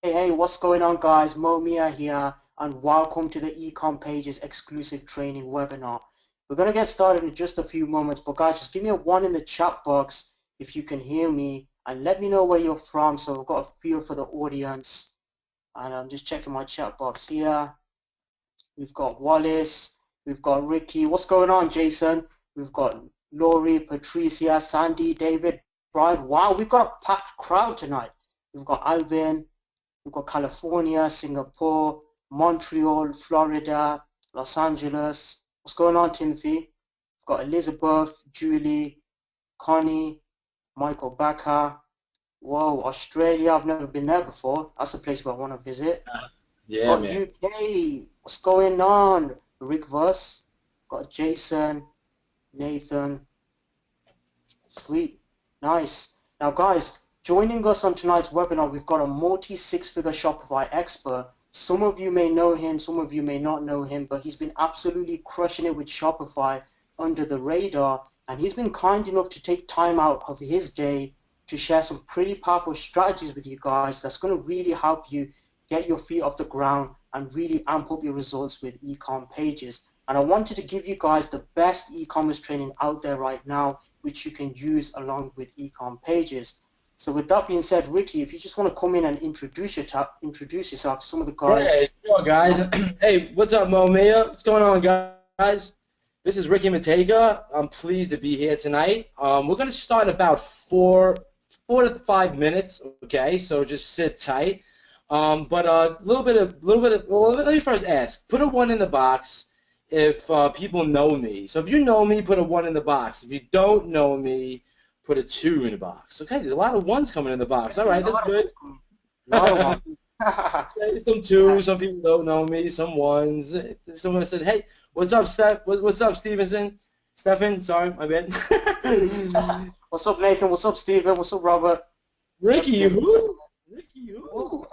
Hey, what's going on, guys? Momia here, and welcome to the Ecom Pages exclusive training webinar. We're going to get started in just a few moments, but guys, just give me a one in the chat box if you can hear me, and let me know where you're from so I've got a feel for the audience. And I'm just checking my chat box here. We've got Wallace, we've got Ricky. What's going on, Jason? We've got Laurie, Patricia, Sandy, David, Brian. Wow, we've got a packed crowd tonight. We've got Alvin. We've got California, Singapore, Montreal, Florida, Los Angeles. What's going on, Timothy? We've got Elizabeth, Julie, Connie, Michael Backer. Whoa, Australia. I've never been there before. That's a place where I want to visit. Yeah, Got man. UK. What's going on? Rick Voss. Got Jason, Nathan. Sweet. Nice. Now, guys, joining us on tonight's webinar, we've got a multi-six-figure Shopify expert. Some of you may know him, some of you may not know him, but he's been absolutely crushing it with Shopify under the radar, and he's been kind enough to take time out of his day to share some pretty powerful strategies with you guys that's going to really help you get your feet off the ground and really amp up your results with e-com pages. And I wanted to give you guys the best e-commerce training out there right now, which you can use along with ecom pages. So with that being said, Ricky, if you just want to come in and introduce yourself to some of the guys. Yeah, sure, guys. Hey, what's up, Mo Mia? What's going on, guys? This is Ricky Matega. I'm pleased to be here tonight. We're gonna start about four to 5 minutes. Okay, so just sit tight. But a Well, let me first ask. Put a one in the box if people know me. So if you know me, put a one in the box. If you don't know me, put a two in the box. Okay, there's a lot of ones coming in the box. All A right, that's lot of good. ones coming. A lot of ones. Okay, some twos, some people don't know me, some ones. Someone said, "Hey, what's up, Steph? What's up, Stevenson? Stephen, sorry, my bad." What's up, Nathan? What's up, Steven? What's up, Robert? Ricky, Everybody. who? Ricky, who? Ooh.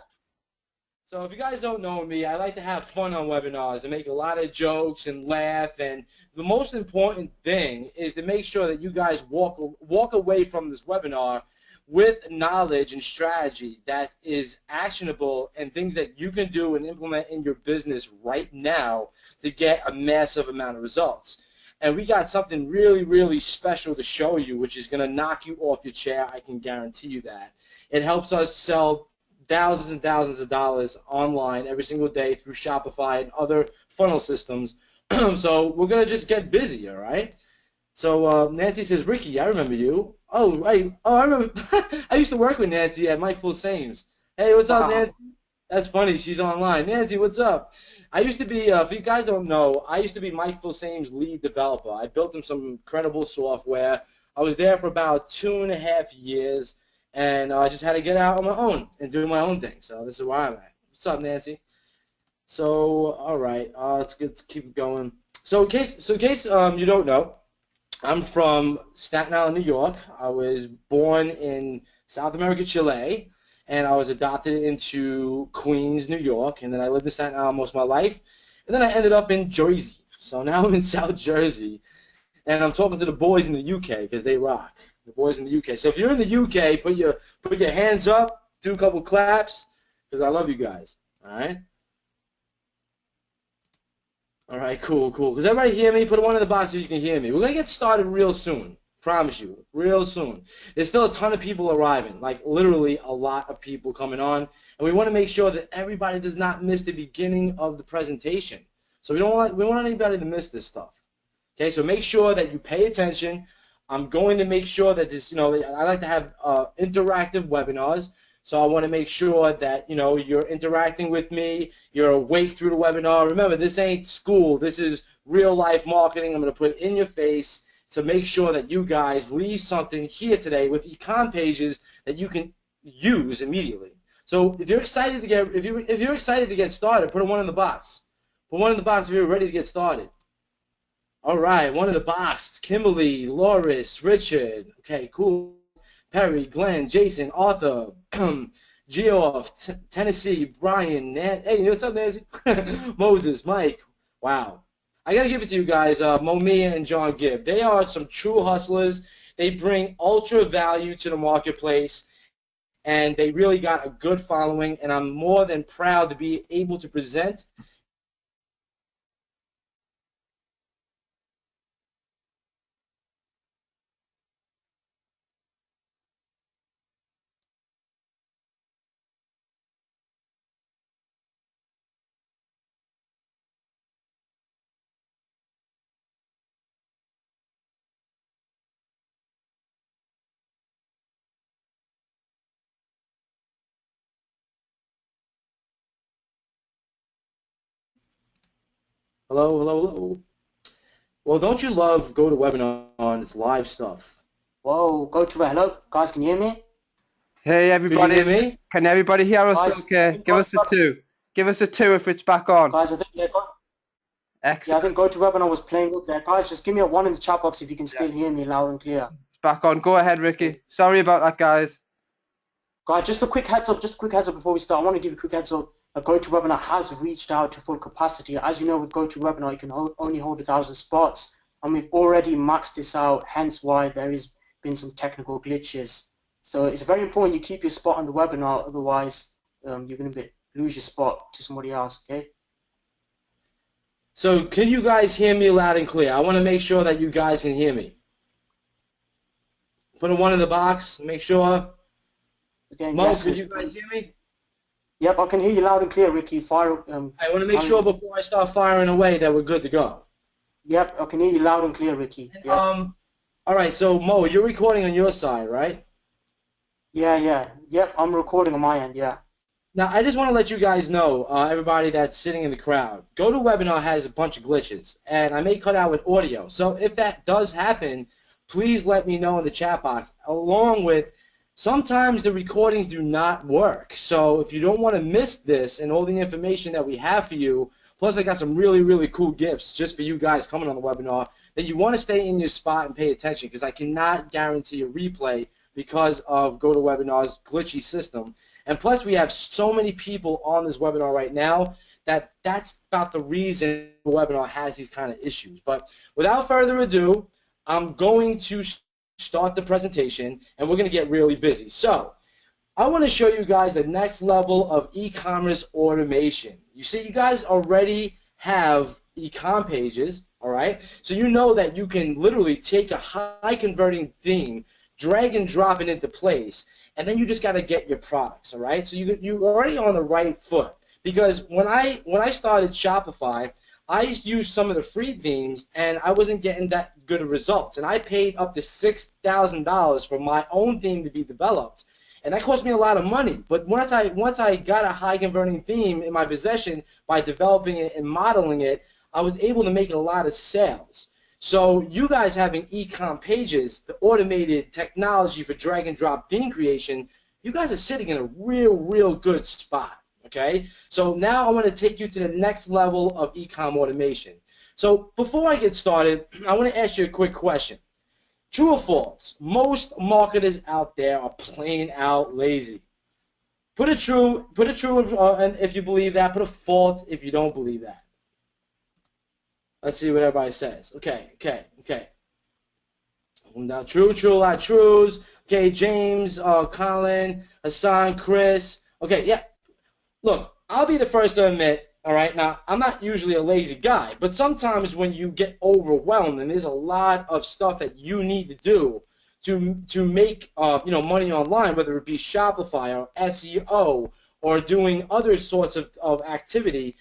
So if you guys don't know me, I like to have fun on webinars and make a lot of jokes and laugh. And the most important thing is to make sure that you guys walk away from this webinar with knowledge and strategy that is actionable and things that you can do and implement in your business right now to get a massive amount of results. And we got something really, really special to show you, which is going to knock you off your chair. I can guarantee you that. It helps us sell thousands and thousands of dollars online every single day through Shopify and other funnel systems. So we're going to just get busy, all right? So Nancy says, Ricky, I remember you. I remember. I used to work with Nancy at Mike Full Sames. Hey, what's up, Wow. Nancy? That's funny. She's online. Nancy, what's up? I used to be, if you guys don't know, I used to be Mike Full Sames' lead developer. I built him some incredible software. I was there for about 2.5 years, and I just had to get out on my own and do my own thing. So this is where I'm at. What's up, Nancy? So, all right, let's keep going. So in case you don't know, I'm from Staten Island, New York. I was born in South America, Chile, and I was adopted into Queens, New York, and then I lived in Staten Island most of my life, and then I ended up in Jersey. So now I'm in South Jersey, and I'm talking to the boys in the UK because they rock. The boys in the UK. So if you're in the UK, put your hands up, do a couple claps, because I love you guys. All right. All right, cool, cool. Does everybody hear me? Put a one in the box if you can hear me. We're going to get started real soon. Promise you, real soon. There's still a ton of people arriving, like literally a lot of people coming on, and we want to make sure that everybody does not miss the beginning of the presentation. So we don't want anybody to miss this stuff. Okay, so make sure that you pay attention. I'm going to make sure that I like to have interactive webinars. So I want to make sure that, you're interacting with me, you're awake through the webinar. Remember, this ain't school. This is real life marketing. I'm going to put it in your face to make sure that you guys leave something here today with econ pages that you can use immediately. So if you're excited to get started, put a one in the box. Put one in the box if you're ready to get started. All right, one in the box. Kimberly, Loris, Richard. Okay, cool. Perry, Glenn, Jason, Arthur, Geoff, Tennessee, Brian, hey, what's up, Nancy? Moses, Mike. Wow. I got to give it to you guys, Momia and John Gibb. They are some true hustlers. They bring ultra value to the marketplace, and they really got a good following, and I'm more than proud to be able to present. Hello, hello, hello. Well, don't you love GoToWebinar on its live stuff? Whoa, go to hello, guys, can you hear me? Hey Could you hear everybody, me? can everybody hear us Guys, I okay? think Give us a 2. Give us a 2 if it's back on. guys, I think I Excellent. think GoToWebinar was playing up there. Guys, just give me a 1 in the chat box if you can still hear me loud and clear. It's back on. Go ahead, Ricky. Sorry about that, guys. Guys, just a quick heads up before we start. I want to give you a quick heads up. GoToWebinar has reached out to full capacity. As you know, with GoToWebinar, you can only hold 1,000 spots, and we've already maxed this out, hence why there has been some technical glitches. So it's very important you keep your spot on the webinar, otherwise you're going to lose your spot to somebody else, okay? So can you guys hear me loud and clear? I want to make sure that you guys can hear me. Put a 1 in the box. Make sure. Again, Mo, yes, could you guys hear me? Yep, I can hear you loud and clear, Ricky. Fire. I want to make sure before I start firing away that we're good to go. Yep, I can hear you loud and clear, Ricky. And, Yep. all right, so Mo, you're recording on your side, right? Yeah. Yep, I'm recording on my end, yeah. Now, I just want to let you guys know, everybody that's sitting in the crowd, GoToWebinar has a bunch of glitches, and I may cut out with audio. So if that does happen, please let me know in the chat box, along with sometimes the recordings do not work. So if you don't want to miss this and all the information that we have for you, plus I got some really, really cool gifts just for you guys coming on the webinar, that you want to stay in your spot and pay attention, because I cannot guarantee a replay because of GoToWebinar's glitchy system. And plus, we have so many people on this webinar right now that's about the reason the webinar has these kind of issues. But without further ado, I'm going to start the presentation, and we're going to get really busy. So I want to show you guys the next level of e-commerce automation. You see, you guys already have e-com pages, all right? So you know that you can literally take a high-converting theme, drag and drop it into place, and then you just got to get your products, all right? So you're already on the right foot, because when I started Shopify, I used some of the free themes, and I wasn't getting that good of results, and I paid up to $6,000 for my own theme to be developed, and that cost me a lot of money. But once I got a high converting theme in my possession by developing it and modeling it, I was able to make a lot of sales. So you guys having e-com pages, the automated technology for drag and drop theme creation, you guys are sitting in a real good spot, okay? So now I want to take you to the next level of e-com automation. So before I get started, I want to ask you a quick question. True or false? Most marketers out there are plain out lazy. Put a true and if you believe that. Put a false if you don't believe that. Let's see what everybody says. Okay. Now, true, a lot of trues. Okay, James, Colin, Hassan, Chris. Okay, yeah. Look, I'll be the first to admit, all right, now, I'm not usually a lazy guy, but sometimes when you get overwhelmed and there's a lot of stuff that you need to do to make money online, whether it be Shopify or SEO or doing other sorts of activity,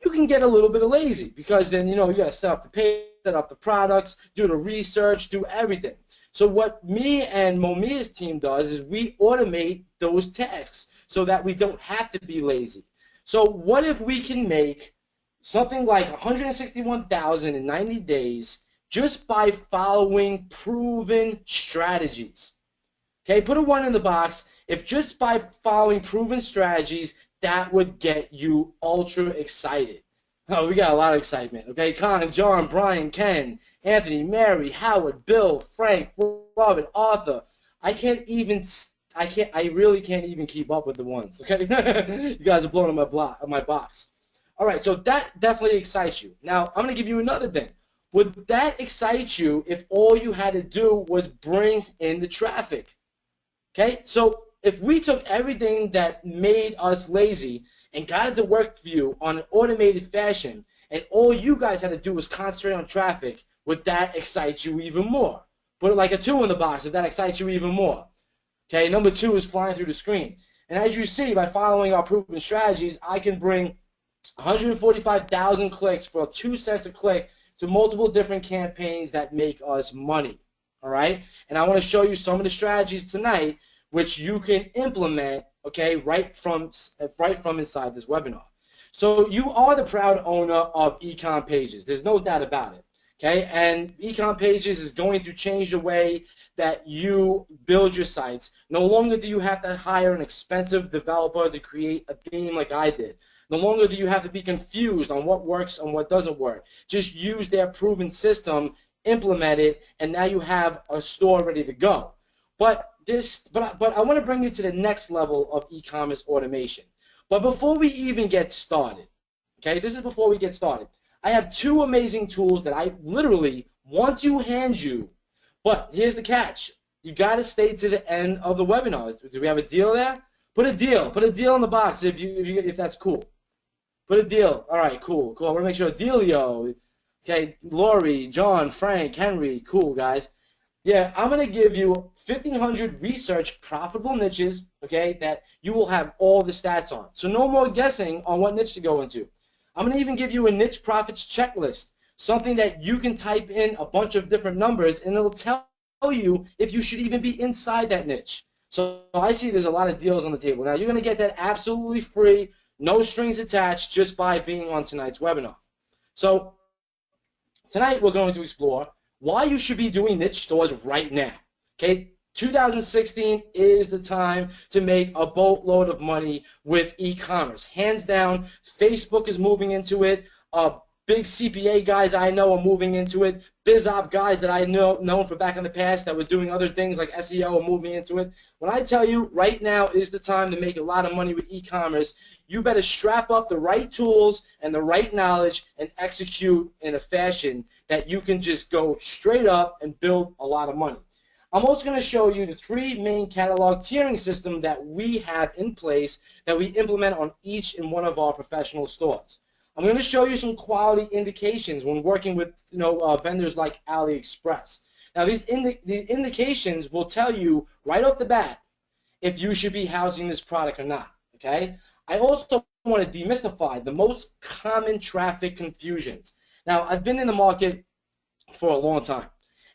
you can get a little bit lazy, because then you got to set up the page, set up the products, do the research, do everything. So what me and Momia's team does is we automate those tasks so that we don't have to be lazy. So what if we can make something like 161,000 in 90 days just by following proven strategies? Okay, put a 1 in the box if just by following proven strategies that would get you ultra excited. Oh, we got a lot of excitement. Okay, Con, John, Brian, Ken, Anthony, Mary, Howard, Bill, Frank, Robert, Arthur. I really can't even keep up with the ones. Okay, you guys are blowing up my box. All right, so that definitely excites you. Now I'm gonna give you another thing. Would that excite you if all you had to do was bring in the traffic? Okay, so if we took everything that made us lazy and got it to work for you on an automated fashion, and all you guys had to do was concentrate on traffic, would that excite you even more? Put it like a 2 in the box if that excites you even more. Okay, number 2 is flying through the screen. And as you see, by following our proven strategies, I can bring 145,000 clicks for 2 cents a click to multiple different campaigns that make us money. All right? And I want to show you some of the strategies tonight which you can implement, okay, right from inside this webinar. So you are the proud owner of Ecom Pages. There's no doubt about it. Okay, and Ecom Pages is going to change the way that you build your sites. No longer do you have to hire an expensive developer to create a theme like I did. No longer do you have to be confused on what works and what doesn't work. Just use their proven system, implement it, and now you have a store ready to go. But I want to bring you to the next level of e-commerce automation. But before we even get started, okay, this is before we get started, I have 2 amazing tools that I literally want to hand you. But here's the catch. You got to stay to the end of the webinar. Do we have a deal there? Put a deal in the box if that's cool. Put a deal. All right, cool. I want to make sure. Delio, okay, Lori, John, Frank, Henry, cool, guys. Yeah, I'm going to give you 1,500 research profitable niches, okay, that you will have all the stats on. So no more guessing on what niche to go into. I'm going to even give you a niche profits checklist, something that you can type in a bunch of different numbers, and it'll tell you if you should even be inside that niche. So I see there's a lot of deals on the table. Now, you're going to get that absolutely free, no strings attached, just by being on tonight's webinar. So tonight we're going to explore why you should be doing niche stores right now. Okay, 2016 is the time to make a boatload of money with e-commerce. Hands down, Facebook is moving into it. Big CPA guys I know are moving into it. BizOp guys that I known for back in the past that were doing other things like SEO are moving into it. When I tell you right now is the time to make a lot of money with e-commerce, you better strap up the right tools and the right knowledge and execute in a fashion that you can just go straight up and build a lot of money. I'm also going to show you the 3 main catalog tiering system that we have in place that we implement on each and one of our professional stores. I'm going to show you some quality indications when working with vendors like AliExpress. Now these indications will tell you right off the bat if you should be housing this product or not. Okay? I also want to demystify the most common traffic confusions. Now I've been in the market for a long time,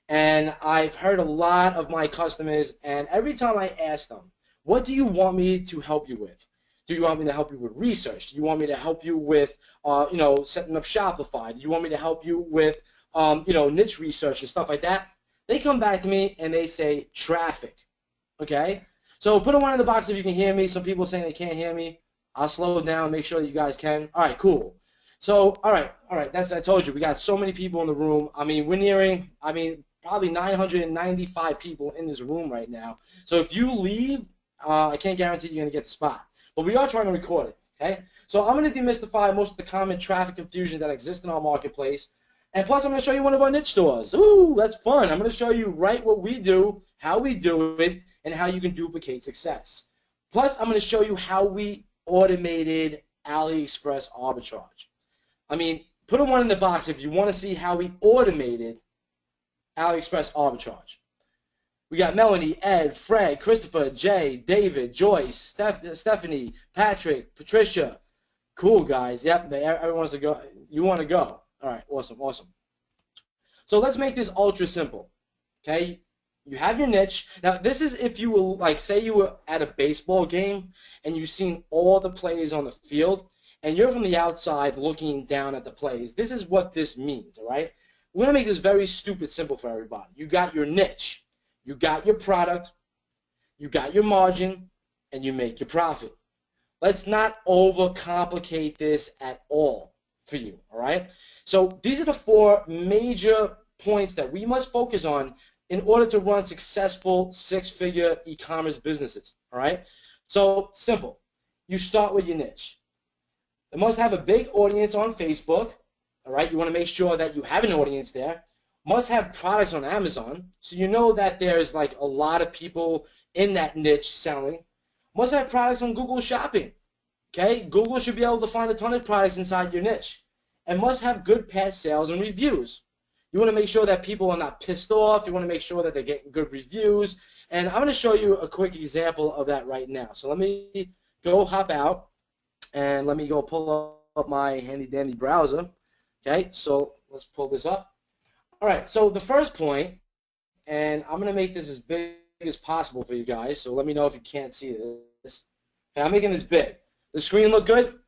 and I've heard a lot of my customers, and every time I ask them, what do you want me to help you with? Do you want me to help you with research? Do you want me to help you with, setting up Shopify? Do you want me to help you with, niche research and stuff like that? They come back to me and they say traffic. Okay? So put a 1 in the box if you can hear me. Some people saying they can't hear me. I'll slow it down, make sure that you guys can. All right, cool. So, all right. That's, I told you, we got so many people in the room. I mean, we're nearing, probably 995 people in this room right now. So if you leave, I can't guarantee you're going to get the spot. But we are trying to record it, okay? So I'm going to demystify most of the common traffic confusion that exists in our marketplace. And plus, I'm going to show you one of our niche stores. Ooh, that's fun. I'm going to show you right what we do, how we do it, and how you can duplicate success. Plus, I'm going to show you how we automated AliExpress arbitrage. I mean, put a 1 in the box if you want to see how we automated AliExpress arbitrage. We got Melanie, Ed, Fred, Christopher, Jay, David, Joyce, Stephanie, Patrick, Patricia. Cool, guys. Yep, everyone wants to go. You want to go. All right, awesome. So let's make this ultra simple, okay? You have your niche. Now, this is if you were, say you were at a baseball game and you've seen all the plays on the field, and you're from the outside looking down at the plays. This is what this means, all right? We're going to make this very stupid simple for everybody. You got your niche. You got your product, you got your margin, and you make your profit. Let's not overcomplicate this at all for you, all right? So these are the 4 major points that we must focus on in order to run successful 6-figure e-commerce businesses, all right? So simple. You start with your niche. It must have a big audience on Facebook, all right? You want to make sure that you have an audience there. Must have products on Amazon, so you know that there's a lot of people in that niche selling. Must have products on Google Shopping. Okay, Google should be able to find a ton of products inside your niche, and must have good past sales and reviews. You want to make sure that people are not pissed off. You want to make sure that they're getting good reviews. And I'm going to show you a quick example of that right now. So let me go hop out, and let me go pull up my handy-dandy browser. Okay, so let's pull this up. All right, so the first point, and I'm going to make this as big as possible for you guys, so let me know if you can't see this. Okay, I'm making this big. The screen look good?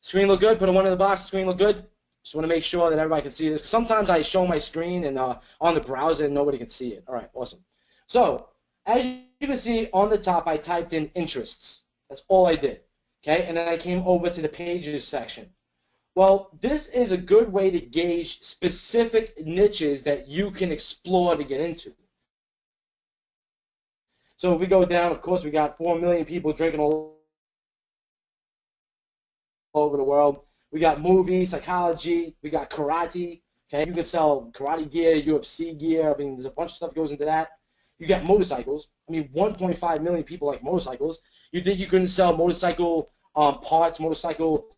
Screen look good? Put a 1 in the box. Screen look good? Just want to make sure that everybody can see this. Sometimes I show my screen and on the browser and nobody can see it. All right, awesome. So as you can see on the top, I typed in interests. That's all I did. Okay, and then I came over to the pages section. Well, this is a good way to gauge specific niches that you can explore to get into. So if we go down, of course, we got 4 million people drinking all over the world. We got movies, psychology, we got karate. Okay, you can sell karate gear, UFC gear. I mean, there's a bunch of stuff that goes into that. You got motorcycles. I mean, 1.5 million people like motorcycles. You think you couldn't sell motorcycle parts, motorcycle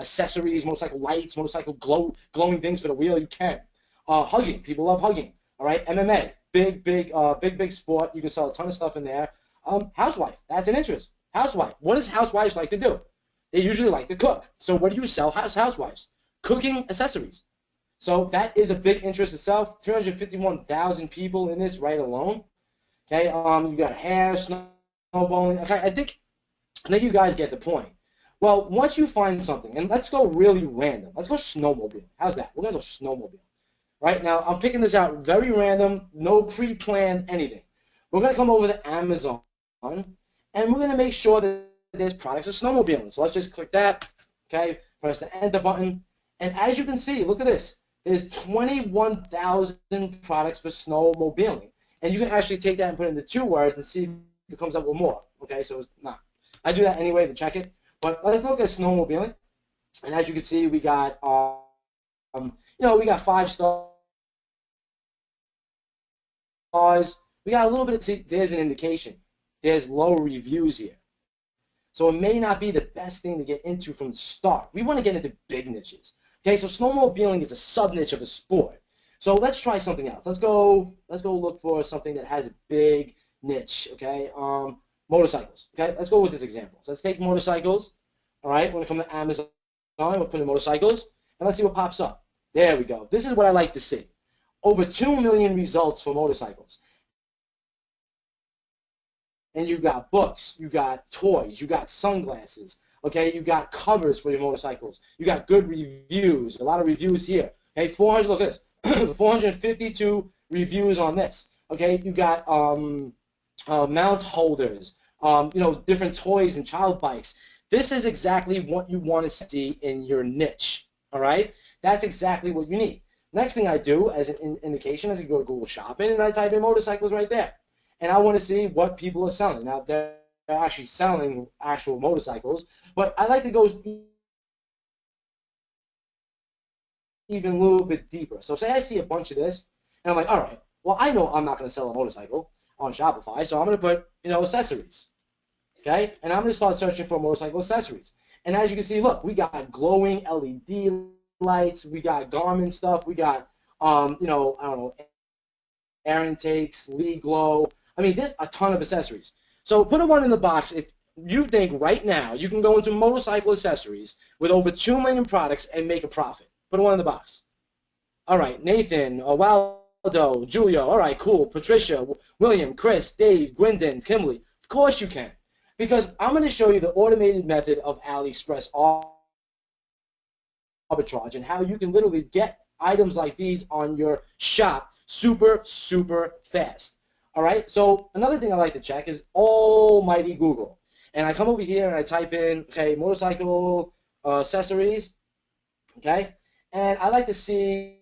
accessories, motorcycle lights, motorcycle glowing things for the wheel? You can. Hugging. People love hugging. All right, MMA. Big sport. You can sell a ton of stuff in there. Housewife. That's an interest. Housewife. What does housewives like to do? They usually like to cook. So what do you sell housewives? Cooking accessories. So that is a big interest itself. 351,000 people in this right alone. Okay, you got hair, snowballing. Okay, I think you guys get the point. Well, once you find something, and let's go really random. Let's go snowmobile. How's that? We're gonna go snowmobile. Right now, I'm picking this out very random, no pre-planned anything. We're gonna come over to Amazon, and we're gonna make sure that there's products of snowmobiling. So let's just click that. Okay, press the enter button, and as you can see, look at this. There's 21,000 products for snowmobiling, and you can actually take that and put it into 2 words and see if it comes up with more. Okay, so it's not. I do that anyway to check it. But let's look at snowmobiling, and as you can see, we got we got 5 stars. We got a little bit of, see, there's an indication. There's low reviews here. So it may not be the best thing to get into from the start. We want to get into big niches. Okay, so snowmobiling is a sub-niche of a sport. So let's try something else. Let's go look for something that has a big niche, okay? Motorcycles, okay? Let's go with this example. So let's take motorcycles, all right? We're going to come to Amazon. We'll put in motorcycles, and let's see what pops up. There we go. This is what I like to see. Over 2 million results for motorcycles. And you got books, you got toys, you got sunglasses, okay? You got covers for your motorcycles. You got good reviews, a lot of reviews here. Okay, 400, look at this, 452 reviews on this. Okay, you got mount holders, different toys and child bikes. This is exactly what you want to see in your niche, all right? That's exactly what you need. Next thing I do as an indication is I go to Google Shopping and I type in motorcycles right there. And I want to see what people are selling. Now, they're actually selling actual motorcycles, but I like to go even a little bit deeper. So say I see a bunch of this, and I'm like, all right, well, I know I'm not going to sell a motorcycle on Shopify, so I'm going to put, accessories, okay? And I'm going to start searching for motorcycle accessories. And as you can see, look, we got glowing LED lights, we got Garmin stuff, we got, I don't know, air intakes, lead glow. I mean, there's a ton of accessories. So put a 1 in the box if you think right now you can go into motorcycle accessories with over 2 million products and make a profit. Put a 1 in the box. All right, Nathan, Waldo, Julio, all right, cool. Patricia, William, Chris, Dave, Gwendon, Kimberly. Of course you can. Because I'm going to show you the automated method of AliExpress arbitrage and how you can literally get items like these on your shop super, super fast. All right, so another thing I like to check is almighty Google. And I come over here and I type in, okay, motorcycle accessories, okay? And I like to see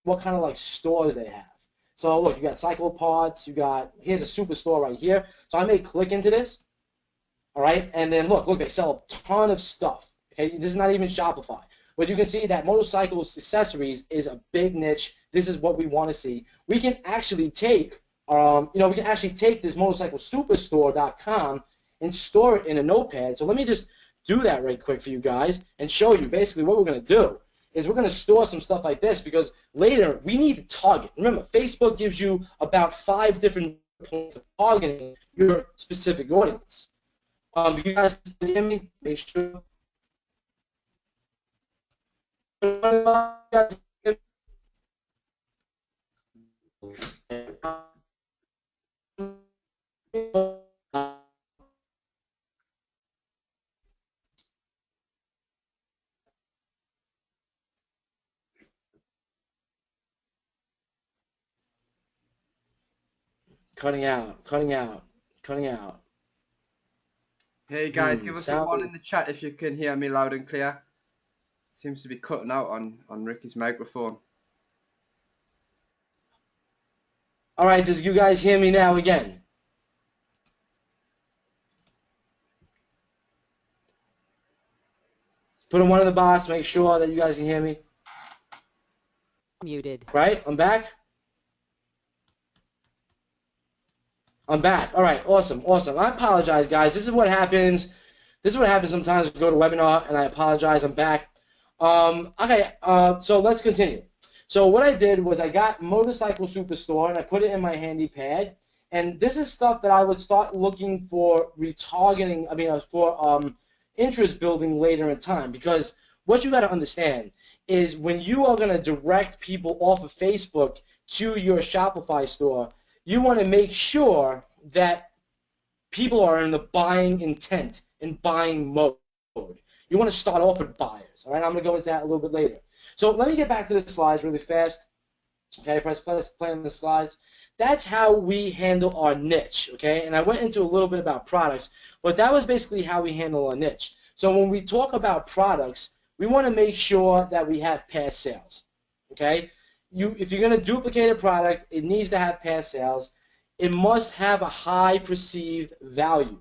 what kind of like stores they have. So look, you got cycle parts, here's a superstore right here. So I may click into this, all right? And then look, they sell a ton of stuff, okay? This is not even Shopify. But you can see that motorcycle accessories is a big niche. This is what we want to see. We can actually take we can actually take this motorcyclesuperstore.com and store it in a notepad. So let me just do that right quick for you guys and show you basically what we're going to do is we're going to store some stuff like this because later we need to target. Remember, Facebook gives you about 5 different points of targeting your specific audience. You guys can hear me? Make sure. Cutting out, cutting out, cutting out. Hey guys, give us a 1 Sound. in the chat if you can hear me loud and clear. Seems to be cutting out on Ricky's microphone. All right, does you guys hear me now again? Put a 1 in the box, make sure that you guys can hear me. Muted. Right, I'm back. I'm back. All right, awesome, awesome. I apologize, guys. This is what happens. This is what happens sometimes we go to webinar, and I apologize. I'm back. Okay, so let's continue. So what I did was I got Motorcycle Superstore, and I put it in my handy pad. And this is stuff that I would start looking for retargeting, for interest building later in time. Because what you got to understand is when you are going to direct people off of Facebook to your Shopify store, you want to make sure that people are in the buying intent and buying mode. You want to start off with buyers. All right, I'm going to go into that a little bit later. So let me get back to the slides really fast. Okay, press play on the slides. That's how we handle our niche. Okay, and I went into a little bit about products, but that was basically how we handle our niche. So when we talk about products, we want to make sure that we have past sales. Okay, if you're going to duplicate a product, it needs to have past sales. It must have a high perceived value.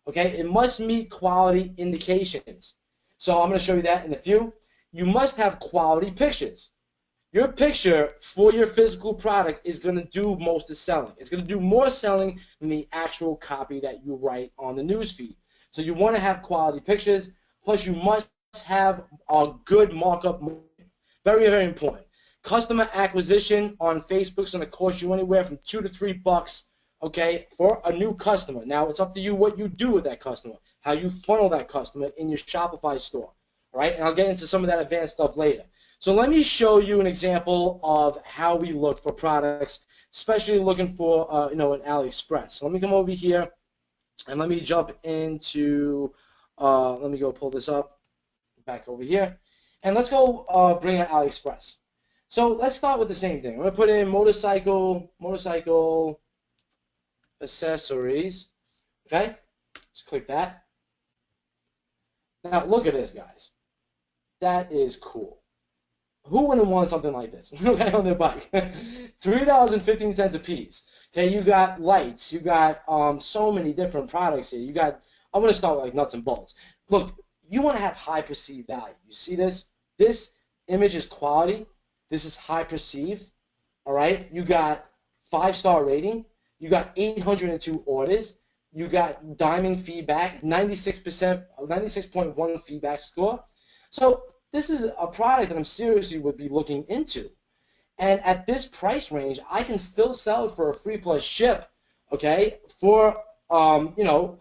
Okay, it must meet quality indications. So I'm going to show you that in a few. You must have quality pictures. Your picture for your physical product is going to do most of the selling. It's going to do more selling than the actual copy that you write on the newsfeed. So you want to have quality pictures. Plus, you must have a good markup. Very, very important. Customer acquisition on Facebook is going to cost you anywhere from $2 to $3, okay, for a new customer. Now, it's up to you what you do with that customer, how you funnel that customer in your Shopify store, all right? And I'll get into some of that advanced stuff later. So let me show you an example of how we look for products, especially looking for, an AliExpress. So let me come over here, and let me jump into, let me go pull this up, back over here, and let's go bring in AliExpress. So let's start with the same thing. I'm going to put in motorcycle accessories. Okay? Let's click that. Now look at this, guys. That is cool. Who wouldn't want something like this? Okay, on their bike. $3.15 a piece. Okay, you got lights. You got so many different products here. I'm going to start with like nuts and bolts. Look, you want to have high perceived value. You see this? This image is quality. This is high perceived, all right? You got 5-star rating. You got 802 orders. You got diamond feedback, 96.1 feedback score. So this is a product that I'm seriously would be looking into. And at this price range, I can still sell it for a free plus ship, okay? For, I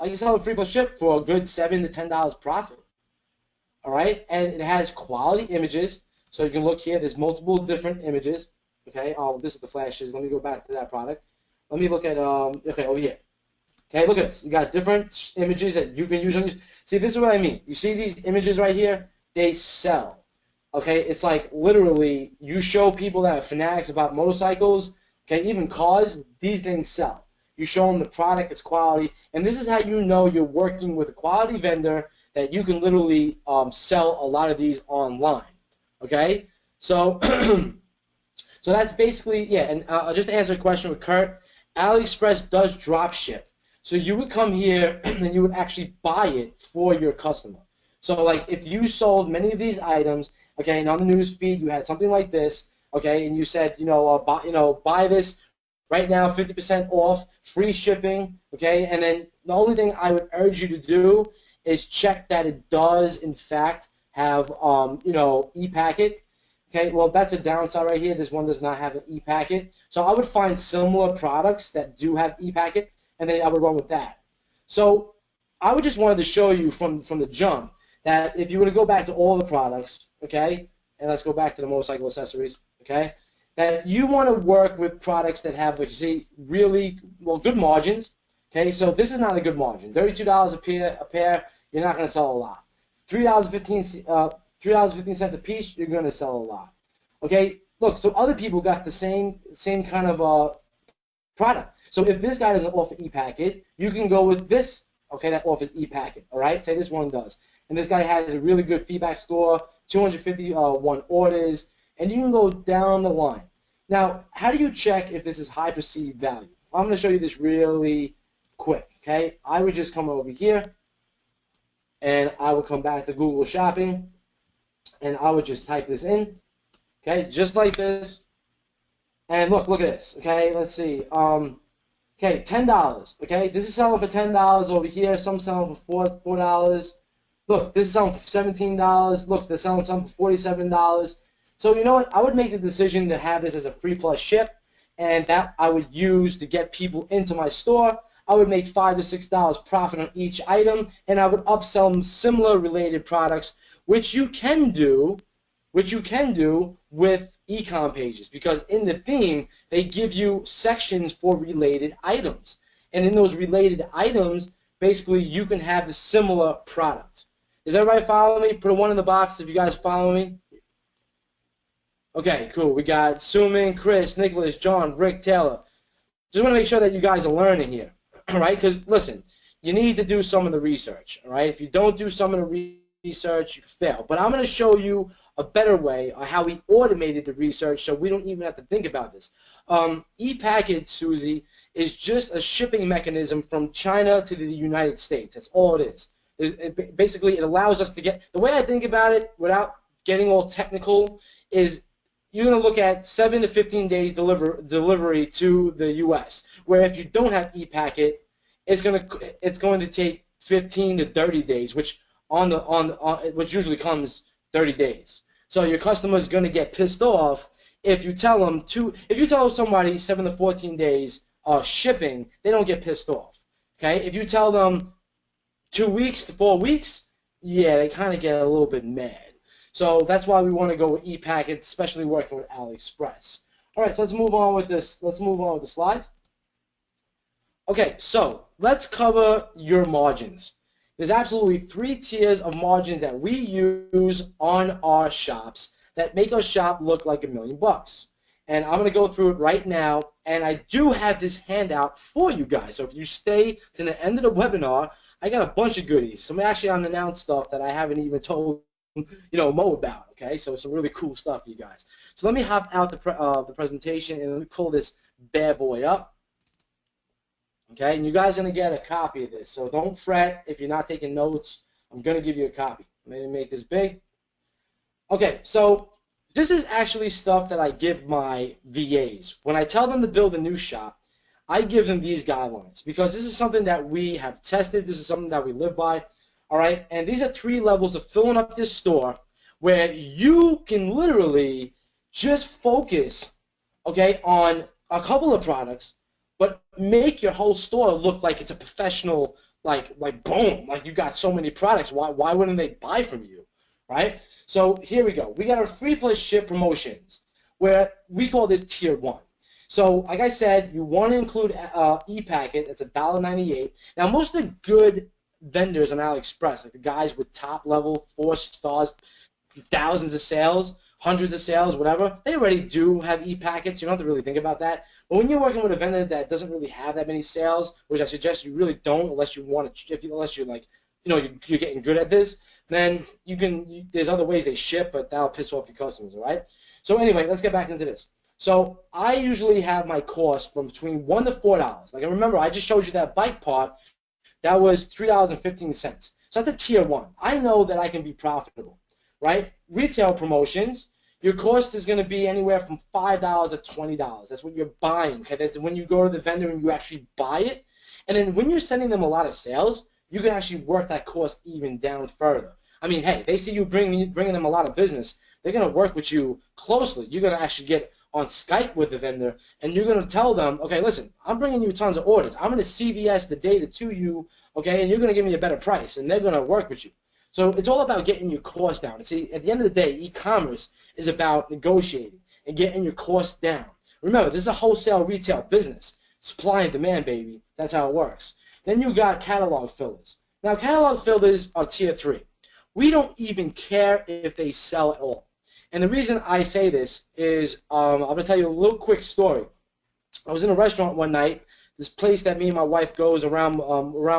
can sell it free plus ship for a good $7 to $10 profit, all right? And it has quality images. So you can look here. There's multiple different images. Okay. This is the flashes. Let me go back to that product. Let me look at okay, over here. Okay, look at this. You got different images that you can use on your. See, this is what I mean. You see these images right here? They sell. Okay, it's like literally you show people that are fanatics about motorcycles. Okay, even cars. These things sell. You show them the product, its quality, and this is how you know you're working with a quality vendor that you can literally sell a lot of these online. Okay, so so that's basically, yeah, and just to answer a question with Kurt, AliExpress does drop ship. So you would come here and you would actually buy it for your customer. So like if you sold many of these items, okay, and on the news feed you had something like this, okay, and you said, buy this Right now, 50% off, free shipping, okay? And then the only thing I would urge you to do is check that it does, in fact, have, e-packet. Okay, well, that's a downside right here. This one does not have an e-packet. So I would find similar products that do have e-packet, and then I would run with that. So I would just wanted to show you from the jump that if you were to go back to all the products, okay, and let's go back to the motorcycle accessories, okay, that you want to work with products that have, like you see, really, well, good margins, okay, so this is not a good margin. $32 a pair, you're not going to sell a lot. $3.15 a piece, you're going to sell a lot. Okay, look, so other people got the same kind of product. So if this guy doesn't offer e-packet, you can go with this, okay, that offers e-packet, all right? Say this one does. And this guy has a really good feedback score, 251 orders, and you can go down the line. Now, how do you check if this is high perceived value? I'm going to show you this really quick, okay? I would just come over here, and I would come back to Google Shopping, and I would just type this in, okay, just like this. And look at this, okay, let's see. Okay, $10, okay, this is selling for $10 over here. Some selling for $4. Look, this is selling for $17. Look, they're selling some for $47. So you know what? I would make the decision to have this as a free plus ship, and that I would use to get people into my store. I would make $5 to $6 profit on each item, and I would upsell them similar related products, which you can do with e-com pages, because in the theme they give you sections for related items, and in those related items, basically you can have the similar product. Is everybody following me? Put a 1 in the box if you guys follow me. Okay, cool. We got Suman, Chris, Nicholas, John, Rick, Taylor. Just want to make sure that you guys are learning here, all right? Because listen, you need to do some of the research, all right? If you don't do some of the research, you fail. But I'm going to show you a better way on how we automated the research so we don't even have to think about this. E-packet, Susie, is just a shipping mechanism from China to the United States. That's all it is. Basically, it allows us to get, the way I think about it, without getting all technical, is you're going to look at 7 to 15 days delivery to the U.S., where if you don't have e-packet, it's going to take 15 to 30 days, which which usually comes 30 days. So your customer is going to get pissed off if you tell them somebody 7 to 14 days shipping, they don't get pissed off. Okay, if you tell them 2 weeks to 4 weeks, yeah, they kind of get a little bit mad. So that's why we want to go with e-packets, especially working with AliExpress. All right, so let's move on with this. Let's move on with the slides. Okay, so let's cover your margins. There's absolutely 3 tiers of margins that we use on our shops that make our shop look like $1 million. And I'm going to go through it right now, and I do have this handout for you guys. So if you stay to the end of the webinar, I got a bunch of goodies. Some actually unannounced stuff that I haven't even told Mo about, okay? So some really cool stuff for you guys. So let me hop out the presentation and let me pull this bad boy up, okay? And you guys are going to get a copy of this, so don't fret if you're not taking notes. I'm going to give you a copy. Let me make this big. Okay, so this is actually stuff that I give my VAs. When I tell them to build a new shop, I give them these guidelines because this is something that we have tested. This is something that we live by. All right, and these are 3 levels of filling up this store where you can literally just focus, okay, on a couple of products, but make your whole store look like it's a professional, like boom, like you got so many products. Why wouldn't they buy from you, right? So here we go. We got our free plus ship promotions where we call this tier 1. So like I said, you want to include e-packet. It's $1.98. Now most of the good vendors on AliExpress, like the guys with top level 4 stars, thousands of sales, hundreds of sales, whatever, they already do have e-packets. You don't have to really think about that. But when you're working with a vendor that doesn't really have that many sales, which I suggest you really don't, unless you want to, unless you're like, you're getting good at this, then there's other ways they ship, but that'll piss off your customers, all right? So anyway, let's get back into this. So I usually have my cost from between $1 to $4. Like, remember, I just showed you that bike part. That was $3.15. So that's a tier 1. I know that I can be profitable, right? Retail promotions, your cost is going to be anywhere from $5 to $20. That's what you're buying. Okay, that's when you go to the vendor and you actually buy it. And then when you're sending them a lot of sales, you can actually work that cost even down further. I mean, hey, they see you bringing them a lot of business. They're going to work with you closely. You're going to actually get on Skype with the vendor, and you're going to tell them, okay, listen, I'm bringing you tons of orders. I'm going to CVS the data to you, okay, and you're going to give me a better price, and they're going to work with you. So it's all about getting your cost down. And see, at the end of the day, e-commerce is about negotiating and getting your costs down. Remember, this is a wholesale retail business. Supply and demand, baby. That's how it works. Then you got catalog fillers. Now, catalog fillers are tier 3. We don't even care if they sell at all. And the reason I say this is I'm going to tell you a little quick story. I was in a restaurant one night, this place that me and my wife goes around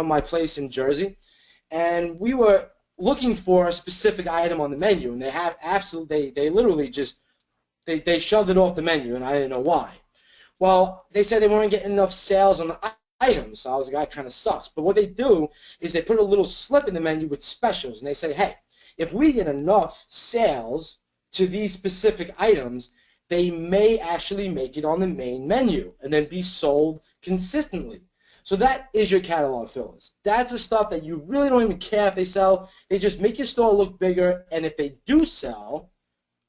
my place in Jersey, and we were looking for a specific item on the menu, and they literally just they shoved it off the menu, and I didn't know why. Well, they said they weren't getting enough sales on the items, so I was like, that kind of sucks. But what they do is they put a little slip in the menu with specials, and they say, hey, if we get enough sales to these specific items, they may actually make it on the main menu and then be sold consistently. So that is your catalog fillers. That's the stuff that you really don't even care if they sell. They just make your store look bigger, and if they do sell,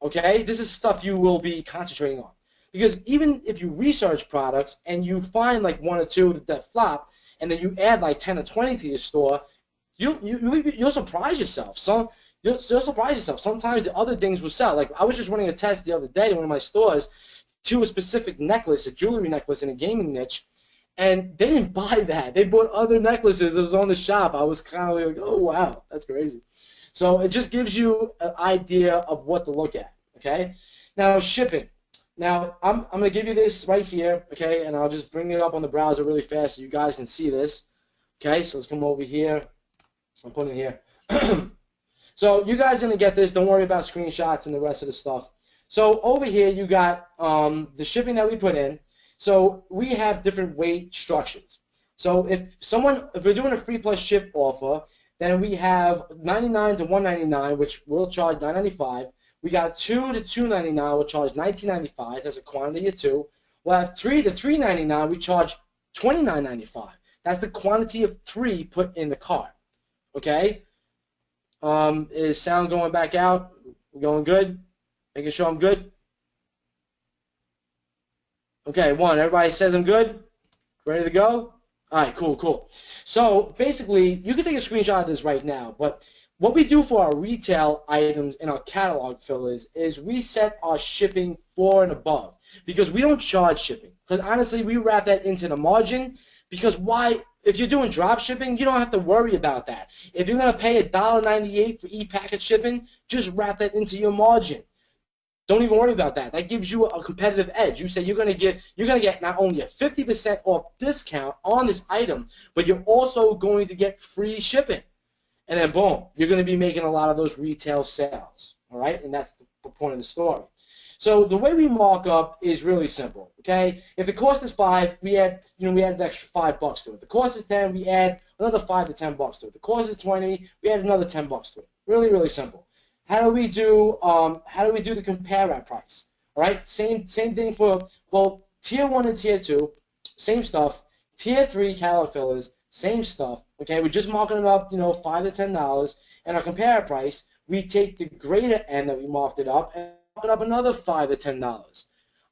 okay, this is stuff you will be concentrating on. Because even if you research products and you find like 1 or 2 that flop, and then you add like 10 or 20 to your store, you'll surprise yourself. You'll surprise yourself. Sometimes the other things will sell. Like I was just running a test the other day in one of my stores to a specific necklace, a jewelry necklace in a gaming niche, and they didn't buy that. They bought other necklaces that was on the shop. I was kind of like, oh, wow, that's crazy. So it just gives you an idea of what to look at, okay? Now, shipping. Now, I'm going to give you this right here, okay, and I'll just bring it up on the browser really fast so you guys can see this. Okay, so let's come over here. I'm putting it here. So you guys are going to get this. Don't worry about screenshots and the rest of the stuff. So over here you got the shipping that we put in. So we have different weight structures. So if we're doing a free plus ship offer, then we have 99 to 199, which we'll charge $9.95. We got 2 to 299, we'll charge $19.95. That's a quantity of 2. We'll have 3 to 399, we charge $29.95. That's the quantity of 3 put in the cart. Okay? Is sound going back out? We're going good? Making sure I'm good? Okay, 1. Everybody says I'm good? Ready to go? All right, cool. So basically, you can take a screenshot of this right now, but what we do for our retail items in our catalog fillers is we set our shipping 4 and above because we don't charge shipping. Because honestly, we wrap that into the margin because why? If you're doing drop shipping, you don't have to worry about that. If you're going to pay $1.98 for e-packet shipping, just wrap that into your margin. Don't even worry about that. That gives you a competitive edge. You say you're going to get not only a 50% off discount on this item, but you're also going to get free shipping. And then boom, you're going to be making a lot of those retail sales. All right? And that's the point of the story. So the way we mark up is really simple, okay? If the cost is 5, we add an extra $5 to it. The cost is 10, we add another 5 to 10 bucks to it. The cost is 20, we add another 10 bucks to it. Really, really simple. How do we do the compare at price? All right, same thing for tier 1 and tier 2, same stuff. Tier 3 catalog fillers, same stuff. Okay, we're just marking it up, $5 to $10, and our compare at price, we take the greater end that we marked it up and mark it up another $5 to $10.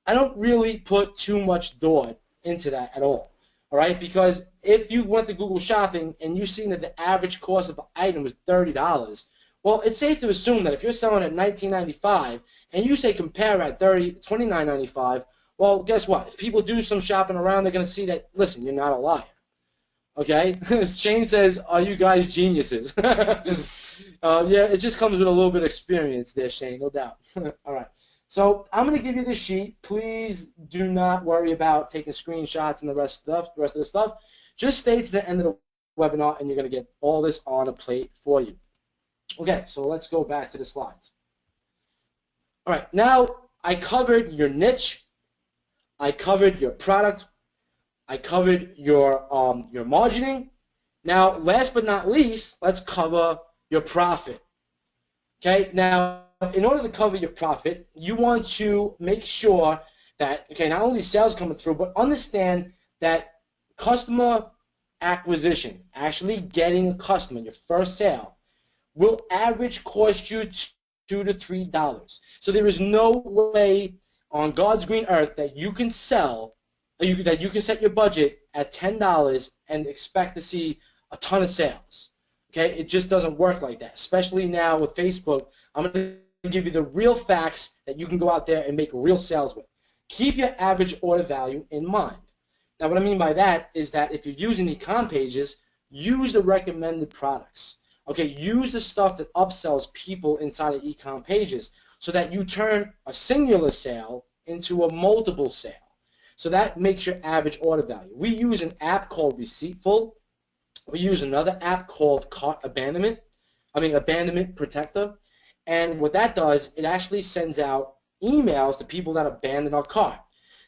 I don't really put too much thought into that at all. All right, because if you went to Google Shopping and you've seen that the average cost of an item was $30, well, it's safe to assume that if you're selling at $19.95 and you say compare at $29.95, well, guess what? If people do some shopping around, they're going to see that, listen, you're not a liar. Okay? Shane says, are you guys geniuses? Yeah, it just comes with a little bit of experience there, Shane, no doubt. All right. So I'm going to give you this sheet. Please do not worry about taking screenshots and the rest of the stuff. Just stay to the end of the webinar, and you're going to get all this on a plate for you. Okay, so let's go back to the slides. All right, now I covered your niche. I covered your product. I covered your margining. Now, last but not least, let's cover your profit. Okay, now in order to cover your profit, you want to make sure that, okay, not only sales coming through, but understand that customer acquisition, actually getting a customer, your first sale, will average cost you $2 to $3. So there is no way on God's green earth that you can sell, that you can set your budget at $10 and expect to see a ton of sales. Okay, it just doesn't work like that. Especially now with Facebook, I'm going to give you the real facts that you can go out there and make real sales with. Keep your average order value in mind. Now, what I mean by that is that if you're using e-com pages, use the recommended products. Okay, use the stuff that upsells people inside of e-com pages so that you turn a singular sale into a multiple sale. So that makes your average order value. We use an app called Receiptful. We use another app called Abandonment Protector. And what that does, it actually sends out emails to people that abandon our cart.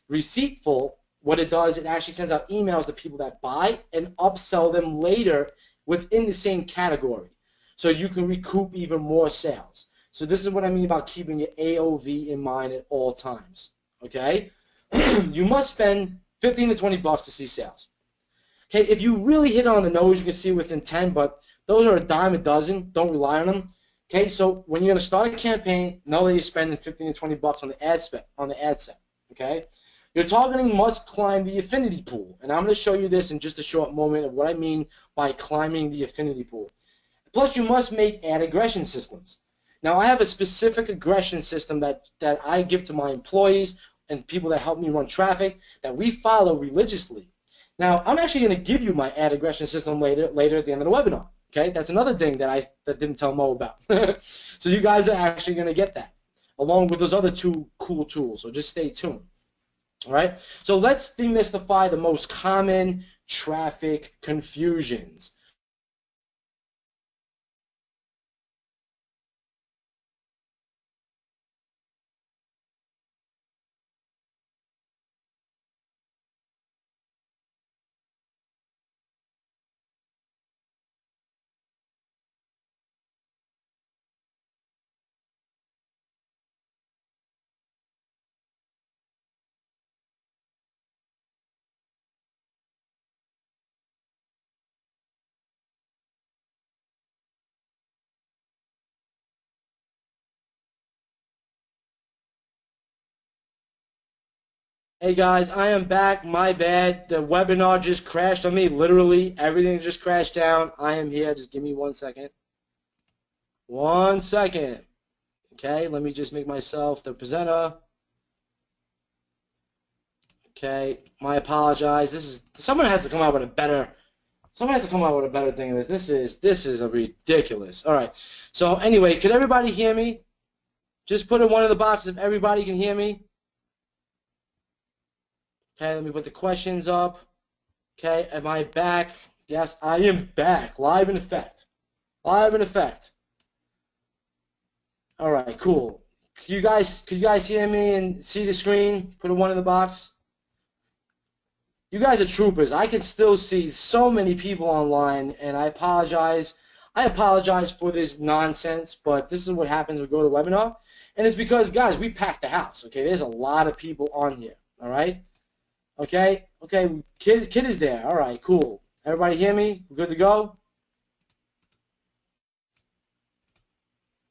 Receiptful, what it does, it actually sends out emails to people that buy and upsell them later within the same category. So you can recoup even more sales. So this is what I mean about keeping your AOV in mind at all times. Okay? You must spend 15 to 20 bucks to see sales. Okay, if you really hit on the nose, you can see within 10, but those are a dime a dozen. Don't rely on them. Okay, so when you're going to start a campaign, know that you're spending 15 to 20 bucks on the ad set. Okay, your targeting must climb the affinity pool, and I'm going to show you this in just a short moment of what I mean by climbing the affinity pool. Plus, you must make ad aggression systems. Now, I have a specific aggression system that I give to my employees and people that help me run traffic that we follow religiously. Now, I'm actually going to give you my ad aggression system later at the end of the webinar. Okay, that's another thing that didn't tell Mo about. So you guys are actually going to get that, along with those other two cool tools. So just stay tuned. All right. So let's demystify the most common traffic confusions. Hey guys, I am back. My bad. The webinar just crashed on me. Literally, everything just crashed down. I am here. Just give me 1 second. 1 second. Okay, let me just make myself the presenter. Okay, my apologize. Someone has to come out with a better. Someone has to come out with a better thing than this. This is a ridiculous. All right. So anyway, could everybody hear me? Just put in one of the boxes if everybody can hear me. Okay, let me put the questions up. Okay, am I back? Yes, I am back. Live in effect. Live in effect. All right, cool. Could you guys hear me and see the screen? Put a 1 in the box. You guys are troopers. I can still see so many people online, and I apologize. I apologize for this nonsense, but this is what happens when we go to the webinar. And it's because, guys, we packed the house, okay? There's a lot of people on here, all right? Okay, kid is there. All right, cool. Everybody hear me? We're good to go?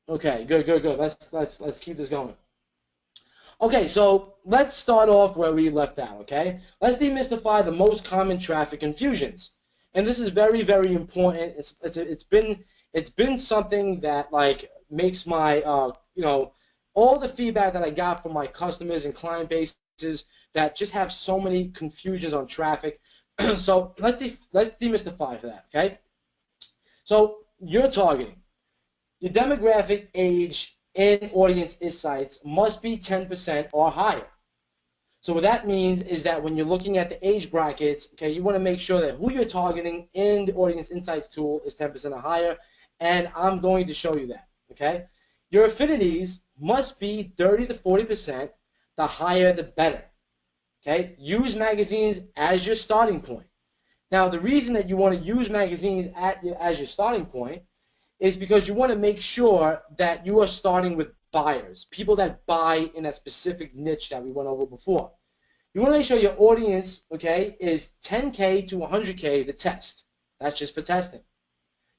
Okay, good. Let's keep this going. Okay, so let's start off where we left out, okay? Let's demystify the most common traffic confusions. And this is very, very important. It's been something that like makes my all the feedback that I got from my customers and client bases that just have so many confusions on traffic. So let's demystify for that, okay? So you're targeting. Your demographic, age, and audience insights must be 10% or higher. So what that means is that when you're looking at the age brackets, okay, you want to make sure that who you're targeting in the audience insights tool is 10% or higher, and I'm going to show you that, okay? Your affinities must be 30 to 40%. The higher, the better. Okay? Use magazines as your starting point. Now, the reason that you want to use magazines as your starting point is because you want to make sure that you are starting with buyers, people that buy in that specific niche that we went over before. You want to make sure your audience, okay, is 10K to 100K to test. That's just for testing.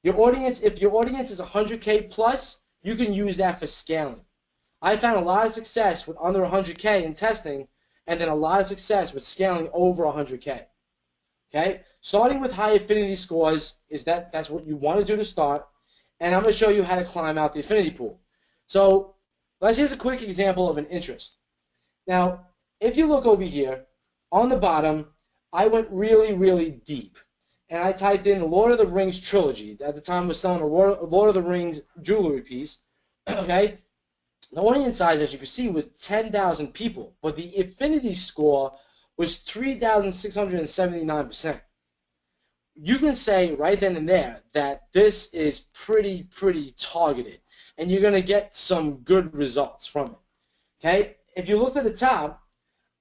Your audience, if your audience is 100K plus, you can use that for scaling. I found a lot of success with under 100K in testing, and then a lot of success with scaling over 100K. Okay, starting with high affinity scores that's what you want to do to start, and I'm going to show you how to climb out the affinity pool. So here's a quick example of an interest. Now, if you look over here on the bottom, I went really, really deep, and I typed in the Lord of the Rings trilogy. At the time, I was selling a Lord of the Rings jewelry piece. Okay, the audience size, as you can see, was 10,000 people, but the affinity score was 3,679%. You can say right then and there that this is pretty targeted, and you're going to get some good results from it. Okay, if you look at the top,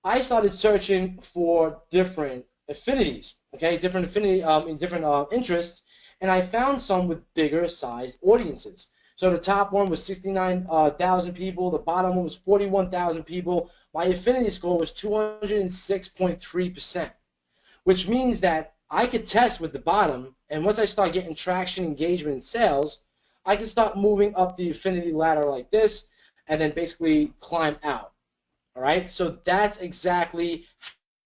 I started searching for different affinities, okay, different affinity, different interests, and I found some with bigger sized audiences. So the top one was 69,000 people, the bottom one was 41,000 people. My affinity score was 206.3%, which means that I could test with the bottom, and once I start getting traction, engagement, and sales, I can start moving up the affinity ladder like this, and then basically climb out. All right, so that's exactly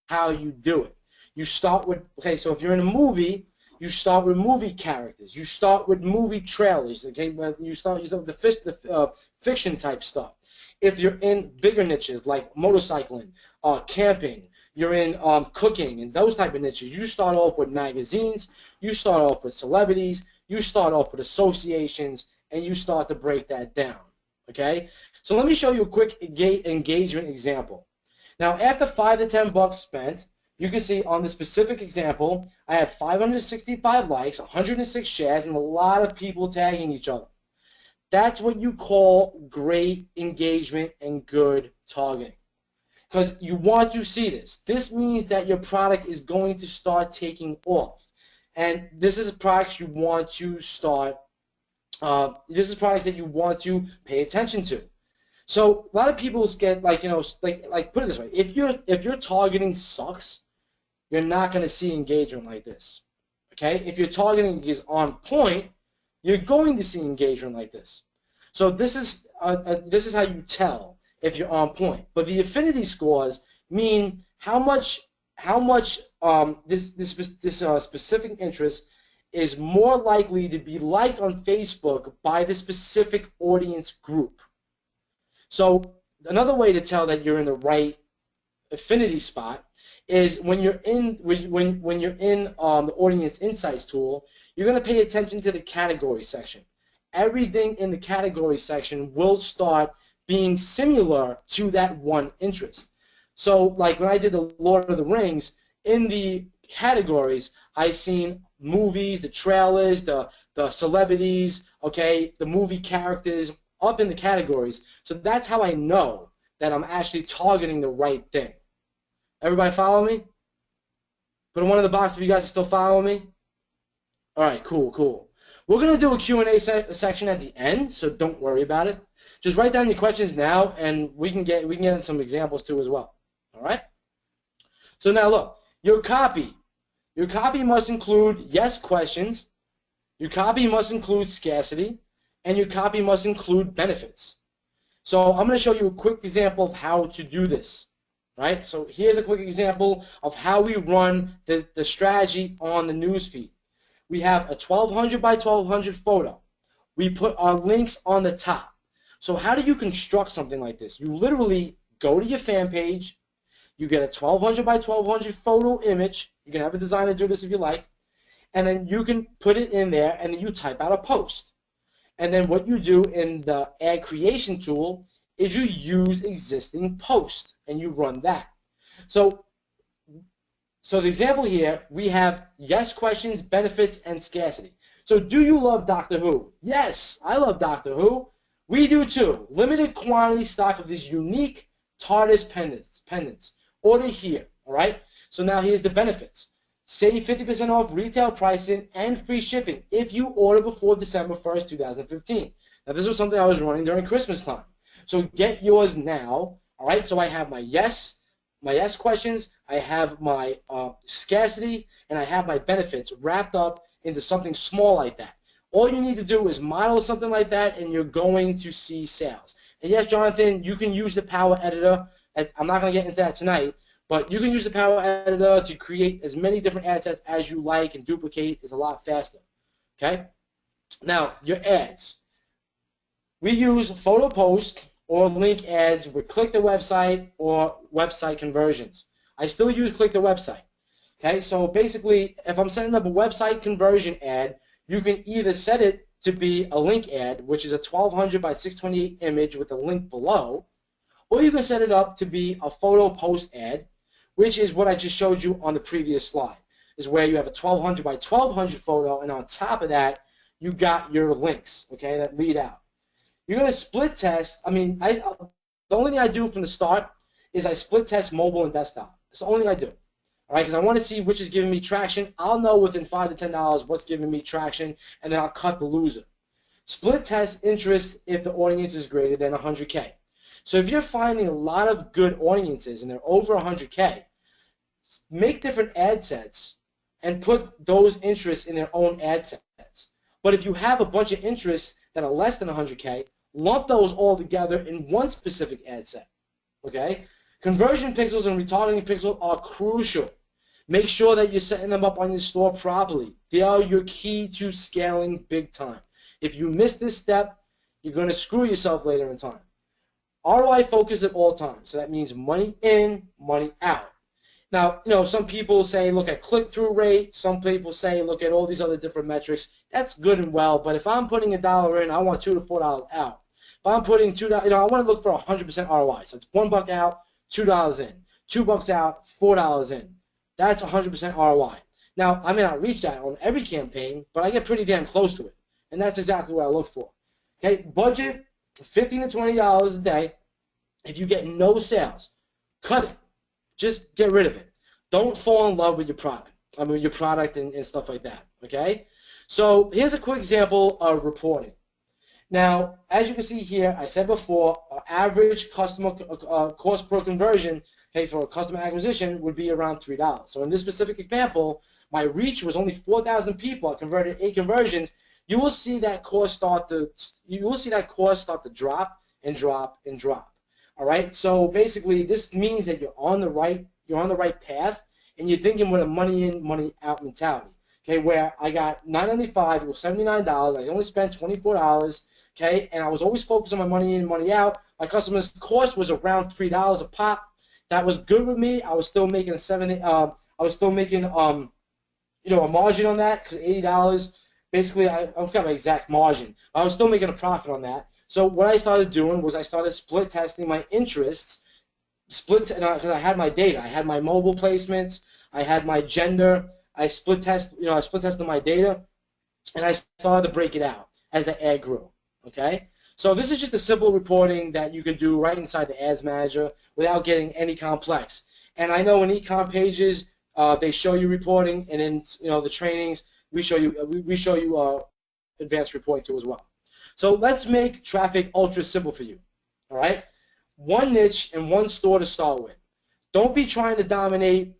how you do it. You start with, okay, so if you're in a movie, you start with movie characters. You start with movie trailers. Okay, you start with the fiction type stuff. If you're in bigger niches like motorcycling, camping, you're in cooking and those type of niches, you start off with magazines. You start off with celebrities. You start off with associations, and you start to break that down. Okay, so let me show you a quick engagement example. Now, after $5 to $10 spent, you can see on the specific example, I had 565 likes, 106 shares, and a lot of people tagging each other. That's what you call great engagement and good targeting. Because you want to see this. This means that your product is going to start taking off. And this is products you want to start, this is products that you want to pay attention to. So a lot of people get like put it this way: if your targeting sucks, you're not going to see engagement like this. Okay? If your targeting is on point, you're going to see engagement like this. So this is how you tell if you're on point. But the affinity scores mean how much this specific interest is more likely to be liked on Facebook by the specific audience group. So another way to tell that you're in the right affinity spot is when you're in the audience insights tool, you're going to pay attention to the category section. Everything in the category section will start being similar to that one interest. So like when I did the Lord of the Rings, in the categories, I seen movies, the trailers, the celebrities, okay, the movie characters up in the categories. So that's how I know that I'm actually targeting the right thing. Everybody follow me? Put a 1 in the box if you guys are still following me. All right, cool. We're going to do a Q&A section at the end, so don't worry about it. Just write down your questions now, and we can get some examples too as well. All right? So now look, your copy must include yes questions, your copy must include scarcity, and your copy must include benefits. So I'm going to show you a quick example of how to do this. Right? So here's a quick example of how we run the strategy on the newsfeed. We have a 1200 by 1200 photo. We put our links on the top. So how do you construct something like this? You literally go to your fan page, you get a 1200 by 1200 photo image. You can have a designer do this if you like, and then you can put it in there, and then you type out a post. And then what you do in the ad creation tool is you use existing posts and you run that. So the example here, we have yes questions, benefits, and scarcity. So do you love Doctor Who? Yes, I love Doctor Who. We do too. Limited quantity stock of these unique TARDIS pendants. Order here, all right? So now here's the benefits. Save 50% off retail pricing and free shipping if you order before December 1st, 2015. Now this was something I was running during Christmas time. So get yours now. All right. So I have my yes questions. I have my scarcity, and I have my benefits wrapped up into something small like that. All you need to do is model something like that, and you're going to see sales. And yes, Jonathan, you can use the Power Editor. I'm not going to get into that tonight, but you can use the Power Editor to create as many different ad sets as you like and duplicate. It's a lot faster. Okay? Now, your ads. We use photo post or link ads with click the website or website conversions. I still use click the website. Okay, so basically, if I'm setting up a website conversion ad, you can either set it to be a link ad, which is a 1200 by 628 image with a link below, or you can set it up to be a photo post ad, which is what I just showed you on the previous slide, is where you have a 1200 by 1200 photo, and on top of that, you got your links, okay, that lead out. You're going to split test. I mean, the only thing I do from the start is I split test mobile and desktop. It's the only thing I do. All right, because I want to see which is giving me traction. I'll know within $5 to $10 what's giving me traction, and then I'll cut the loser. Split test interest if the audience is greater than 100K. So if you're finding a lot of good audiences and they're over 100K, make different ad sets and put those interests in their own ad sets. But if you have a bunch of interests that are less than 100K, lump those all together in one specific ad set. Okay? Conversion pixels and retargeting pixels are crucial. Make sure that you're setting them up on your store properly. They are your key to scaling big time. If you miss this step, you're going to screw yourself later in time. ROI focus at all times. So that means money in, money out. Now, some people say look at click-through rate. Some people say look at all these other different metrics. That's good and well, but if I'm putting $1 in, I want $2 to $4 out. If I'm putting $2, I want to look for 100% ROI. So it's $1 out, $2 in. $2 out, $4 in. That's 100% ROI. Now, I may not reach that on every campaign, but I get pretty damn close to it, and that's exactly what I look for. Okay, budget $15 to $20 a day. If you get no sales, cut it. Just get rid of it. Don't fall in love with your product. And stuff like that. Okay? So here's a quick example of reporting. Now, as you can see here, I said before, average customer cost per conversion, okay, for a customer acquisition would be around $3. So in this specific example, my reach was only 4,000 people. I converted 8 conversions. You will see that cost start to drop and drop and drop. All right. So basically, this means that you're on the right path, and you're thinking with a money in, money out mentality. Okay, where I got $9.95, it was $79. I only spent $24. Okay, and I was always focused on my money in, money out. My customer's cost was around $3 a pop. That was good with me. I was still making a margin on that because $80. Basically, I forgot my exact margin. I was still making a profit on that. So what I started doing was I started split testing my interests, because I had my data. I had my mobile placements. I had my gender. I split tested my data, and I started to break it out as the ad grew. Okay. So this is just a simple reporting that you can do right inside the Ads Manager without getting any complex. And I know in e-com pages they show you reporting, and in the trainings we show you advanced reporting too as well. So let's make traffic ultra simple for you. All right, one niche and one store to start with. Don't be trying to dominate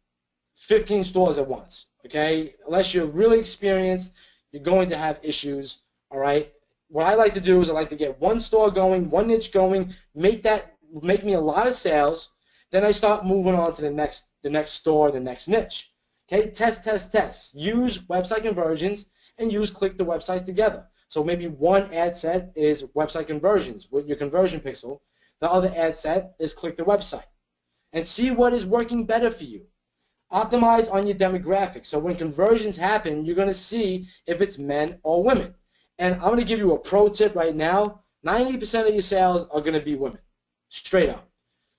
15 stores at once. Okay, unless you're really experienced, you're going to have issues. All right. What I like to do is I like to get one store going, one niche going, make me a lot of sales. Then I start moving on to the next store, the next niche. Okay, test. Use website conversions and use click the websites together. So maybe one ad set is website conversions with your conversion pixel. The other ad set is click the website. And see what is working better for you. Optimize on your demographics. So when conversions happen, you're going to see if it's men or women. And I'm going to give you a pro tip right now. 90% of your sales are going to be women, straight up.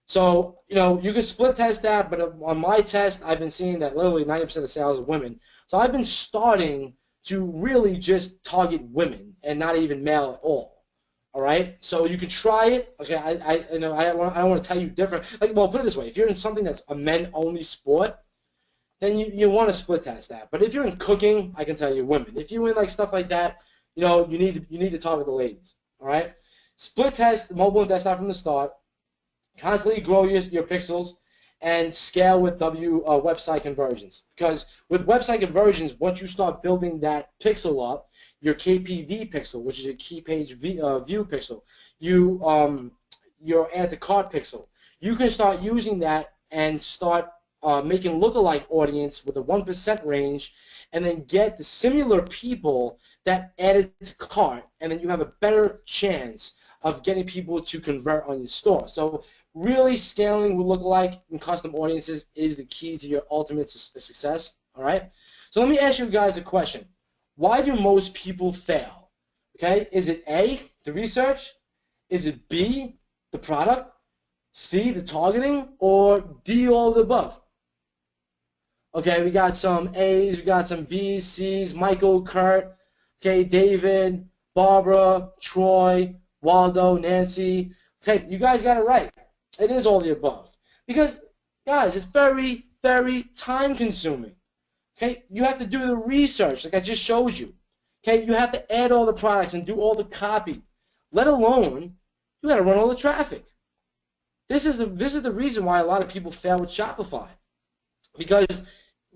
So, you can split test that, but on my test, I've been seeing that literally 90% of sales are women. So I've been starting to really just target women and not even male at all. All right? So you can try it. Okay, I don't want to tell you different. Put it this way. If you're in something that's a men-only sport, then you want to split test that. But if you're in cooking, I can tell you women. If you're in stuff like that, you need to target the ladies. All right? split test mobile and desktop from the start, constantly grow your pixels, and scale with website conversions. Because with website conversions, once you start building that pixel up, your KPV pixel, which is a key page view pixel, your add to cart pixel, you can start using that and start making lookalike audience with a 1% range, and then get the similar people that added to cart, and then you have a better chance of getting people to convert on your store. So really scaling with lookalike and custom audiences is the key to your ultimate success. All right. So let me ask you guys a question. Why do most people fail? Okay. Is it A, the research? Is it B, the product? C, the targeting? Or D, all of the above? Okay, we got some A's, we got some B's, C's, Michael, Kurt, okay, David, Barbara, Troy, Waldo, Nancy. Okay, you guys got it right. It is all the above. Because, guys, it's very, very time consuming. Okay, you have to do the research like I just showed you. Okay, you have to add all the products and do all the copy. Let alone, you got to run all the traffic. This is the reason why a lot of people fail with Shopify. Because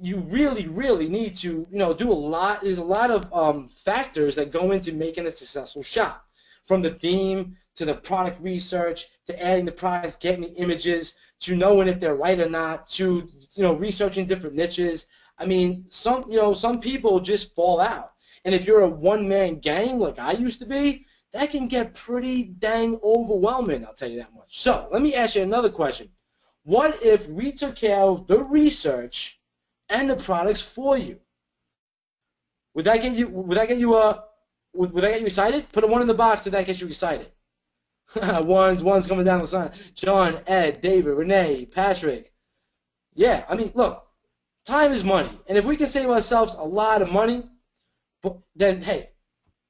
you really, really need to, do a lot. There's a lot of factors that go into making a successful shop, from the theme to the product research to adding the products, getting the images, to knowing if they're right or not, to researching different niches. I mean, some people just fall out, and if you're a one-man gang like I used to be, that can get pretty dang overwhelming. I'll tell you that much. So let me ask you another question. What if we took care of the research and the products for you? Would that get you excited? Put a 1 in the box. Did that get you excited? one's coming down the line. John, Ed, David, Renee, Patrick. Yeah, I mean, look, time is money, and if we can save ourselves a lot of money, then hey,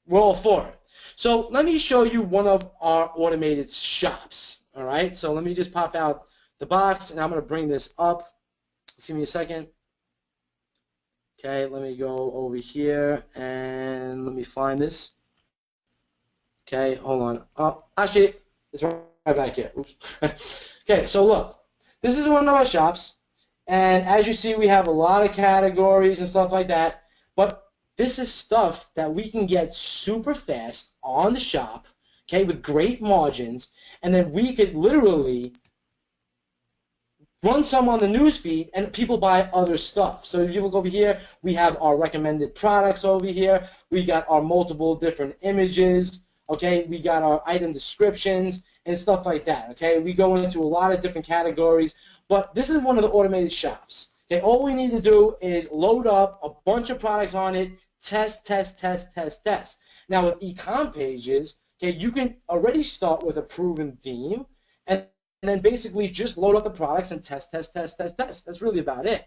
we're all for it. So let me show you one of our automated shops. All right, so let me just pop out the box, and I'm going to bring this up. Just give me a second. Okay, let me go over here, and let me find this. Okay, hold on. Oh, actually, it's right back here. Oops. Okay, so look, this is one of our shops, and as you see, we have a lot of categories and stuff like that, but this is stuff that we can get super fast on the shop, okay, with great margins, and then we could literally run some on the news feed, and people buy other stuff. So if you look over here, we have our recommended products over here. We got our multiple different images. Okay, we got our item descriptions and stuff like that. Okay, we go into a lot of different categories, but this is one of the automated shops. Okay, all we need to do is load up a bunch of products on it, test. Now with e-com pages, okay, you can already start with a proven theme, and then basically just load up the products and test. That's really about it.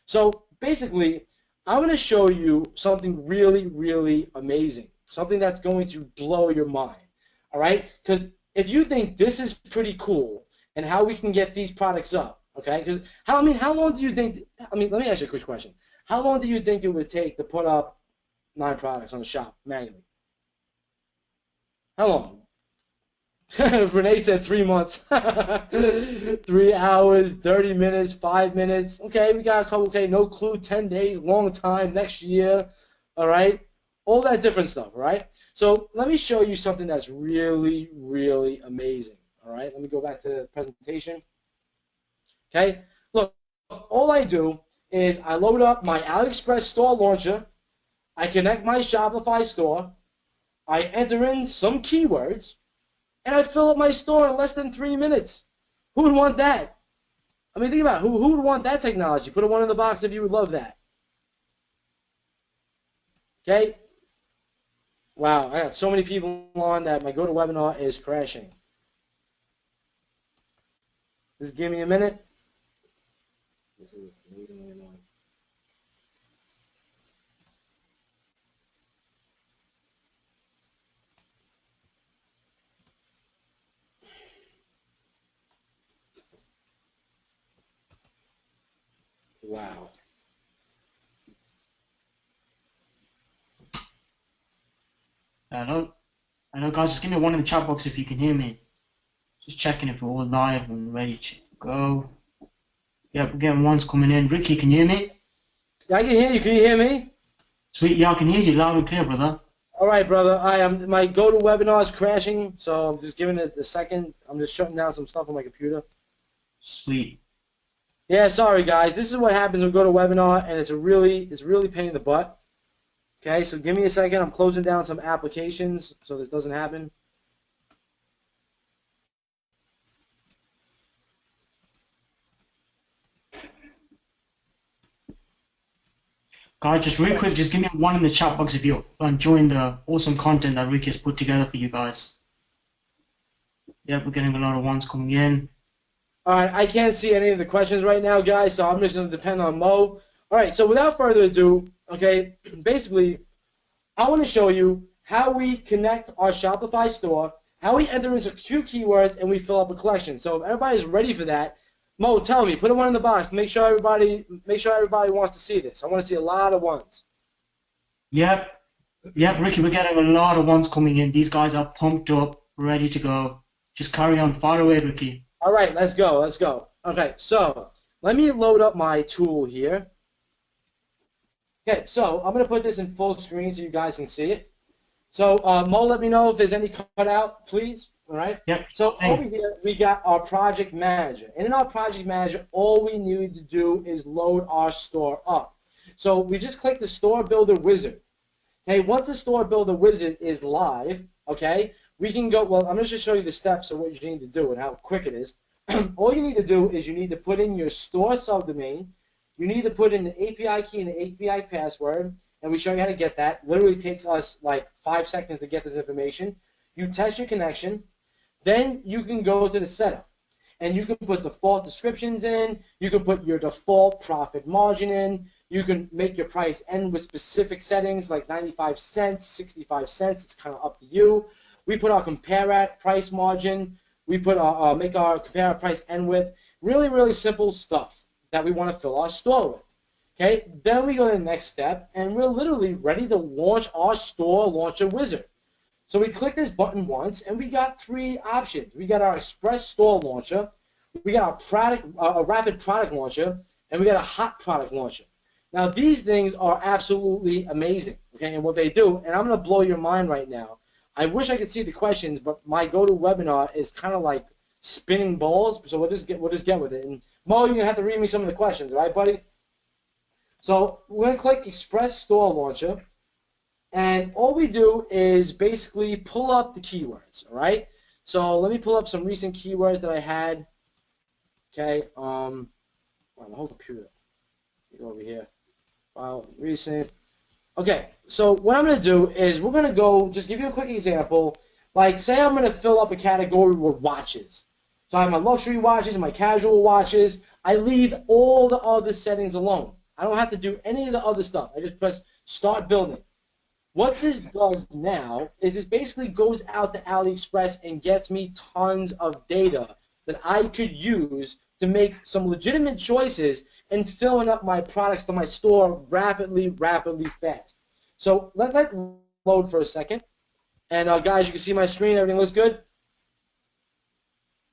So basically, I'm going to show you something really, really amazing, something that's going to blow your mind, all right? Because if you think this is pretty cool and how we can get these products up, okay? Because how long do you think? Let me ask you a quick question. How long do you think it would take to put up 9 products on the shop manually? How long? Renee said 3 months. 3 hours, 30 minutes, 5 minutes. Okay, we got a couple. Okay, no clue. 10 days, long time, next year. All right, all that different stuff. All right. So let me show you something that's really, really amazing. All right. Let me go back to the presentation. Okay. Look, all I do is I load up my AliExpress store launcher. I connect my Shopify store. I enter in some keywords, and I fill up my store in less than 3 minutes. Who would want that? I mean, think about it. Who would want that technology? Put a 1 in the box if you would love that. Okay? Wow, I got so many people on that my GoToWebinar is crashing. Just give me a minute. This is amazingly annoying. Wow. I don't I know, guys, just give me one in the chat box if you can hear me. Just checking if we're all live and ready to go. Yeah, we're getting ones coming in. Ricky, can you hear me? Yeah, I can hear you. Can you hear me? Sweet, yeah, I can hear you loud and clear, brother. All right, brother. My GoToWebinar is crashing, so I'm just giving it a second. I'm just shutting down some stuff on my computer. Sweet. Yeah, sorry guys. This is what happens when we go to webinar, and it's really pain in the butt. Okay, so give me a second. I'm closing down some applications so this doesn't happen. Guys, just real quick, just give me one in the chat box if you're enjoying the awesome content that Ricky has put together for you guys. Yeah, we're getting a lot of ones coming in. All right, I can't see any of the questions right now, guys, so I'm just going to depend on Mo. All right, so without further ado, okay, basically, I want to show you how we connect our Shopify store, how we enter into few keywords, and we fill up a collection. So if everybody's ready for that, Mo, tell me, put a one in the box. Make sure everybody wants to see this. I want to see a lot of ones. Yep, Ricky, we're getting a lot of ones coming in. These guys are pumped up, ready to go. Just carry on, fire away, Ricky. All right, let's go. Okay, so let me load up my tool here. Okay, so I'm going to put this in full screen so you guys can see it. So Mo, let me know if there's any cut out, please. All right? Yep. So over here, we got our project manager. And in our project manager, all we need to do is load our store up. So we just click the store builder wizard. Okay, once the store builder wizard is live, okay, we can go, well, I'm going to just show you the steps of what you need to do and how quick it is. All you need to do is you need to put in your store subdomain. You need to put in the API key and the API password, and we show you how to get that. Literally takes us like 5 seconds to get this information. You test your connection. Then you can go to the setup, and you can put default descriptions in. You can put your default profit margin in. You can make your price end with specific settings like 95 cents, 65 cents. It's kind of up to you. We put our compare at price margin. We put make our compare at price end with. Really, really simple stuff that we want to fill our store with. Okay, then we go to the next step, and we're literally ready to launch our store launcher wizard. So we click this button once, and we got 3 options. We got our Express Store Launcher, we got our product, a Rapid Product Launcher, and we got a Hot Product Launcher. Now these things are absolutely amazing, okay, and what they do, and I'm going to blow your mind right now. I wish I could see the questions, but my GoToWebinar is kind of like spinning balls, so we'll just get with it. And Mo, you're going to have to read me some of the questions, all right, buddy? So we're going to click Express Store Launcher. And all we do is basically pull up the keywords, all right? So let me pull up some recent keywords that I had. Okay, on the whole computer. Go over here. File recent. Okay, so what I'm going to do is we're going to go, just give you a quick example. Like, say I'm going to fill up a category with watches. So I have my luxury watches and my casual watches. I leave all the other settings alone. I don't have to do any of the other stuff. I just press Start Building. What this does now is this basically goes out to AliExpress and gets me tons of data that I could use to make some legitimate choices and filling up my products to my store rapidly, fast. So let that load for a second. And guys, you can see my screen. Everything looks good?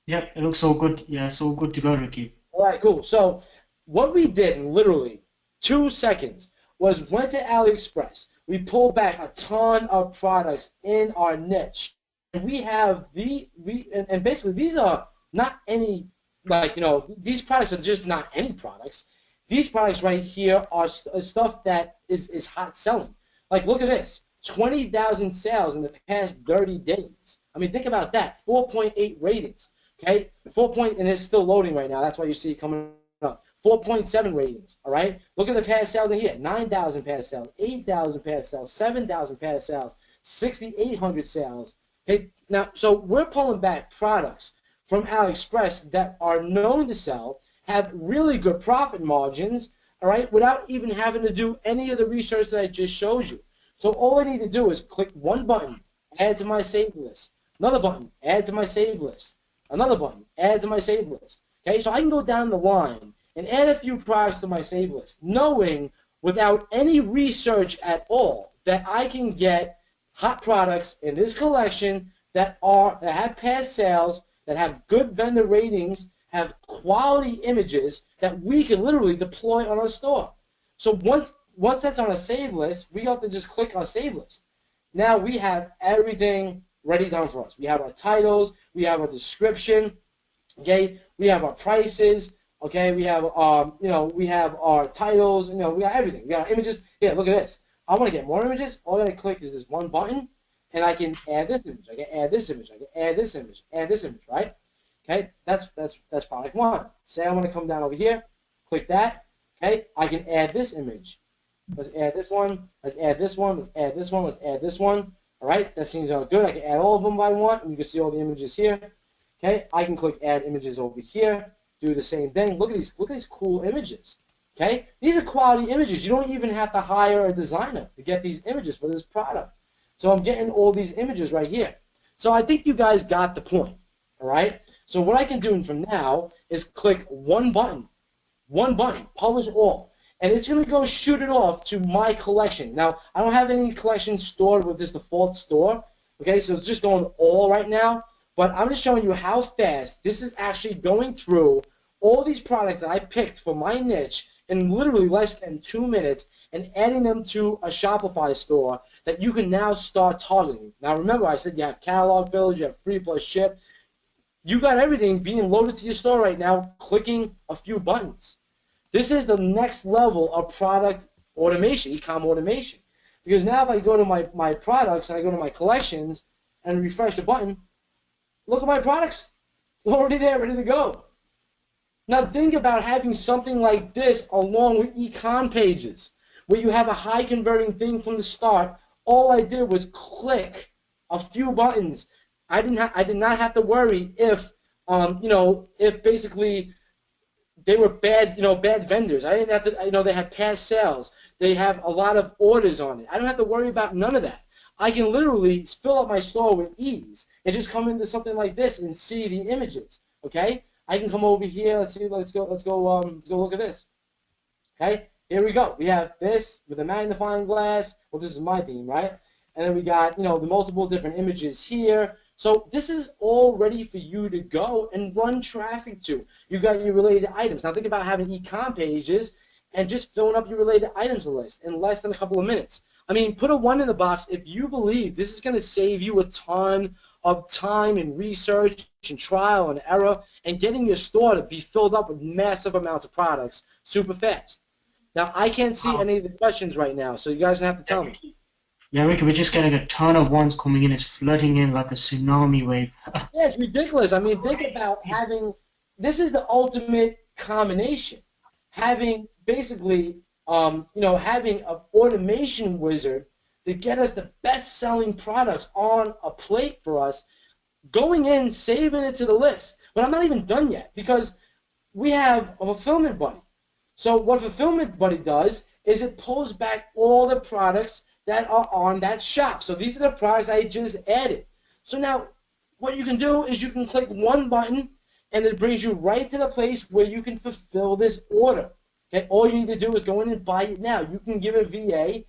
Yep, it looks so good. Yeah, so good to go, Ricky. All right, cool. So what we did in literally 2 seconds was went to AliExpress. We pulled back a ton of products in our niche. And we have and basically these are not any, like, you know, these products are just not any products. These products right here are stuff that is hot selling. Like, look at this, 20,000 sales in the past 30 days. I mean, think about that, 4.8 ratings, okay? And it's still loading right now. That's why you see it coming up. 4.7 ratings, all right? Look at the past sales in here, 9,000 past sales, 8,000 past sales, 7,000 past sales, 6,800 sales, okay? Now, so we're pulling back products from AliExpress that are known to sell, have really good profit margins, all right, without even having to do any of the research that I just showed you. So all I need to do is click one button, add to my save list, another button, add to my save list, another button, add to my save list, okay? So I can go down the line and add a few products to my save list, knowing without any research at all that I can get hot products in this collection that have past sales, that have good vendor ratings, have quality images that we can literally deploy on our store. So once that's on a save list, we have to just click on save list. Now we have everything ready done for us. We have our titles, we have our description, okay, we have our prices, okay, we have we have our titles, we got everything. We got our images. Yeah, look at this. I want to get more images. All I gotta click is this one button, and I can add this image. I can add this image. I can add this image. Add this image, right? Okay, that's product one. Say I want to come down over here, click that. Okay, I can add this image. Let's add this one. Let's add this one. Let's add this one. Let's add this one. All right, that seems all good. I can add all of them if I want, and you can see all the images here. Okay, I can click add images over here. Do the same thing. Look at these cool images. Okay, these are quality images. You don't even have to hire a designer to get these images for this product. So I'm getting all these images right here. So I think you guys got the point. All right. So what I can do from now is click one button, publish all, and it's going to go shoot it off to my collection. Now I don't have any collection stored with this default store. Okay, so it's just going all right now. But I'm just showing you how fast this is actually going through all these products that I picked for my niche in literally less than 2 minutes and adding them to a Shopify store that you can now start targeting. Now remember, I said you have catalog fillers, you have free plus ship. You got everything being loaded to your store right now, clicking a few buttons. This is the next level of product automation, e-com automation. Because now if I go to my products and I go to my collections and refresh the button, look at my products. They're already there, ready to go. Now think about having something like this along with e-com pages, where you have a high converting thing from the start. All I did was click a few buttons. I did not have to worry if if basically they were bad vendors. I didn't have to they had past sales. They have a lot of orders on it. I don't have to worry about none of that. I can literally fill up my store with ease and just come into something like this and see the images. Okay, I can come over here. Let's see. Let's go look at this. Okay, here we go. We have this with a magnifying glass. Well, this is my theme, right? And then we got the multiple different images here. So this is all ready for you to go and run traffic to. You got your related items. Now think about having e-com pages and just filling up your related items list in less than a couple of minutes. I mean, put a 1 in the box if you believe this is going to save you a ton of time and research and trial and error and getting your store to be filled up with massive amounts of products super fast. Now, I can't see any of the questions right now, so you guys have to tell me. Yeah, Ricky, we're just getting a ton of ones coming in. It's flooding in like a tsunami wave. Yeah, it's ridiculous. I mean, think about having – this is the ultimate combination. Having basically having an automation wizard to get us the best-selling products on a plate for us, going in, saving it to the list. But I'm not even done yet because we have a fulfillment buddy. So what fulfillment buddy does is it pulls back all the products that are on that shop. So these are the products I just added. So now what you can do is you can click one button and it brings you right to the place where you can fulfill this order. Okay, all you need to do is go in and buy it now. You can give a VA,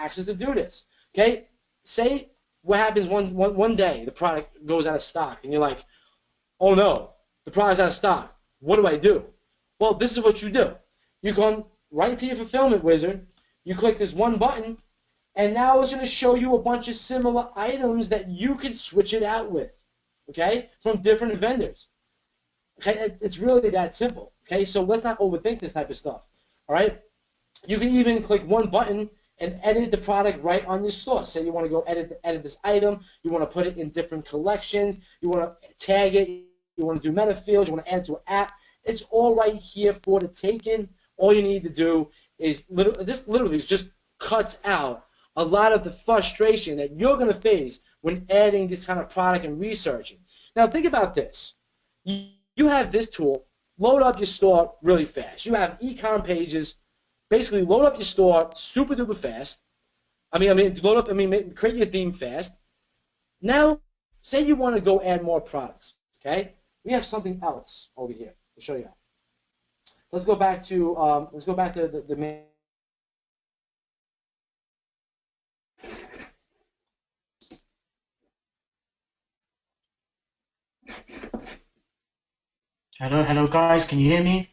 access to do this. Okay, say what happens one day the product goes out of stock and you're like, oh no, the product's out of stock. What do I do? Well, this is what you do. You come right to your fulfillment wizard. You click this one button, and now it's going to show you a bunch of similar items that you can switch it out with, okay, from different vendors. Okay, it's really that simple. Okay, so let's not overthink this type of stuff. All right, you can even click one button and edit the product right on your store. Say you want to go edit this item, you want to put it in different collections, you want to tag it, you want to do meta fields, you want to add it to an app. It's all right here for the taking. All you need to do is literally just cuts out a lot of the frustration that you're going to face when adding this kind of product and researching. Now think about this. You have this tool, load up your store really fast. You have e-com pages, basically load up your store super duper fast. Create your theme fast. Now, say you want to go add more products, okay? We have something else over here to show you that. Let's go back to the main. Hello, guys. Can you hear me?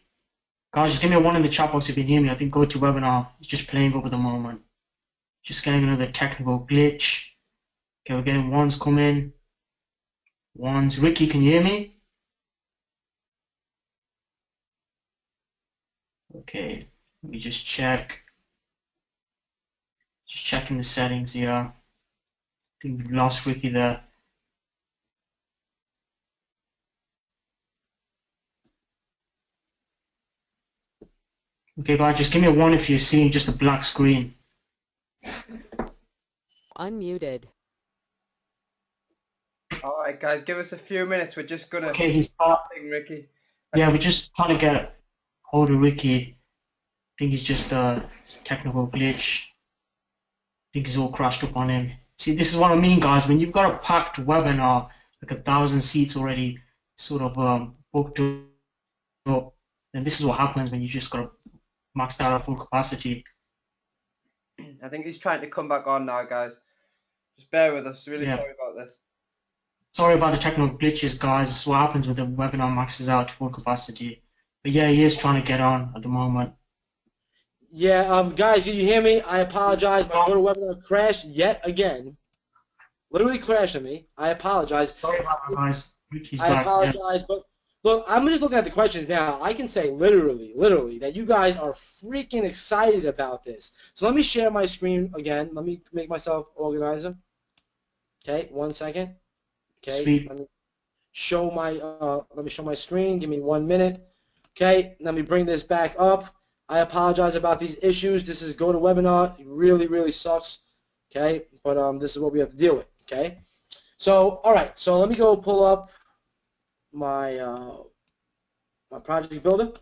Guys, just give me a one in the chat box if you hear me. I think GoToWebinar is just playing over the moment. Just getting another technical glitch. Okay, we're getting ones coming. Ones. Ricky, can you hear me? Okay, let me just check. Just checking the settings here. I think we've lost Ricky there. Okay, guys, just give me a one if you're seeing just a black screen. Unmuted. All right, guys, give us a few minutes. We're just gonna. Okay, he's back. Ricky. Yeah, we're just trying to get hold of Ricky. I think he's just a technical glitch. I think he's all crashed up on him. See, this is what I mean, guys. When you've got a packed webinar, like 1,000 seats already sort of booked up, then this is what happens when you just got maxed out at full capacity. I think he's trying to come back on now, guys. Just bear with us. Really Yeah. sorry about this. Sorry about the technical glitches, guys. This is what happens when the webinar maxes out to full capacity. But yeah, he is trying to get on at the moment. Yeah, guys, can you hear me? I apologize. My GoToWebinar crashed yet again. Literally crashed on me. I apologize. Sorry about that, guys. Ricky's I back. apologize, but look, I'm just looking at the questions now. I can say literally, that you guys are freaking excited about this. So let me share my screen again. Let me make myself organize them. Okay, 1 second. Okay, Sweet. let me show my screen. Give me 1 minute. Okay, let me bring this back up. I apologize about these issues. This is GoToWebinar. It really sucks. Okay, but this is what we have to deal with. Okay, so all right. So let me go pull up my my project builder.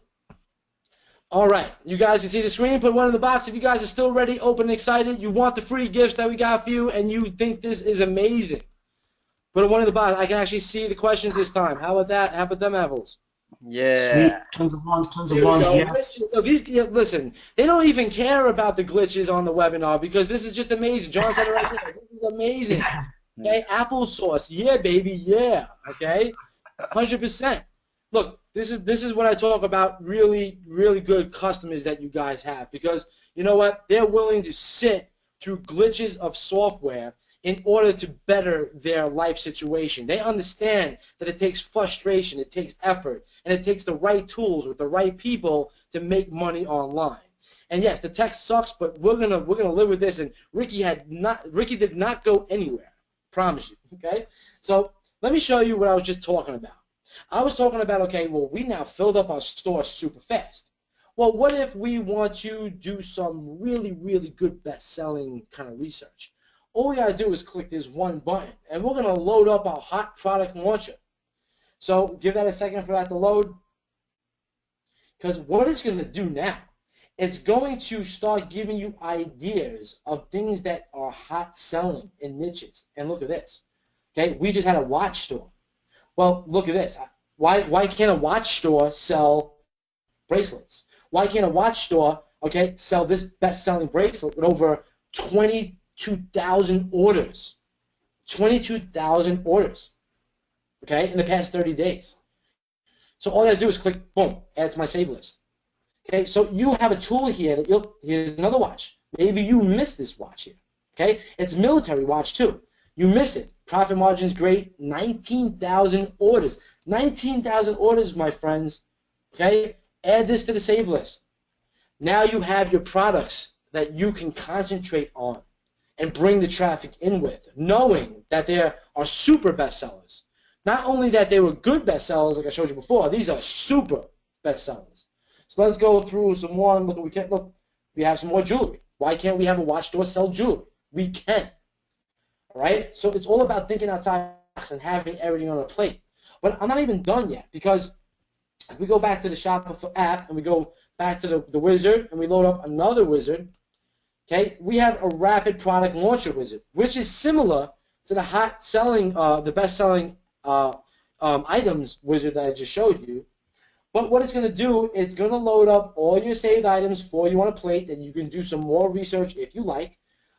All right, you guys can see the screen. Put one in the box if you guys are still ready, open, and excited. You want the free gifts that we got for you, and you think this is amazing. Put one in the box. I can actually see the questions this time. How about that? How about them apples? Yeah. Sweet. Tons of ones, Here we go. yes. Look, listen, they don't even care about the glitches on the webinar because this is just amazing. John said it right there. This is amazing. Okay, applesauce. Yeah, baby. Yeah. Okay, 100%. Look, this is what I talk about. Really good customers that you guys have because you know what? They're willing to sit through glitches of software in order to better their life situation. They understand that it takes frustration, it takes effort, and it takes the right tools with the right people to make money online. And yes, the tech sucks, but we're gonna live with this. And Ricky did not go anywhere. Promise you. Okay. So let me show you what I was just talking about. I was talking about, okay, well, we now filled up our store super fast. Well, what if we want to do some really good best-selling kind of research? All we got to do is click this one button, and we're going to load up our hot product launcher. So give that a second for that to load. Because what it's going to do now, it's going to start giving you ideas of things that are hot selling in niches. And look at this. Okay, we just had a watch store. Well, look at this. Why can't a watch store sell bracelets? Why can't a watch store, okay, sell this best-selling bracelet with over 22,000 orders? 22,000 orders, okay, in the past 30 days. So all you gotta do is click, boom, add to my save list. Okay, so you have a tool here that here's another watch. Maybe you missed this watch here. Okay, it's a military watch too. You missed it. Profit margin's great. 19,000 orders. 19,000 orders, my friends. Okay, add this to the save list. Now you have your products that you can concentrate on and bring the traffic in with, knowing that there are super bestsellers. Not only that they were good bestsellers, like I showed you before, these are super bestsellers. So let's go through some more and look, we have some more jewelry. Why can't we have a watch store sell jewelry? We can. All right? So it's all about thinking outside the box and having everything on a plate. But I'm not even done yet because if we go back to the Shopify app and we go back to the wizard and we load up another wizard, okay, we have a rapid product launcher wizard, which is similar to the hot selling, the best selling items wizard that I just showed you. But what it's going to do, it's going to load up all your saved items for you on a plate that you can do some more research if you like.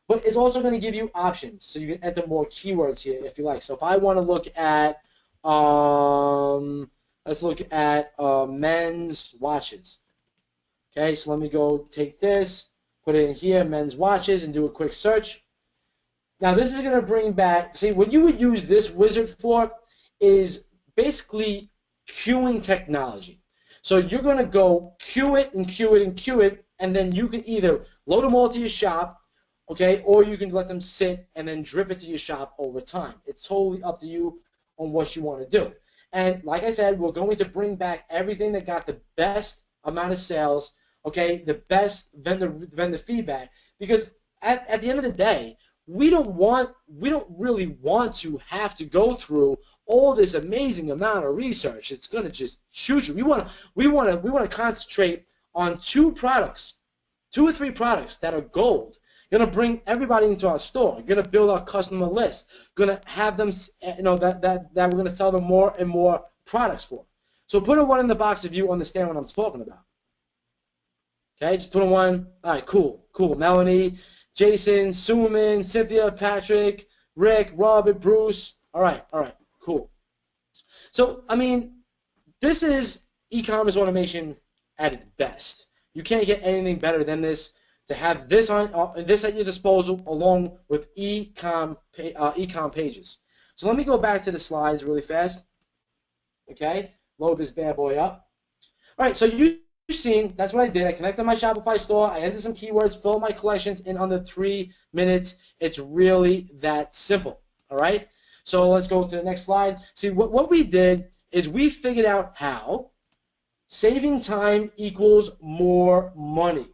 But it's also going to give you options, so you can enter more keywords here if you like. So if I want to look at Let's look at men's watches. Okay, so let me go take this, put it in here, men's watches, and do a quick search. Now this is going to bring back, see, what you would use this wizard for is basically queuing technology. So you're going to go queue it and queue it and queue it, and then you can either load them all to your shop, okay, or you can let them sit and then drip it to your shop over time. It's totally up to you on what you want to do. And like I said, we're going to bring back everything that got the best amount of sales, okay, the best vendor feedback, because at the end of the day, we don't really want to have to go through all this amazing amount of research. It's going to just shoot you. We want to concentrate on 2 or 3 products that are gold. You're going to bring everybody into our store. You're going to build our customer list. You're going to have them, that we're going to sell them more and more products for. So put a 1 in the box if you understand what I'm talking about. Okay, just put a 1. All right, cool. Melanie, Jason, Suman, Cynthia, Patrick, Rick, Robert, Bruce. All right, cool. So, I mean, this is e-commerce automation at its best. You can't get anything better than this. To have this at your disposal along with e-com pages. So let me go back to the slides really fast. Okay, load this bad boy up. All right, so you've seen, that's what I did. I connected my Shopify store. I entered some keywords, filled my collections in under 3 minutes. It's really that simple. All right, so let's go to the next slide. See, what we did is we figured out how saving time equals more money,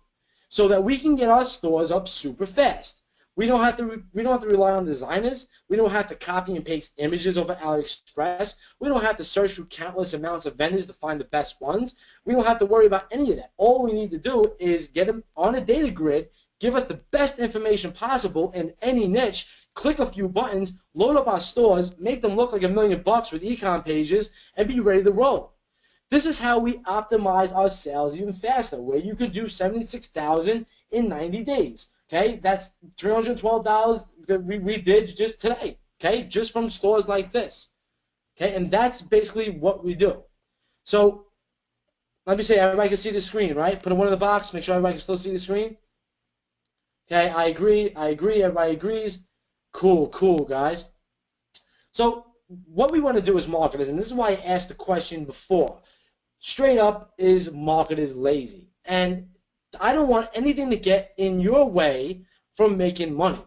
so that we can get our stores up super fast. We don't have to rely on designers. We don't have to copy and paste images over AliExpress. We don't have to search through countless amounts of vendors to find the best ones. We don't have to worry about any of that. All we need to do is get them on a data grid, give us the best information possible in any niche, click a few buttons, load up our stores, make them look like $1 million with e-com pages, and be ready to roll. This is how we optimize our sales even faster, where you could do $76,000 in 90 days. Okay, that's $312 that we did just today. Okay, just from stores like this. Okay, and that's basically what we do. So let me say everybody can see the screen, right? Put a 1 in the box. Make sure everybody can still see the screen. Okay, I agree. Everybody agrees. Cool, guys. So what we want to do as marketers, and this is why I asked the question before. Straight up, is marketers lazy? And I don't want anything to get in your way from making money,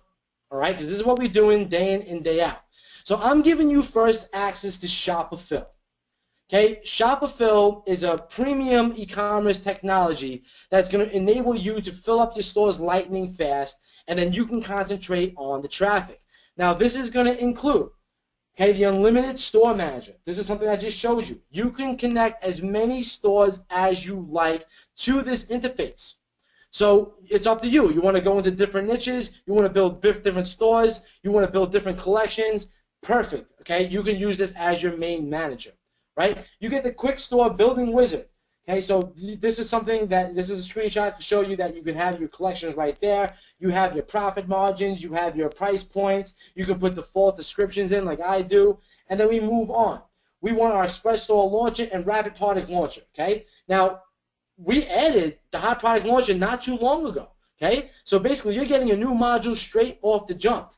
all right? Because this is what we're doing day in and day out. So I'm giving you first access to Shopify. Okay, Shopify is a premium e-commerce technology that's going to enable you to fill up your stores lightning fast, and then you can concentrate on the traffic. Now, this is going to include, okay, the unlimited store manager. This is something I just showed you. You can connect as many stores as you like to this interface. So it's up to you. You want to go into different niches. You want to build different stores. You want to build different collections. Perfect. Okay, you can use this as your main manager, right? You get the quick store building wizard. Okay, so this is a screenshot to show you that you can have your collections right there. You have your profit margins, you have your price points, you can put default descriptions in like I do, and then we move on. We want our Express Store Launcher and Rapid Product Launcher, okay? Now, we added the Hot Product Launcher not too long ago, okay? So basically, you're getting a new module straight off the jump,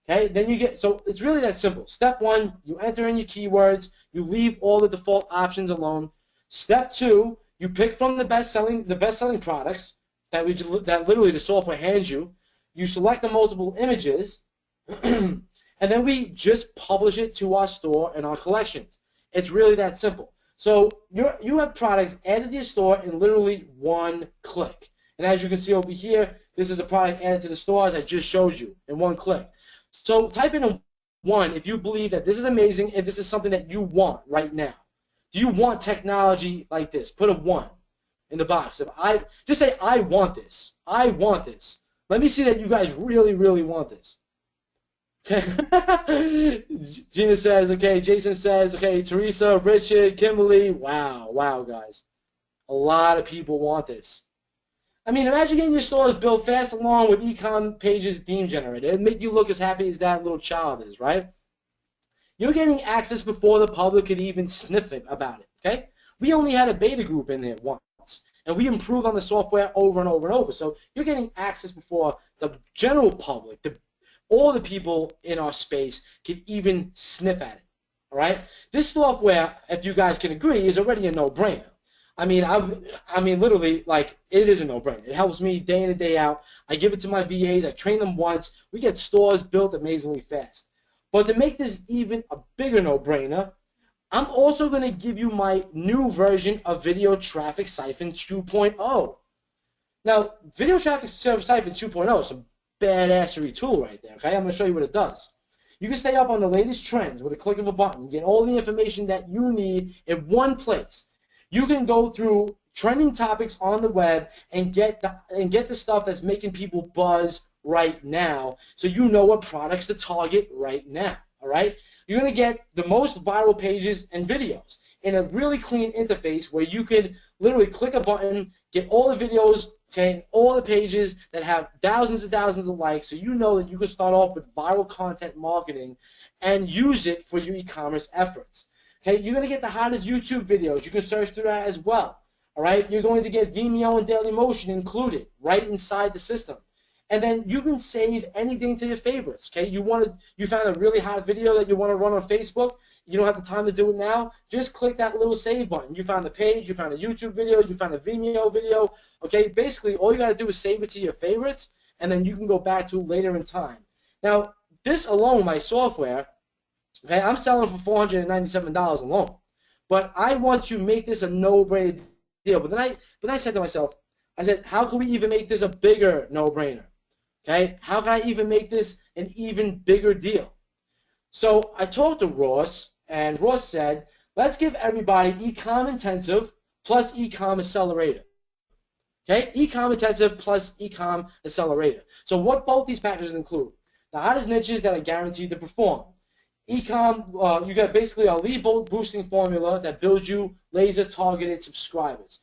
okay? Then you get, so it's really that simple. Step 1, you enter in your keywords, you leave all the default options alone. Step 2, you pick from the best-selling products that literally the software hands you. You select the multiple images, and then we just publish it to our store and our collections. It's really that simple. So you have products added to your store in literally 1 click. And as you can see over here, this is a product added to the store as I just showed you in 1 click. So type in a 1 if you believe that this is amazing, if this is something that you want right now. Do you want technology like this? Put a 1 in the box. Just say, I want this. I want this. Let me see that you guys really, really want this. Okay. Gina says, okay. Jason says, okay. Teresa, Richard, Kimberly. Wow, guys. A lot of people want this. I mean, imagine getting your stores built fast along with e-com pages theme generator. It'd make you look as happy as that little child is, right? You're getting access before the public could even sniff it about it, okay? We only had a beta group in there once, and we improved on the software over and over and over. So you're getting access before the general public, all the people in our space could even sniff at it, all right? This software, if you guys can agree, is already a no-brainer. I mean, literally, like, it is a no-brainer. It helps me day in and day out. I give it to my VAs. I train them once. We get stores built amazingly fast. But to make this even a bigger no-brainer, I'm also going to give you my new version of Video Traffic Siphon 2.0. Now, Video Traffic Siphon 2.0 is a badassery tool right there, okay? I'm going to show you what it does. You can stay up on the latest trends with a click of a button. Get all the information that you need in one place. You can go through trending topics on the web and get the stuff that's making people buzz right now, so you know what products to target right now, all right? You're going to get the most viral pages and videos in a really clean interface where you can literally click a button, get all the videos, okay, all the pages that have thousands and thousands of likes, so you know that you can start off with viral content marketing and use it for your e-commerce efforts. Okay, you're going to get the hottest YouTube videos. You can search through that as well. All right, you're going to get Vimeo and Dailymotion included right inside the system. And then you can save anything to your favorites. Okay, you found a really hot video that you want to run on Facebook. You don't have the time to do it now. Just click that little save button. You found the page, you found a YouTube video, you found a Vimeo video. Okay, basically all you got to do is save it to your favorites, and then you can go back to it later in time. Now, this alone, my software, okay, I'm selling for $497 alone. But I want to make this a no-brainer deal. But then I said to myself, I said, how can we even make this a bigger no-brainer? Okay, how can I even make this an even bigger deal? So I talked to Ross, and Ross said, let's give everybody Ecom Intensive plus Ecom Accelerator. Okay, Ecom Intensive plus Ecom Accelerator. So what both these packages include? The hottest niches that are guaranteed to perform. Ecom, you got basically a lead boosting formula that builds you laser-targeted subscribers.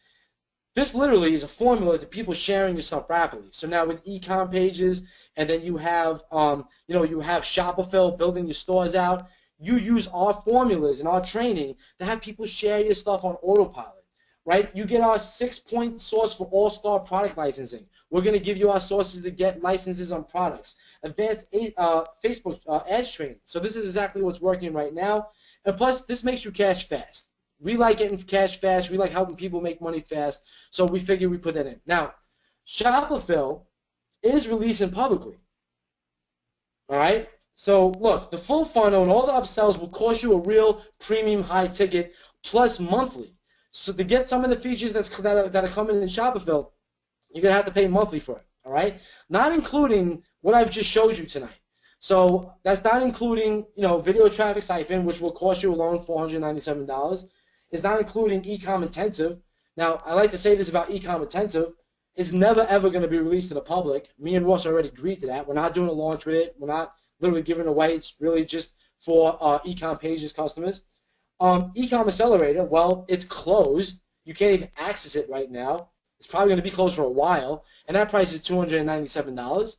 This literally is a formula to people sharing your stuff rapidly. So now with ecom pages, and then you have, you have Shopify building your stores out. You use our formulas and our training to have people share your stuff on autopilot, right? You get our 6-point source for all-star product licensing. We're going to give you our sources to get licenses on products. Advanced Facebook ads training. So this is exactly what's working right now. And plus, this makes you cash fast. We like getting cash fast. We like helping people make money fast. So we figure we put that in. Now, Shopify is releasing publicly. All right? So look, the full funnel and all the upsells will cost you a real premium high ticket plus monthly. So to get some of the features that are coming in Shopify, you're going to have to pay monthly for it. All right? Not including what I've just showed you tonight. So that's not including, Video Traffic Siphon, which will cost you alone $497. It's not including Ecom Intensive. Now, I like to say this about Ecom Intensive. It's never, ever going to be released to the public. Me and Ross already agreed to that. We're not doing a launch with it. We're not literally giving it away. It's really just for Ecom Pages customers. Ecom Accelerator, well, it's closed. You can't even access it right now. It's probably going to be closed for a while, and that price is $297.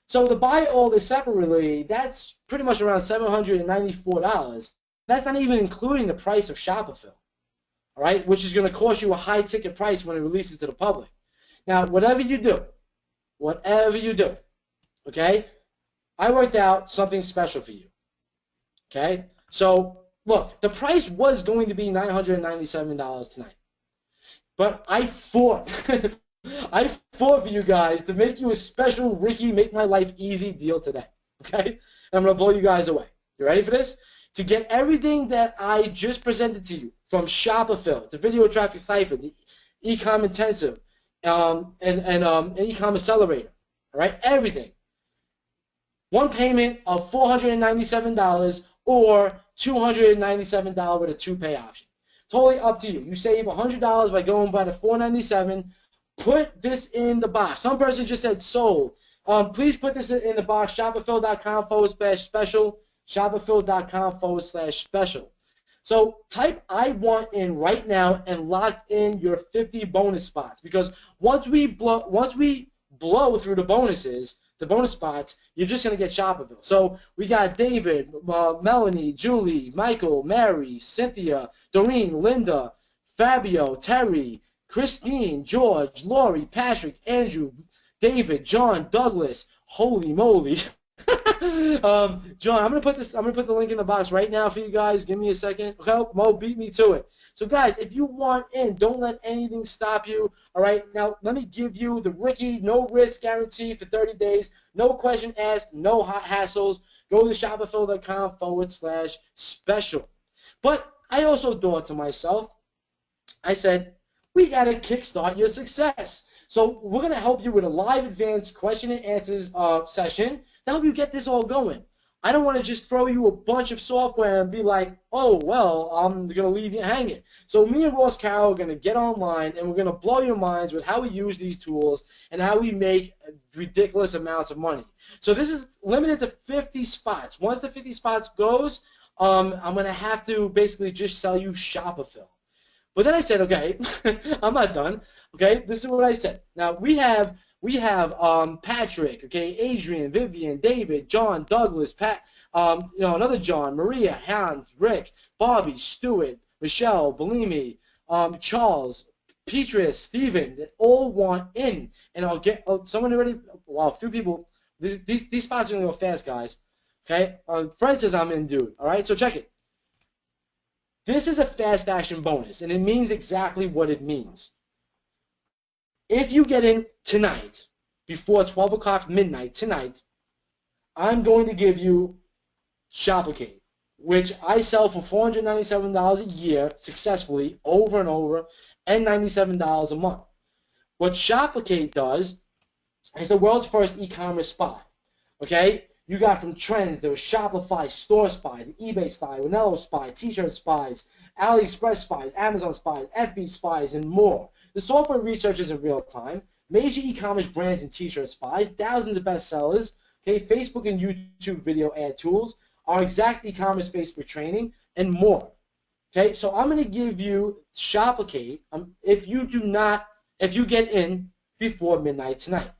So to buy all this separately, that's pretty much around $794. That's not even including the price of Shopify, all right, which is going to cost you a high ticket price when it releases to the public. Now, whatever you do, okay, I worked out something special for you, okay? So, look, the price was going to be $997 tonight, but I fought. I fought for you guys to make you a special Ricky Make My Life Easy deal today, okay? And I'm going to blow you guys away. You ready for this? To get everything that I just presented to you, from Shopify to Video Traffic Siphon, the Ecom Intensive, and Ecom Accelerator, all right? Everything. One payment of $497 or $297 with a 2-pay option. Totally up to you. You save $100 by going by the $497. Put this in the box. Some person just said sold. Please put this in the box, shopify.com/special, shopify.com/special. So type I want in right now and lock in your 50 bonus spots, because once we blow through the bonuses, the bonus spots, you're just going to get Shopify. So we got David, Melanie, Julie, Michael, Mary, Cynthia, Doreen, Linda, Fabio, Terry, Christine, George, Lori, Patrick, Andrew, David, John, Douglas. Holy moly. John, I'm gonna put the link in the box right now for you guys. Give me a second. Okay, Mo, beat me to it. So guys, if you want in, don't let anything stop you. All right, now let me give you the Ricky no risk guarantee for 30 days. No question asked, no hot hassles. Go to shopify.com/special. But I also thought to myself, I said, we got to kickstart your success. So we're going to help you with a live advanced question and answers session to help you get this all going. I don't want to just throw you a bunch of software and be like, oh, well, I'm going to leave you hanging. So me and Ross Carroll are going to get online and we're going to blow your minds with how we use these tools and how we make ridiculous amounts of money. So this is limited to 50 spots. Once the 50 spots goes, I'm going to have to basically just sell you Shopify. But then I said, okay, I'm not done. Okay, this is what I said. Now we have Patrick, okay, Adrian, Vivian, David, John, Douglas, another John, Maria, Hans, Rick, Bobby, Stuart, Michelle, Bellini, Charles, Petrus, Stephen, that all want in. And I'll get someone already. Wow, a few people. These spots are gonna go fast, guys. Okay, Fred says I'm in, dude. All right, so check it. This is a fast action bonus, and it means exactly what it means. If you get in tonight, before 12 o'clock midnight tonight, I'm going to give you Shopify, which I sell for $497 a year successfully over and over, and $97 a month. What Shopify does is the world's first e-commerce spy. Okay? You got from trends, there was Shopify store spies, eBay spy, Vanilla spy, t-shirt spies, AliExpress spies, Amazon spies, FB spies, and more. The software researches in real time, major e-commerce brands and t-shirt spies, thousands of bestsellers, okay, Facebook and YouTube video ad tools, our exact e-commerce Facebook training, and more. Okay, so I'm going to give you Shopify if you get in before midnight tonight.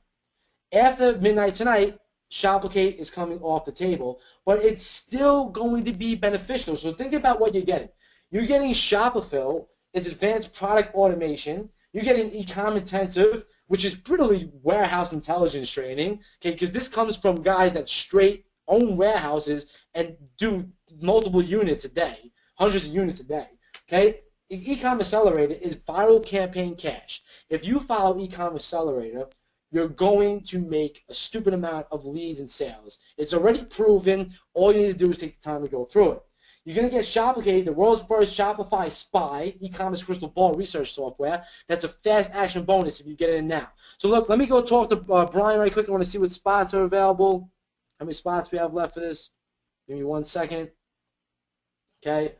After midnight tonight, Shopify is coming off the table, but it's still going to be beneficial. So think about what you're getting. You're getting Shopify, it's advanced product automation. You're getting e-com intensive, which is pretty warehouse intelligence training, okay, because this comes from guys that straight own warehouses and do multiple units a day, hundreds of units a day, okay? E-com Accelerator is viral campaign cash. If you follow e-com Accelerator, you're going to make a stupid amount of leads and sales. It's already proven. All you need to do is take the time to go through it. You're going to get Shopify, the world's first Shopify spy, e-commerce crystal ball research software. That's a fast action bonus if you get it in now. So look, let me go talk to Brian right quick. I want to see what spots are available. How many spots we have left for this? Give me 1 second. Okay.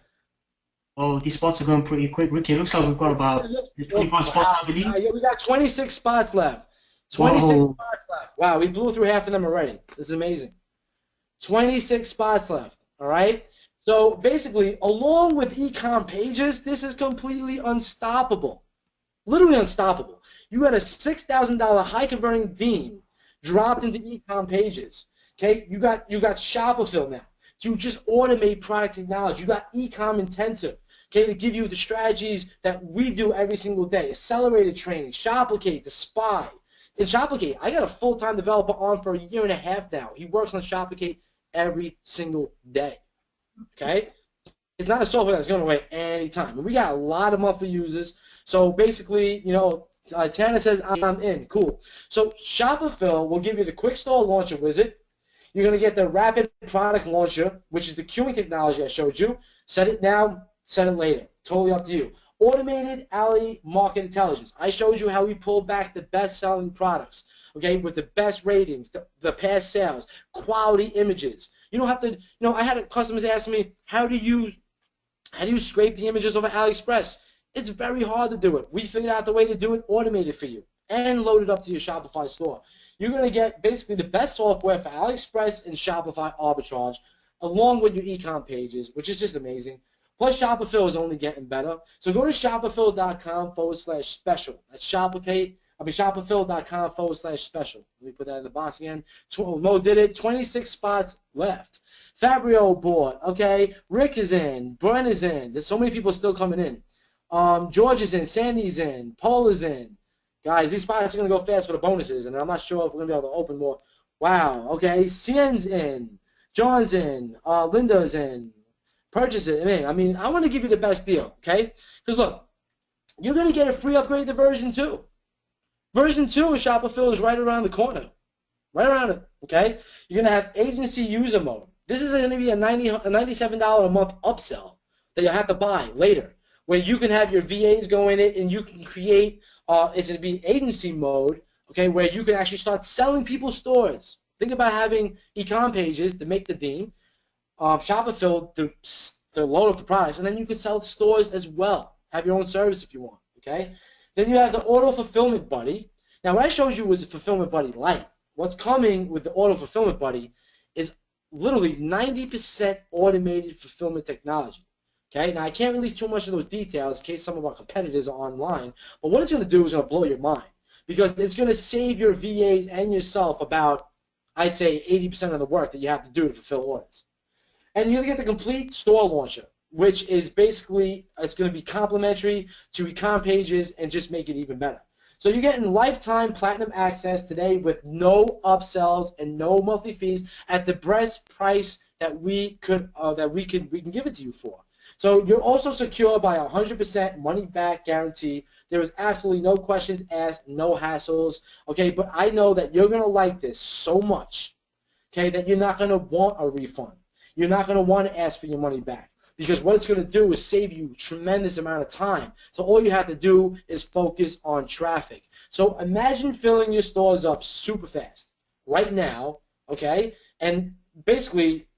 Oh, these spots are going pretty quick. Ricky, it looks like we've got about 25 spots, I believe. Yeah, we got 26 spots left. 26 spots left. Wow, we blew through half of them already. This is amazing. 26 spots left, all right? So basically, along with e-com pages, this is completely unstoppable. Literally unstoppable. You had a $6,000 high-converting theme dropped into e-com pages. Okay, you got Shopify now. You just automate product technology. You got e-com intensive. Okay, to give you the strategies that we do every single day. Accelerated training, Shopify, the spy. In Shopify, I got a full-time developer on for 1.5 years now. He works on Shopify every single day. Okay? It's not a software that's going away anytime. And we got a lot of monthly users. So basically, you know, Tana says I'm in. Cool. So Shopify will give you the quick start launcher wizard. You're going to get the rapid product launcher, which is the queuing technology I showed you. Set it now, set it later. Totally up to you. Automated alley market intelligence. I showed you how we pulled back the best-selling products, okay, with the best ratings, the past sales, quality images. You don't have to, you know, I had customers ask me, how do you scrape the images over AliExpress? It's very hard to do it. We figured out the way to do it, automate it for you, and load it up to your Shopify store. You're going to get basically the best software for AliExpress and Shopify arbitrage, along with your e-com pages, which is just amazing. Plus, Shopify is only getting better. So go to shopify.com/special. That's shopify.com/special. Let me put that in the box again. Mo did it. 26 spots left. Fabio bought. Okay. Rick is in. Brent is in. There's so many people still coming in. George is in. Sandy's in. Paul is in. Guys, these spots are going to go fast for the bonuses, and I'm not sure if we're going to be able to open more. Wow. Okay. Cien's in. John's in. Linda's in. Purchase it. I mean, I want to give you the best deal. Okay. Because look, you're going to get a free upgrade to version 2. Version 2 of Shopify is right around the corner. Right around it, okay? You're going to have agency user mode. This is going to be a $97 a month upsell that you'll have to buy later, where you can have your VAs go in it and you can create, it's going to be agency mode, okay, where you can actually start selling people's stores. Think about having e-com pages to make the theme, Shopify to load up the products, and then you can sell stores as well. Have your own service if you want, okay? Then you have the Auto Fulfillment Buddy. Now, what I showed you was the Fulfillment Buddy Lite. What's coming with the Auto Fulfillment Buddy is literally 90% automated fulfillment technology. Okay? Now, I can't release too much of those details in case some of our competitors are online, but what it's going to do is going to blow your mind because it's going to save your VAs and yourself about, I'd say, 80% of the work that you have to do to fulfill orders. And you're going to get the complete store launcher, which is basically, it's going to be complementary to e-com pages and just make it even better. So you're getting lifetime platinum access today with no upsells and no monthly fees at the best price that we can give it to you for. So you're also secured by a 100% money back guarantee. There is absolutely no questions asked, no hassles. Okay, but I know that you're going to like this so much, okay, that you're not going to want a refund. You're not going to want to ask for your money back. Because what it's going to do is save you a tremendous amount of time. So all you have to do is focus on traffic. So imagine filling your stores up super fast right now, okay, and basically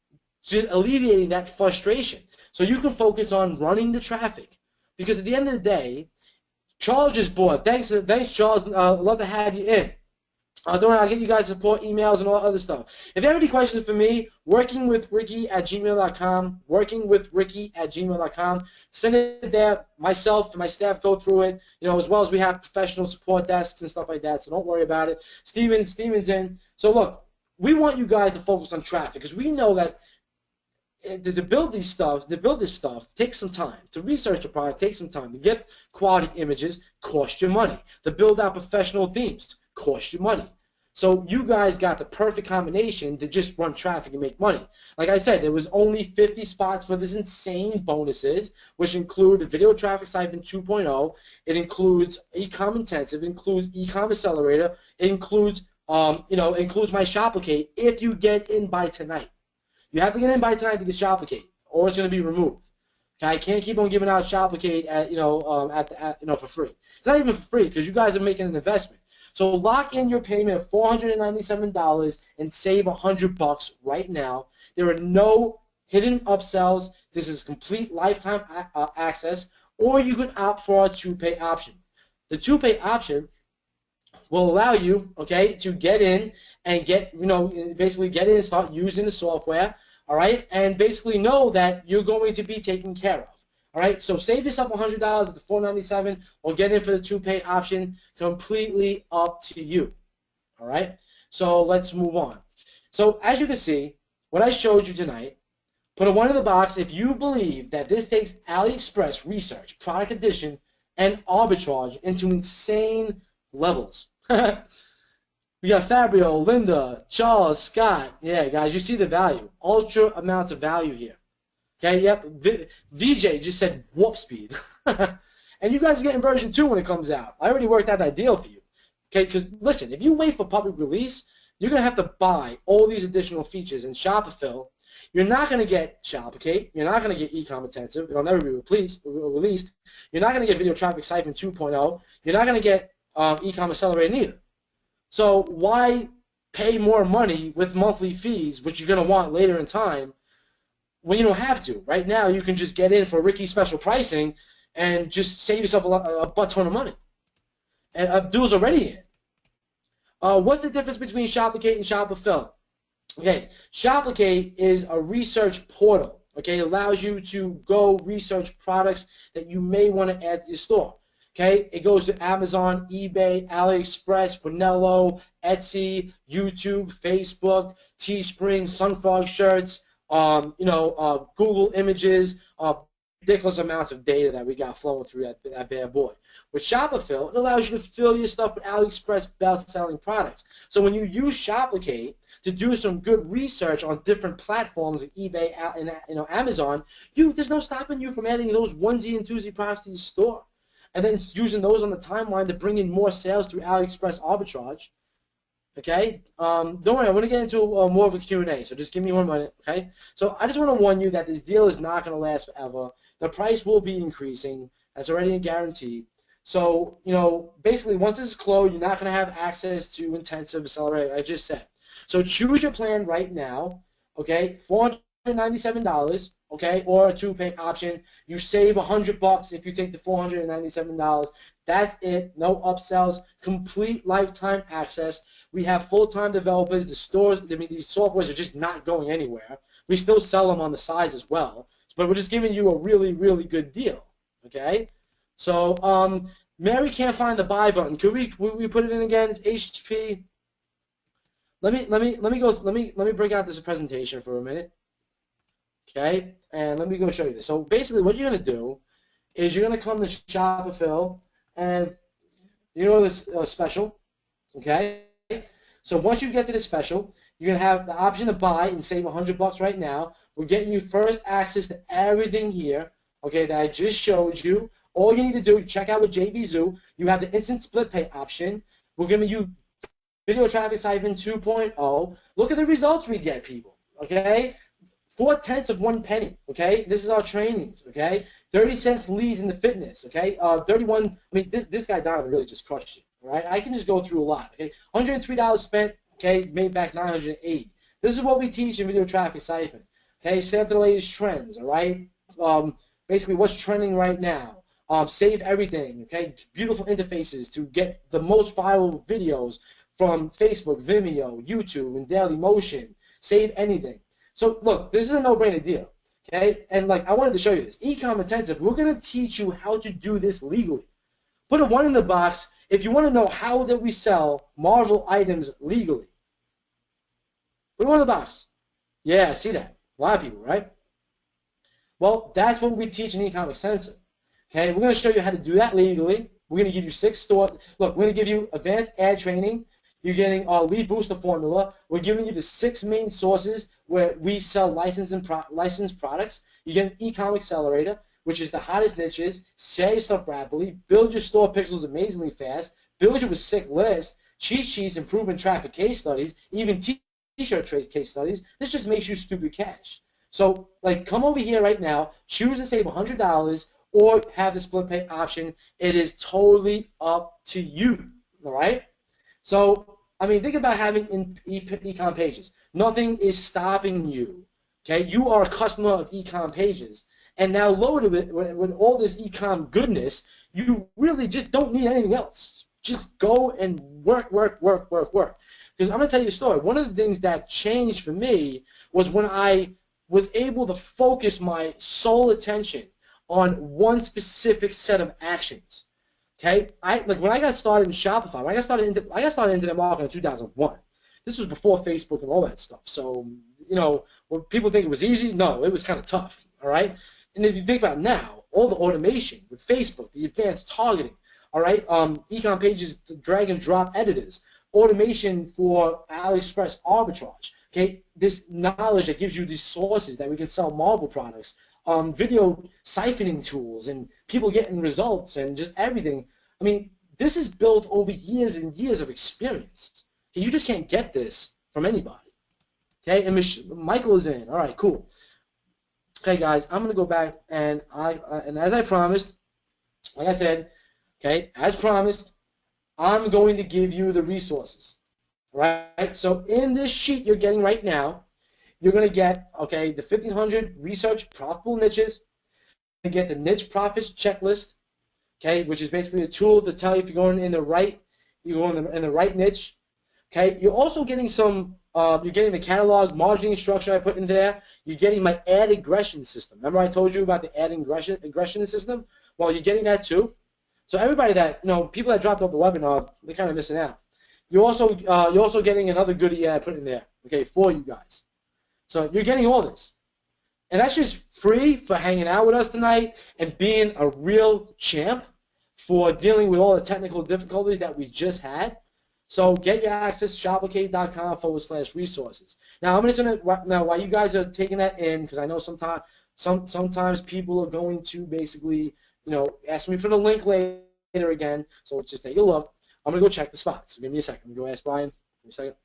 just alleviating that frustration. So you can focus on running the traffic. Because at the end of the day, Charles just bought. Thanks, Charles. Love to have you in. Don't worry, I'll get you guys support emails and all that other stuff. If you have any questions for me, workingwithricky@gmail.com, workingwithricky@gmail.com. Send it there. Myself and my staff go through it, as well as we have professional support desks and stuff like that, so don't worry about it. Steven's in. So look, we want you guys to focus on traffic because we know that to build this stuff takes some time. To research a product takes some time. To get quality images costs you money. To build out professional themes cost you money. So you guys got the perfect combination to just run traffic and make money. Like I said, there was only 50 spots for this insane bonuses, which include the Video Traffic Siphon 2.0. It includes e-com intensive. It includes e-com accelerator. It includes includes my Shopify if you get in by tonight. You have to get in by tonight to get Shopify, or it's going to be removed. Okay, I can't keep on giving out Shopify for free. It's not even for free because you guys are making an investment. So lock in your payment of $497 and save $100 right now. There are no hidden upsells. This is complete lifetime access, or you can opt for a 2-pay option. The 2-pay option will allow you, okay, to get in and basically get in and start using the software, all right, and basically know that you're going to be taken care of. All right, so save yourself $100 at the $497 or get in for the 2-pay option. Completely up to you. All right, so let's move on. So as you can see, what I showed you tonight, put a 1 in the box if you believe that this takes AliExpress research, product addition, and arbitrage into insane levels. We got Fabio, Linda, Charles, Scott. Yeah, guys, you see the value. Ultra amounts of value here. Okay, yep, VJ just said warp speed. And you guys are getting version 2 when it comes out. I already worked out that deal for you. Okay, because listen, if you wait for public release, you're going to have to buy all these additional features in Shopify. You're not going to get Shopify. You're not going to get e-com intensive. It'll never be released. You're not going to get Video Traffic Siphon 2.0. You're not going to get e-com accelerator either. So why pay more money with monthly fees, which you're going to want later in time, when you don't have to? Right now, you can just get in for Ricky's special pricing and just save yourself a butt ton of money. And Abdul's already in. What's the difference between Shopify and Shopify? Okay, Shopify is a research portal. Okay, it allows you to go research products that you may want to add to your store. Okay, it goes to Amazon, eBay, AliExpress, Brunello, Etsy, YouTube, Facebook, Teespring, Sunfrog shirts, Google Images, ridiculous amounts of data that we got flowing through that bad boy. With Shopify, it allows you to fill your stuff with AliExpress best-selling products. So when you use Shopify to do some good research on different platforms like eBay and Amazon, there's no stopping you from adding those onesie and twosie products to your store, and then using those on the timeline to bring in more sales through AliExpress arbitrage. Okay, don't worry, I'm going to get into more of a Q&A, so just give me 1 minute, okay? So I just want to warn you that this deal is not going to last forever. The price will be increasing. That's already a guarantee. So, basically, once this is closed, you're not going to have access to intensive accelerator, I just said. So choose your plan right now, okay? $497, okay, or a two-pay option. You save $100 if you take the $497. That's it. No upsells. Complete lifetime access. We have full-time developers. The stores, these softwares are just not going anywhere. We still sell them on the sides as well, but we're just giving you a really, really good deal. Okay. So Mary can't find the buy button. Could we put it in again? It's HP. Let me break out this presentation for a minute. Okay, and let me go show you this. So basically, what you're gonna do is you're gonna come to Shopify, and this special. Okay. So once you get to the special, you're going to have the option to buy and save $100 right now. We're getting you first access to everything here, okay, that I just showed you. All you need to do, check out with JVZoo. You have the instant split pay option. We're giving you video traffic siphon 2.0. Look at the results we get, people, okay? 0.4 of 1 penny, okay? This is our trainings, okay? 30 cents leads in the fitness, okay? 31, I mean, this guy Donovan really just crushed it. Right? I can just go through a lot. Okay, $103 spent. Okay, made back $980. This is what we teach in video traffic siphon. Okay, set up the latest trends. All right. Basically, what's trending right now. Save everything. Okay, beautiful interfaces to get the most viral videos from Facebook, Vimeo, YouTube, and Daily Motion. Save anything. So look, this is a no-brainer deal. Okay, and I wanted to show you this. Ecom Intensive. We're gonna teach you how to do this legally. Put a 1 in the box if you want to know how that we sell Marvel items legally. Put 1 in the box. Yeah, I see that. A lot of people, right? Well, that's what we teach in Ecom Extensive. Okay, we're going to show you how to do that legally. We're going to give you 6 stores. Look, we're going to give you advanced ad training. You're getting our lead booster formula. We're giving you the 6 main sources where we sell licensed products. You're getting Ecom Accelerator, which is the hottest niches, sell your stuff rapidly, build your store pixels amazingly fast, build you with sick lists, cheat sheets, and proven traffic case studies, even t-shirt trade case studies. This just makes you stupid cash. So, come over here right now, choose to save $100 or have the split pay option. It is totally up to you, all right? So, I mean, think about having ecom pages. Nothing is stopping you, okay? You are a customer of ecom pages. And now loaded with all this ecom goodness, you really just don't need anything else. Just go and work. Because I'm going to tell you a story. One of the things that changed for me was when I was able to focus my sole attention on one specific set of actions. Okay? When I got started in Shopify, when I got started internet marketing in 2001. This was before Facebook and all that stuff. So, when people think it was easy, no, it was kind of tough. All right? And if you think about now, all the automation with Facebook, the advanced targeting, all right, ecom pages, drag and drop editors, automation for AliExpress arbitrage, okay, this knowledge that gives you these sources that we can sell Marvel products, video siphoning tools, and people getting results and just everything. I mean, this is built over years and years of experience. Okay, you just can't get this from anybody. Okay, and Michael is in. All right, cool. Okay, guys, I'm going to go back, and as I promised, like I said, okay, as promised, I'm going to give you the resources, right? So in this sheet you're getting right now, you're going to get, okay, the 1,500 research profitable niches. You're going to get the niche profits checklist, okay, which is basically a tool to tell you if you're going in the right niche. Okay, you're also getting you're getting the catalog margining structure I put in there. You're getting my ad aggression system. Remember I told you about the ad aggression system? Well, you're getting that too. So everybody that, people that dropped off the webinar, they're kind of missing out. You're also getting another goodie I put in there, okay, for you guys. So you're getting all this. And that's just free for hanging out with us tonight and being a real champ for dealing with all the technical difficulties that we just had. So get your access, shopify.com/resources. Now, I'm just going to, now while you guys are taking that in, because I know sometimes people are going to basically, ask me for the link later again. So just take a look. I'm going to go check the spots. So give me a second. Let me go ask Brian. Give me a second.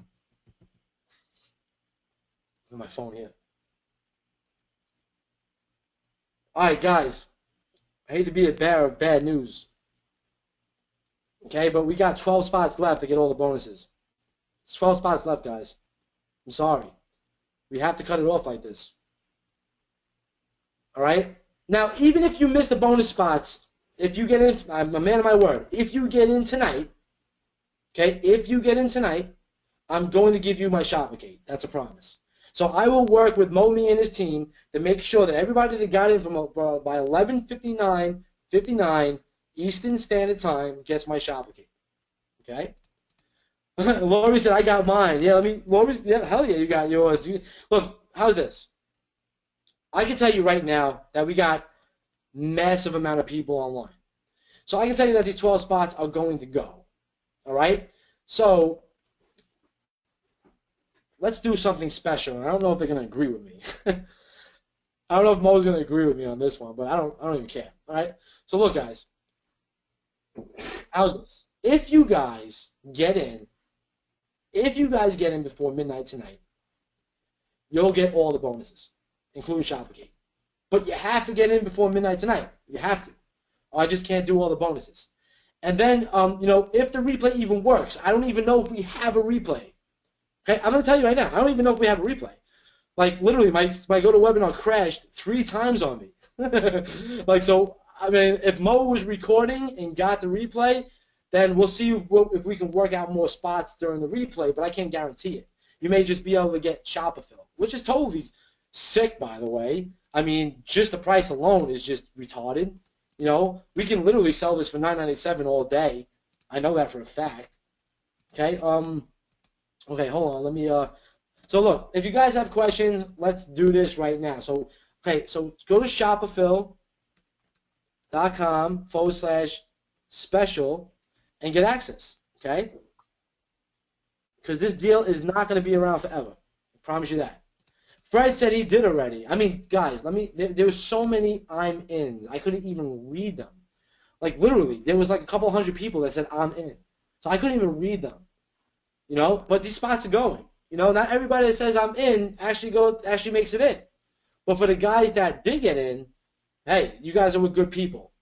On my phone here. All right, guys. I hate to be a bearer of bad news. Okay, but we got 12 spots left to get all the bonuses. It's 12 spots left, guys. I'm sorry. We have to cut it off like this. All right? Now, even if you miss the bonus spots, if you get in, I'm a man of my word, if you get in tonight, okay, if you get in tonight, I'm going to give you my Shopify. That's a promise. So I will work with Momi and his team to make sure that everybody that got in from by 11:59 Eastern Standard Time gets my Shopify. Okay? Lori said, I got mine. Yeah, hell yeah, you got yours. Look, how's this? I can tell you right now that we got massive amount of people online. So I can tell you that these 12 spots are going to go. All right? So let's do something special. I don't know if they're going to agree with me. I don't know if Mo's going to agree with me on this one, but I don't even care. All right? So look, guys. How's this? If you guys get in before midnight tonight, you'll get all the bonuses, including Shopify. But you have to get in before midnight tonight. You have to. Or I just can't do all the bonuses. And then, if the replay even works, I don't even know if we have a replay. Okay, I'm going to tell you right now, I don't even know if we have a replay. Like, literally, my GoToWebinar crashed 3 times on me. So, I mean, if Mo was recording and got the replay, then we'll see if we can work out more spots during the replay, but I can't guarantee it. You may just be able to get Shopify, which is totally sick, by the way. I mean, just the price alone is just retarded. We can literally sell this for $9.97 all day. I know that for a fact. Okay, okay, hold on. Let me, so look, if you guys have questions, let's do this right now. So, okay, so go to shopify.com/special and get access, okay? Because this deal is not going to be around forever. I promise you that. Fred said he did already. I mean, guys, there were so many I'm ins. I couldn't even read them. Like, literally, there was like a couple hundred people that said I'm in. So I couldn't even read them. But these spots are going. Not everybody that says I'm in actually makes it in. But for the guys that did get in, hey, you guys are with good people.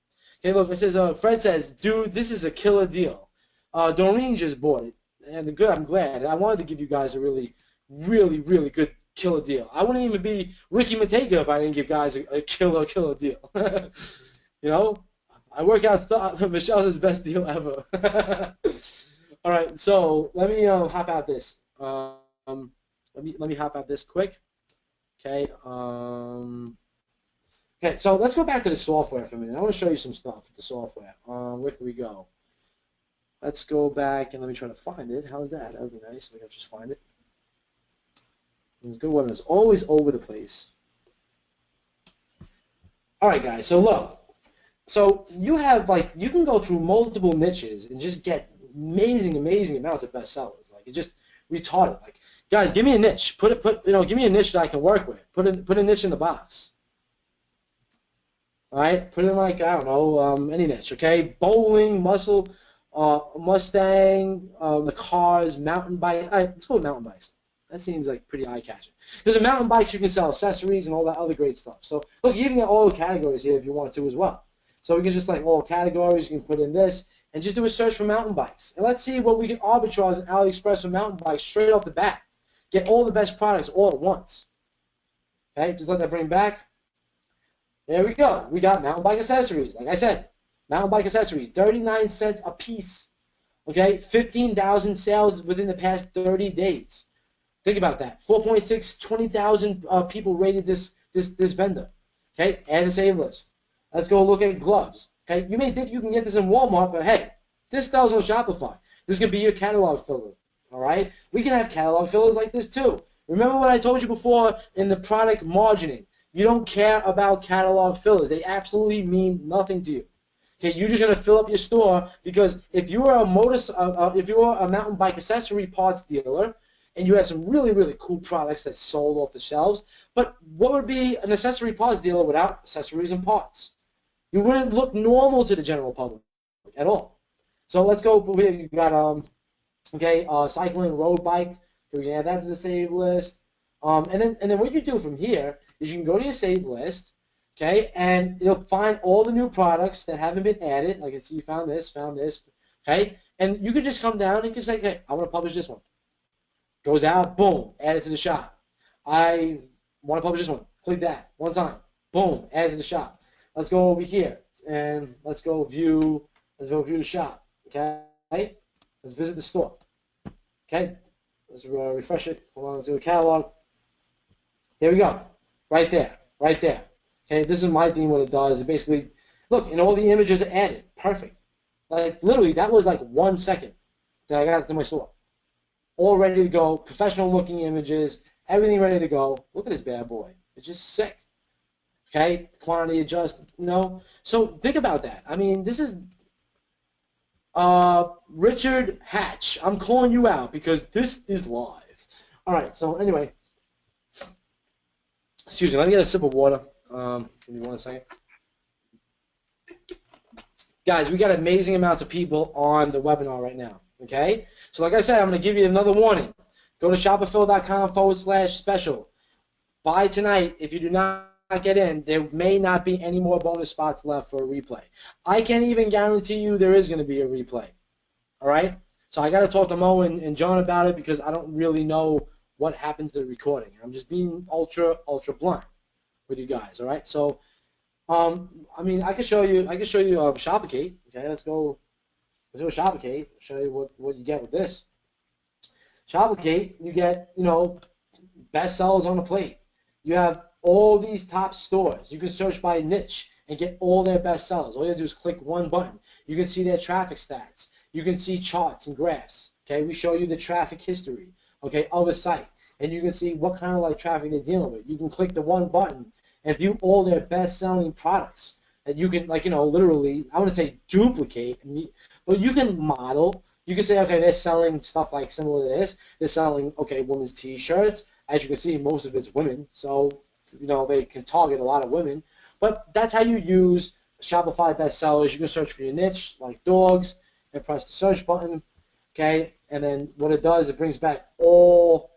Okay, look, it says, Fred says, dude, this is a killer deal. Doreen just bought it. And I'm glad. I wanted to give you guys a really, really, really good killer deal. I wouldn't even be Ricky Matega if I didn't give guys a killer deal. I work out stuff. Michelle's his best deal ever. All right, so let me hop out this. Let me hop out this quick. Okay. Okay, so let's go back to the software for a minute. I want to show you some stuff with the software. Where can we go? Let's go back and let me try to find it. How's that? That would be nice if I could just find it. It's a good one. It's always over the place. All right, guys. So look. So you have you can go through multiple niches and just get amazing amounts of bestsellers. Like, it's just retarded. Like, guys, give me a niche. Give me a niche that I can work with. Put a niche in the box. All right, put in I don't know, any niche. Okay, bowling, muscle, Mustang, the cars, mountain bike. All right, let's go with mountain bikes. That seems like pretty eye-catching. Because in mountain bikes, you can sell accessories and all that other great stuff. So look, you can get all the categories here if you want to as well. So we can just all categories. You can put in this and just do a search for mountain bikes. And let's see what we can arbitrage on AliExpress for mountain bikes straight off the bat. Get all the best products all at once. Okay, just let that bring back. There we go. We got mountain bike accessories. Like I said, mountain bike accessories, 39 cents a piece. Okay, 15,000 sales within the past 30 days. Think about that. 4.6, 20,000 people rated this vendor. Okay, add the save list. Let's go look at gloves. Okay, you may think you can get this in Walmart, but hey, this sells on Shopify. This could be your catalog filler. All right, we can have catalog fillers like this too. Remember what I told you before in the product margining. You don't care about catalog fillers. They absolutely mean nothing to you. Okay, you're just gonna fill up your store because if you are if you are a mountain bike accessory parts dealer and you had some really, really cool products that sold off the shelves, but what would be an accessory parts dealer without accessories and parts? You wouldn't look normal to the general public at all. So let's go over here. You got cycling road bike. So we can add that to the save list. And then what you do from here is you can go to your save list, okay, and you'll find all the new products that haven't been added. Like I see you found this, okay, and you can just come down and you can say, okay, I want to publish this one. Goes out, boom, add it to the shop. I want to publish this one. Click that one time, boom, add it to the shop. Let's go over here and let's go view the shop, okay? Let's visit the store, okay? Let's refresh it. Hold on to the catalog. Here we go, right there. Okay, this is my theme. What it does, it basically, look, and all the images are added, perfect. Like literally, that was like 1 second that I got it to my store. All ready to go, professional looking images, everything ready to go. Look at this bad boy. It's just sick. Okay, quantity adjust, So think about that. I mean, this is Richard Hatch. I'm calling you out because this is live. All right, so anyway, excuse me, let me get a sip of water. Give me 1 second. Guys, we got amazing amounts of people on the webinar right now, okay? So like I said, I'm going to give you another warning. Go to shopify.com/special. Buy tonight. If you do not get in, there may not be any more bonus spots left for a replay. I can't even guarantee you there is going to be a replay, all right? So I got to talk to Mo and John about it because I don't really know what happens to the recording. I'm just being ultra blunt with you guys, all right? So, I mean, I can show you Shopify. Okay, let's go Shopify. Show you what you get with this. Shopify, you get best sellers on the plate. You have all these top stores. You can search by niche and get all their best sellers. All you have to do is click one button. You can see their traffic stats. You can see charts and graphs. Okay, we show you the traffic history, okay, of a site, and you can see what kind of like traffic they're dealing with. You can click the one button and view all their best-selling products that you can, literally, I wouldn't say duplicate, but you can model. You can say, okay, they're selling stuff like similar to this. They're selling, okay, women's T-shirts. As you can see, most of it's women, so they can target a lot of women. But that's how you use Shopify bestsellers. You can search for your niche, like dogs, and press the search button, okay? And then what it does, it brings back all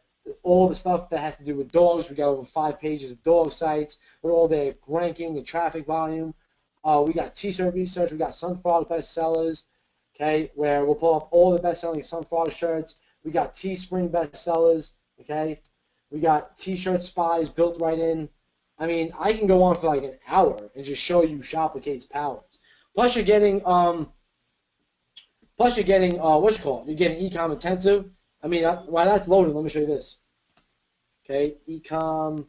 the stuff that has to do with dogs. We got over 5 pages of dog sites with all their ranking and traffic volume. We got T-shirt research. We got Sunfrog bestsellers, okay, where we'll pull up all the best-selling Sunfrog shirts. We got Teespring bestsellers, okay. We got T-shirt spies built right in. I mean, I can go on for like an hour and just show you Shopify's powers. Plus, you're getting what's it called? You're getting Ecom Intensive. I mean, while that's loading, let me show you this. Okay, Ecom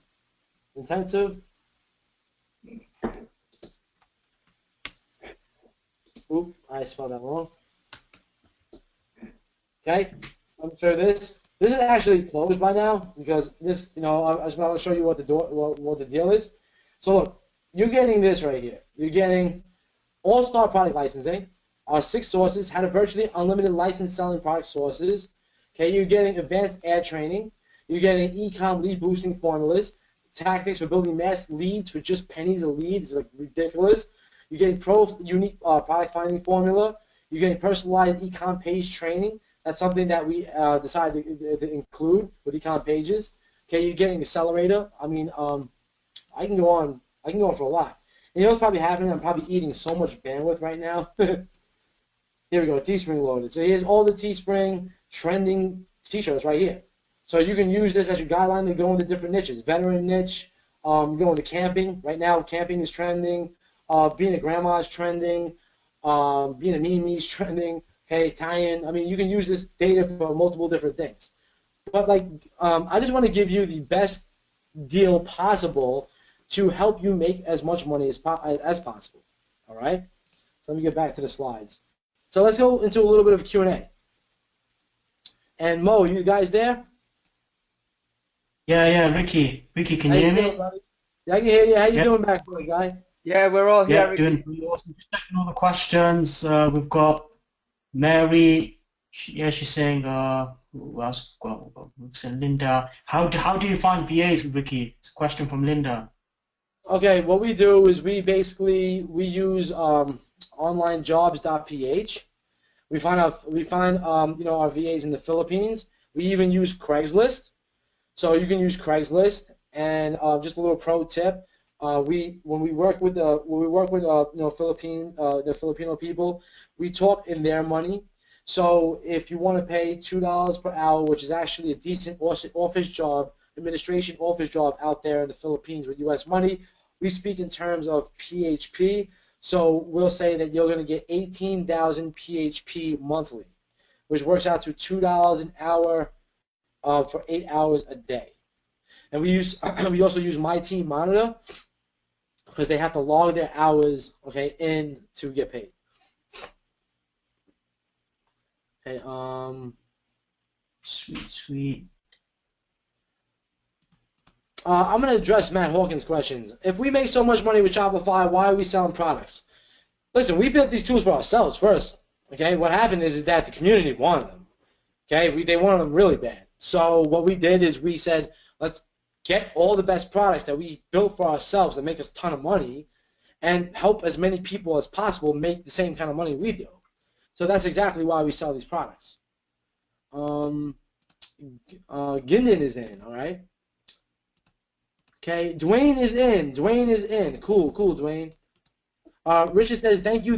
Intensive. Oop, I spelled that wrong. Okay, let me show you this. This is actually closed by now because this, I just want to show you what the deal is. So look, you're getting this right here. You're getting all-star product licensing, our 6 sources, how to virtually unlimited license selling product sources. Okay, you're getting advanced ad training. You're getting e-com lead boosting formulas, tactics for building mass leads for just pennies a lead. It's like ridiculous. You're getting pro unique product finding formula. You're getting personalized e-com page training. That's something that we decided to include with econ pages. Okay, you're getting accelerator. I mean, I can go on for a lot. And what's probably happening? I'm probably eating so much bandwidth right now. Here we go, Teespring loaded. So here's all the Teespring trending T-shirts right here. So you can use this as your guideline to go into different niches. Veteran niche, go into camping. Right now, camping is trending. Being a grandma is trending. Being a me is trending. Okay, Italian. I mean, you can use this data for multiple different things. But I just want to give you the best deal possible to help you make as much money as possible. All right. So let me get back to the slides. So let's go into a little bit of Q&A. And Mo, you guys there? Yeah, Ricky. Ricky, can you hear doing, me? buddy? Yeah, I can hear you. How you Yeah, doing back there, guy? Yeah, we're all here, yeah, Ricky. doing pretty awesome. Just checking all the questions. We've got Mary. She's saying, who else? We've got Linda. How do you find VAs, Ricky? It's a question from Linda. Okay, what we do is we use onlinejobs.ph. We find our VAs in the Philippines. We even use Craigslist. So you can use Craigslist. And just a little pro tip: when we work with the Filipino people, we talk in their money. So if you want to pay $2 per hour, which is actually a decent office job, administration office job out there in the Philippines with U.S. money, we speak in terms of PHP. So we'll say that you're going to get 18,000 PHP monthly, which works out to $2 an hour for 8 hours a day. And we also use My Team Monitor because they have to log their hours, okay, in to get paid. Okay, Sweet. I'm going to address Matt Hawkins' questions. If we make so much money with Shopify, why are we selling products? Listen, we built these tools for ourselves first. Okay, what happened is that the community wanted them. Okay, they wanted them really bad. So what we did is we said, let's get all the best products that we built for ourselves that make us a ton of money and help as many people as possible make the same kind of money we do. So that's exactly why we sell these products. Ginden is in, all right? Okay, Dwayne is in. Cool, Dwayne. Richard says, thank you.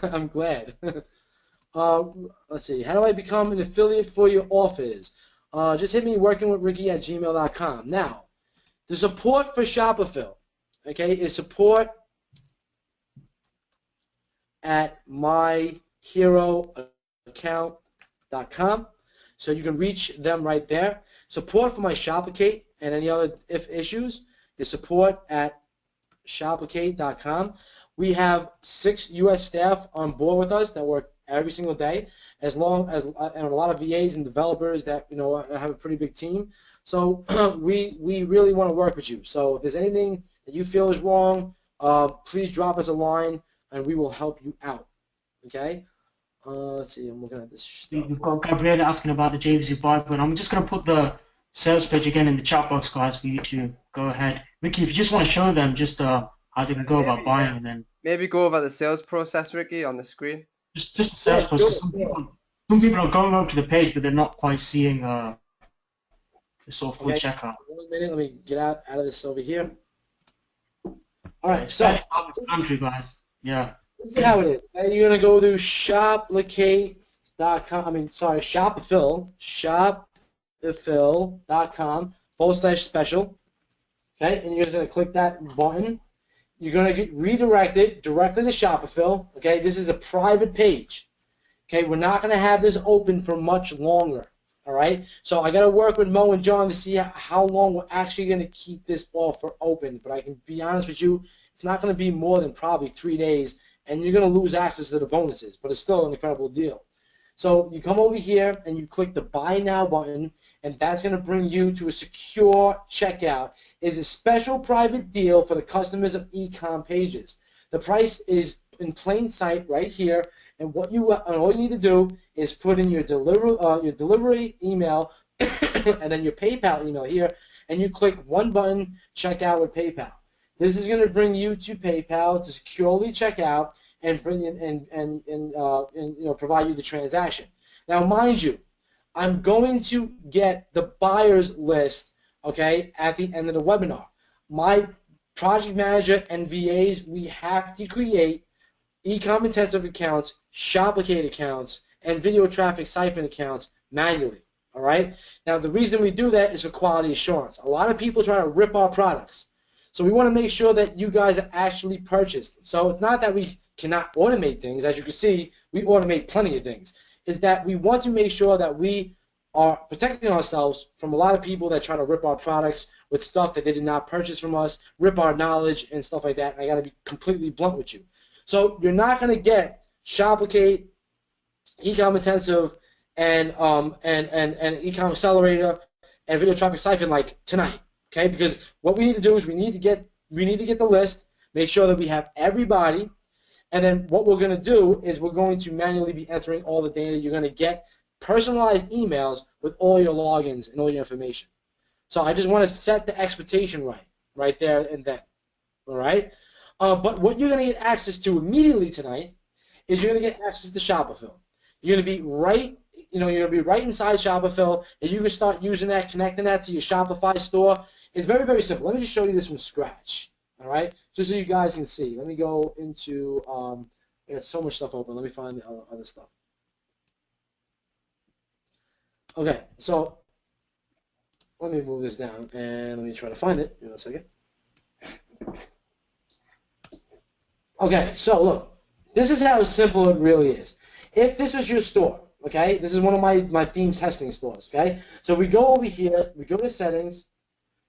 I'm glad. Let's see. How do I become an affiliate for your offers? Just hit me workingwithricky@gmail.com. Now, the support for Shopify, okay, is support at myheroaccount.com. So you can reach them right there. Support for my Shopify and any other issues is support at shopify.com. We have 6 U.S. staff on board with us that work every single day, and a lot of VAs and developers that have a pretty big team. So we really want to work with you. So if there's anything that you feel is wrong, please drop us a line, and we will help you out. Okay. Let's see. I'm looking at this stuff. We've got Gabriella asking about the JVC Bible, and I'm just going to put the sales page again in the chat box, guys, for you to go ahead. Ricky, if you just want to show them just how they can go about buying, and then maybe go over the sales process, Ricky, on the screen. Just the sales process. Some people are going over to the page, but they're not quite seeing the sort of full checkout. 1 minute. Let me get out of this over here. All right, It's so country, guys. Yeah. this is how it is. And you're gonna go to shopify.com/special. Okay, and you're just gonna click that button. You're gonna get redirected directly to Shopify. Okay, this is a private page. Okay, we're not gonna have this open for much longer. All right, so I gotta work with Mo and John to see how long we're actually gonna keep this offer open. But I can be honest with you, it's not gonna be more than probably 3 days, and you're gonna lose access to the bonuses. But it's still an incredible deal. So you come over here and you click the Buy Now button, and that's gonna bring you to a secure checkout. It's a special private deal for the customers of e-com pages. The price is in plain sight right here. And all you need to do is put in your delivery email and then your PayPal email here, and you click one button, check out with PayPal. This is going to bring you to PayPal to securely check out and bring in and provide you the transaction. Now, mind you, I'm going to get the buyer's list, okay, at the end of the webinar. My project manager and VAs, we have to create e-com intensive accounts, Shopify accounts, and video traffic siphon accounts manually. All right. Now the reason we do that is for quality assurance. A lot of people try to rip our products, so we want to make sure that you guys are actually purchased. So it's not that we cannot automate things. As you can see, we automate plenty of things. It's that we want to make sure that we are protecting ourselves from a lot of people that try to rip our products with stuff that they did not purchase from us, rip our knowledge and stuff like that. And I got to be completely blunt with you. So you're not going to get Shoplicate, Ecom Intensive, and Ecom Accelerator and Video Traffic Siphon like tonight, okay? Because what we need to do is we need to get the list, make sure that we have everybody, and then what we're going to do is we're going to manually be entering all the data. You're going to get personalized emails with all your logins and all your information. So I just want to set the expectation right there and then, all right? But what you're going to get access to immediately tonight is you're going to get access to Shopify. You're going to be right, you're going to be right inside Shopify, and you can start using that, connecting that to your Shopify store. It's very, very simple. Let me just show you this from scratch, all right? Just so you guys can see. Let me go into, I got so much stuff open. Let me find the other stuff. Okay, so let me move this down, and let me try to find it in a second. Okay, so look, this is how simple it really is. If this was your store, okay, this is one of my theme testing stores, okay? So we go over here, we go to settings,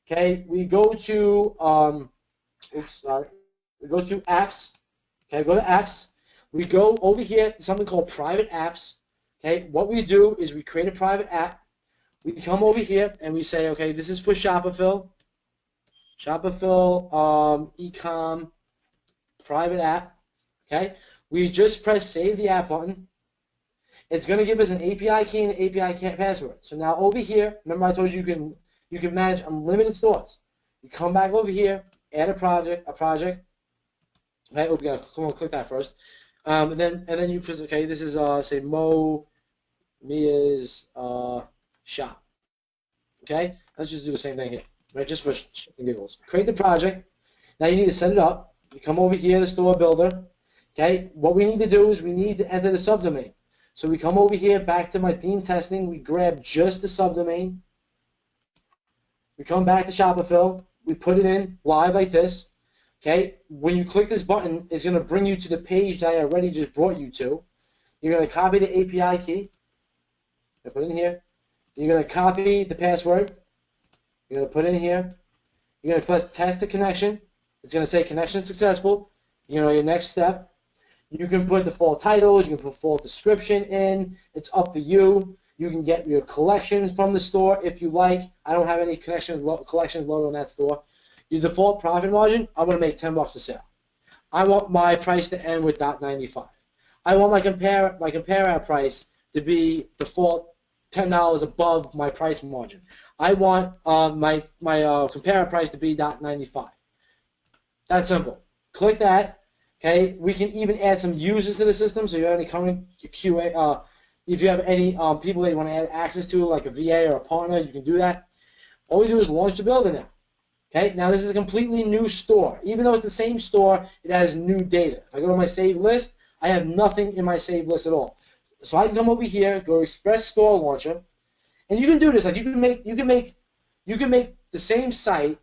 okay, we go to, we go to apps, okay, go to apps, we go over here to something called private apps, okay? What we do is we create a private app, we come over here and we say, okay, this is for Shopify, Ecom, private app, okay? We just press save the app button. It's going to give us an API key and an API password. So now over here, remember I told you you can manage unlimited stores. You come back over here, add a project. Okay, oh, we gotta click that first. And then you press, okay, this is say Mia's shop. Okay, let's just do the same thing here, right? Just for shits and giggles. Create the project. Now you need to set it up. You come over here, the store builder. Okay, what we need to do is we need to enter the subdomain. So we come over here, back to my theme testing. We grab just the subdomain. We come back to Shopify. We put it in live like this. Okay, when you click this button, it's going to bring you to the page that I already just brought you to. You're going to copy the API key. Put it in here. You're going to copy the password. You're going to put it in here. You're going to press test the connection. It's going to say connection successful. Your next step. You can put default titles. You can put default description in. It's up to you. You can get your collections from the store if you like. I don't have any collections loaded on that store. Your default profit margin, I'm going to make $10 a sale. I want my price to end with .95. I want my compare price to be default $10 above my price margin. I want my compare price to be .95. That's simple. Click that. Okay. We can even add some users to the system. So if you have any current QA, if you have any people that you want to add access to, like a VA or a partner, you can do that. All we do is launch the builder now. Okay. Now this is a completely new store. Even though it's the same store, it has new data. If I go to my save list, I have nothing in my save list at all. So I can come over here, go to Express Store Launcher, and you can do this. Like you can make the same site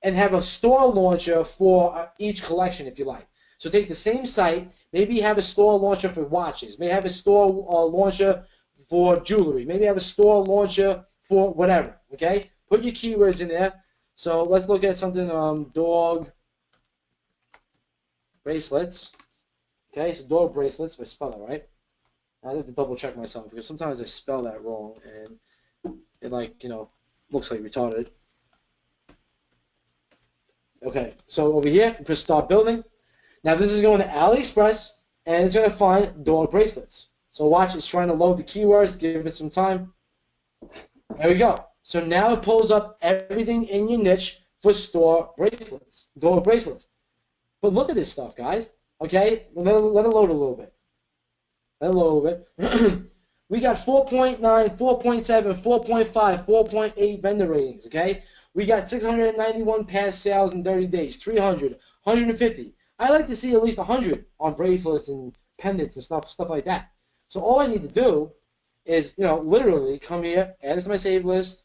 and have a store launcher for each collection if you like. So take the same site, maybe you have a store launcher for watches, maybe have a store launcher for jewelry, maybe have a store launcher for whatever. Okay, put your keywords in there. So let's look at something, dog bracelets. Okay, so dog bracelets, if I spell it right. I have to double check myself because sometimes I spell that wrong and it looks like retarded. Okay, so over here, press start building. Now this is going to AliExpress and it's going to find dog bracelets. So watch, it's trying to load the keywords, give it some time. There we go. So now it pulls up everything in your niche for store bracelets, dog bracelets. But look at this stuff, guys. Okay, let it load a little bit. Let it load a little bit. We got 4.9, 4.7, 4.5, 4.8 vendor ratings, okay? We got 691 past sales in 30 days, 300, 150. I like to see at least 100 on bracelets and pendants and stuff like that. So all I need to do is, literally come here, add this to my save list,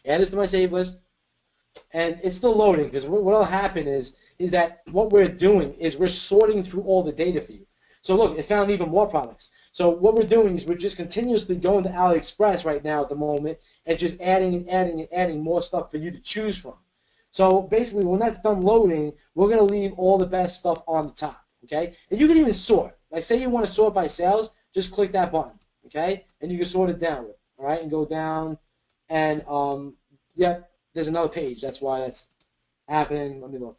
add this to my save list, and it's still loading because what will happen is that what we're doing is we're sorting through all the data for you. So look, it found even more products. So what we're doing is we're just continuously going to AliExpress right now at the moment and just adding and adding and adding more stuff for you to choose from. So basically, when that's done loading, we're going to leave all the best stuff on the top, okay? And you can even sort. Like, say you want to sort by sales, just click that button, okay? And you can sort it downward, all right? And go down, and, yep, there's another page. That's why that's happening. Let me look.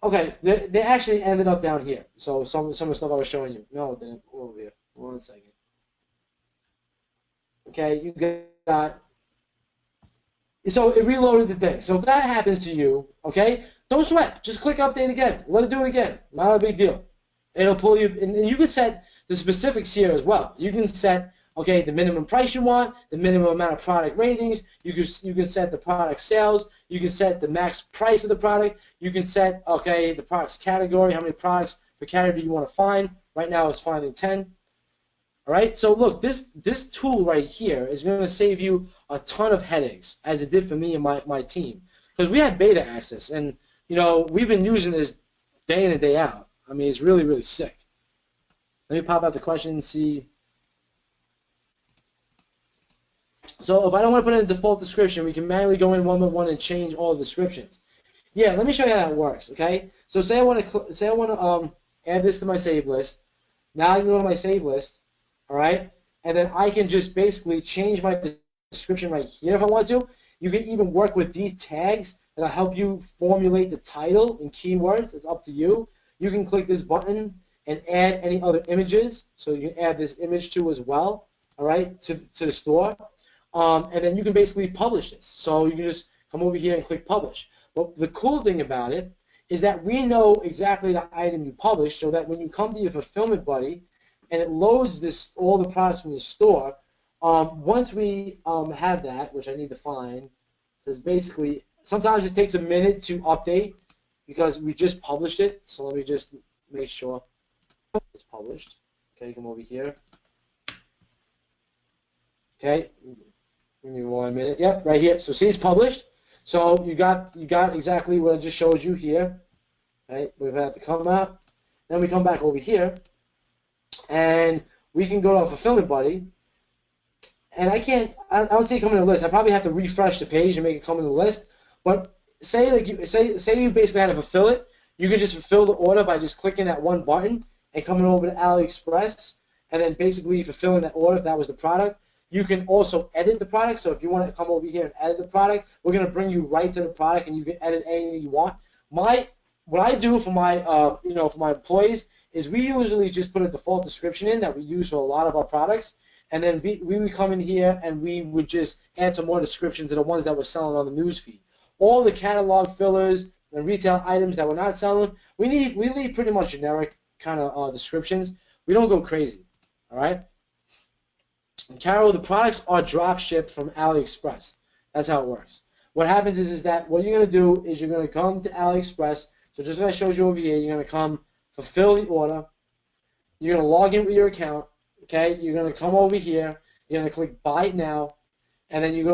Okay, they actually ended up down here. So some of the stuff I was showing you. No, they didn't. Over here. 1 second. Okay, you got. So it reloaded the thing. So if that happens to you, okay, don't sweat. Just click update again. Let it do it again. Not a big deal. It'll pull you, and you can set the specifics here as well. You can set, okay, the minimum price you want, the minimum amount of product ratings. You can set the product sales. You can set the max price of the product. You can set, okay, the product's category, how many products per category you want to find. Right now it's finding 10. All right, so look, this tool right here is going to save you a ton of headaches, as it did for me and my team, because we had beta access, and you know we've been using this day in and day out. I mean, it's really, really sick. Let me pop out the question and see. So if I don't want to put in a default description, we can manually go in one by one and change all the descriptions. Yeah, let me show you how that works. Okay, so say I want to add this to my save list. Now I can go to my save list. All right, and then I can just basically change my description right here if I want to. You can even work with these tags that'll help you formulate the title and keywords. It's up to you. You can click this button and add any other images. So you can add this image to as well, all right, to the store. And then you can basically publish this. So you can just come over here and click publish. But the cool thing about it is that we know exactly the item you publish, so that when you come to your fulfillment buddy, and it loads all the products from your store. Once we have that, which I need to find, because basically sometimes it takes a minute to update because we just published it. So let me just make sure it's published. Okay, come over here. Okay, give me 1 minute. Yep, right here. So see, it's published. So you got exactly what I just showed you here. Right, we've had to come out. Then we come back over here. And we can go to our fulfillment buddy, and I don't see it come in the list. I probably have to refresh the page and make it come in the list. But say you basically had to fulfill it, you can just fulfill the order by just clicking that one button and coming over to AliExpress, and then basically fulfilling that order if that was the product. You can also edit the product. So if you want to come over here and edit the product, we're going to bring you right to the product, and you can edit anything you want. What I do for my for my employees is we usually just put a default description in that we use for a lot of our products, and then we would come in here and we would just add some more descriptions to the ones that we're selling on the news feed. All the catalog fillers and retail items that we're not selling, we leave pretty much generic kind of descriptions. We don't go crazy, all right? And Carol, the products are drop shipped from AliExpress. That's how it works. What happens is that what you're going to do is you're going to come to AliExpress. So just like I showed you over here, you're going to come fulfill the order. You're going to log in with your account. Okay, you're going to come over here. You're going to click Buy Now, and then you're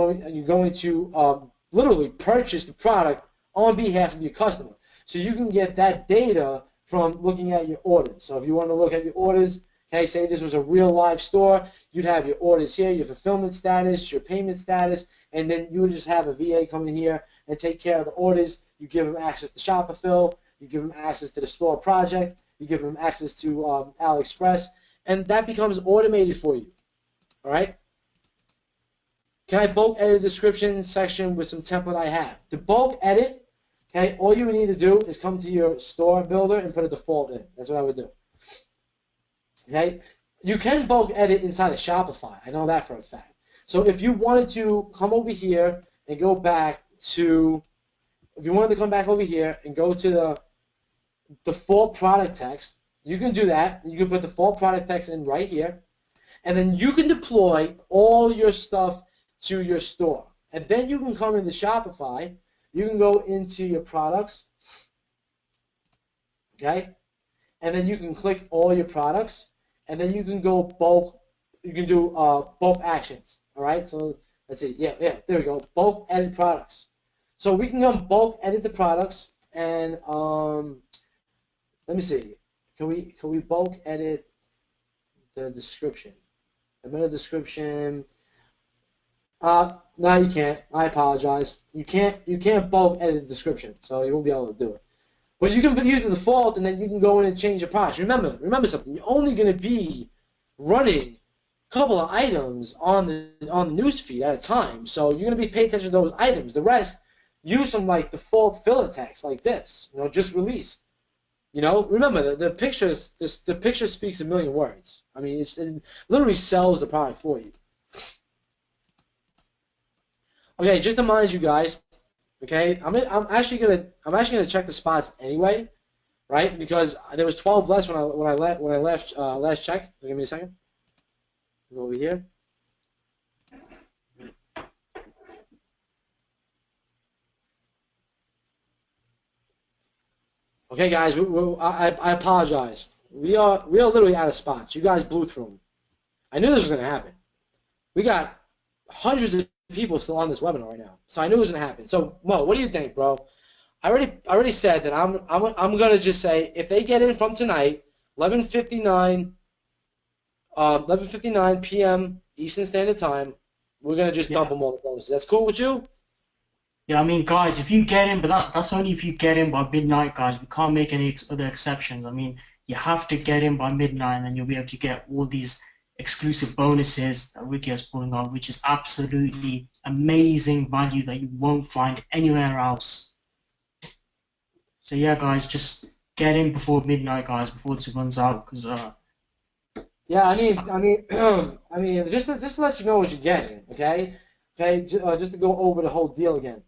going to literally purchase the product on behalf of your customer. So you can get that data from looking at your orders. So if you want to look at your orders, okay, say this was a real live store, you'd have your orders here, your fulfillment status, your payment status, and then you would just have a VA come in here and take care of the orders. You give them access to Shopify. You give them access to the store project. You give them access to AliExpress, and that becomes automated for you. All right? Can I bulk edit the description section with some template I have? To bulk edit, okay, all you would need to do is come to your store builder and put a default in. That's what I would do. Okay? You can bulk edit inside of Shopify. I know that for a fact. So if you wanted to come over here and go back to, if you wanted to come back over here and go to the default product text, you can do that. You can put the default product text in right here, and then you can deploy all your stuff to your store. And then you can come into Shopify. You can go into your products, okay? And then you can click all your products, and then you can go bulk. You can do bulk actions. All right. So let's see. Yeah. There we go. Bulk edit products. So we can come bulk edit the products, and let me see. Can we bulk edit the description? The meta description. No, you can't. I apologize. You can't bulk edit the description, so you won't be able to do it. But you can use the default, and then you can go in and change your price. Remember something. You're only going to be running a couple of items on the news feed at a time, so you're going to be paying attention to those items. The rest, use some like default filler text like this. Just released. Remember the pictures. The picture speaks a million words. I mean, it literally sells the product for you. Okay, just to mind you guys. Okay, I'm actually gonna check the spots anyway, right? Because there was 12 less when I left last check. So give me a second. Go over here. Okay, guys, I apologize. We are literally out of spots. You guys blew through them. I knew this was gonna happen. We got hundreds of people still on this webinar right now, so I knew it was gonna happen. So Mo, what do you think, bro? I already said that I'm gonna just say if they get in from tonight, 11:59 p.m. Eastern Standard Time, we're gonna just dump them all the bonuses. That's cool with you? Yeah, I mean, guys, if you get in, but that's only if you get in by midnight, guys. We can't make any other exceptions. I mean, you have to get in by midnight, and then you'll be able to get all these exclusive bonuses that Ricky is pulling on, which is absolutely amazing value that you won't find anywhere else. So yeah, guys, just get in before midnight, guys, before this runs out, because Yeah, I mean, just to let you know what you're getting, okay? Okay, just to go over the whole deal again.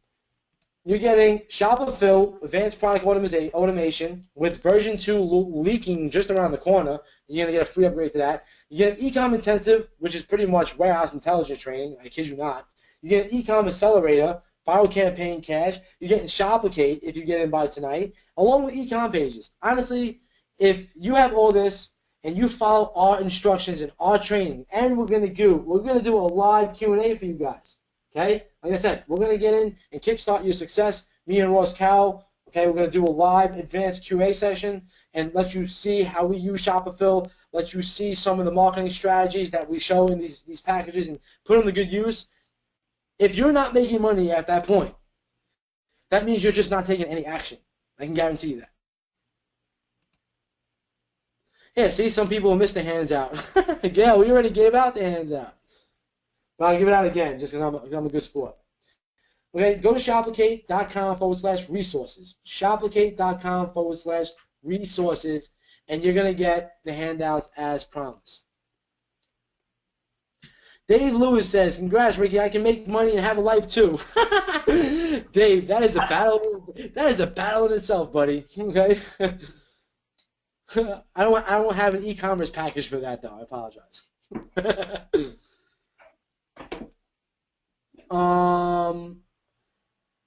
You're getting Shopify Advanced Product Automation with version 2 leaking just around the corner. You're going to get a free upgrade to that. You get an Ecom Intensive, which is pretty much warehouse intelligence training. I kid you not. You get an Ecom Accelerator, Viral Campaign Cash. You're getting Shoplicate if you get in by tonight, along with Ecom Pages. Honestly, if you have all this and you follow our instructions and our training, and we're going to do a live Q&A for you guys. Okay, like I said, we're going to get in and kickstart your success. Me and Ross Cowell, okay, we're going to do a live advanced QA session and let you see how we use Shopify, let you see some of the marketing strategies that we show in these packages and put them to good use. If you're not making money at that point, that means you're just not taking any action. I can guarantee you that. Yeah, see, some people missed the hands out. Yeah, we already gave out the hands out. But I'll give it out again just because I'm a good sport. Okay, go to shoplicate.com/resources. Shoplicate.com/resources, and you're going to get the handouts as promised. Dave Lewis says, congrats, Ricky. I can make money and have a life too. Dave, that is a battle. That is a battle in itself, buddy. Okay. I don't have an e-commerce package for that though. I apologize.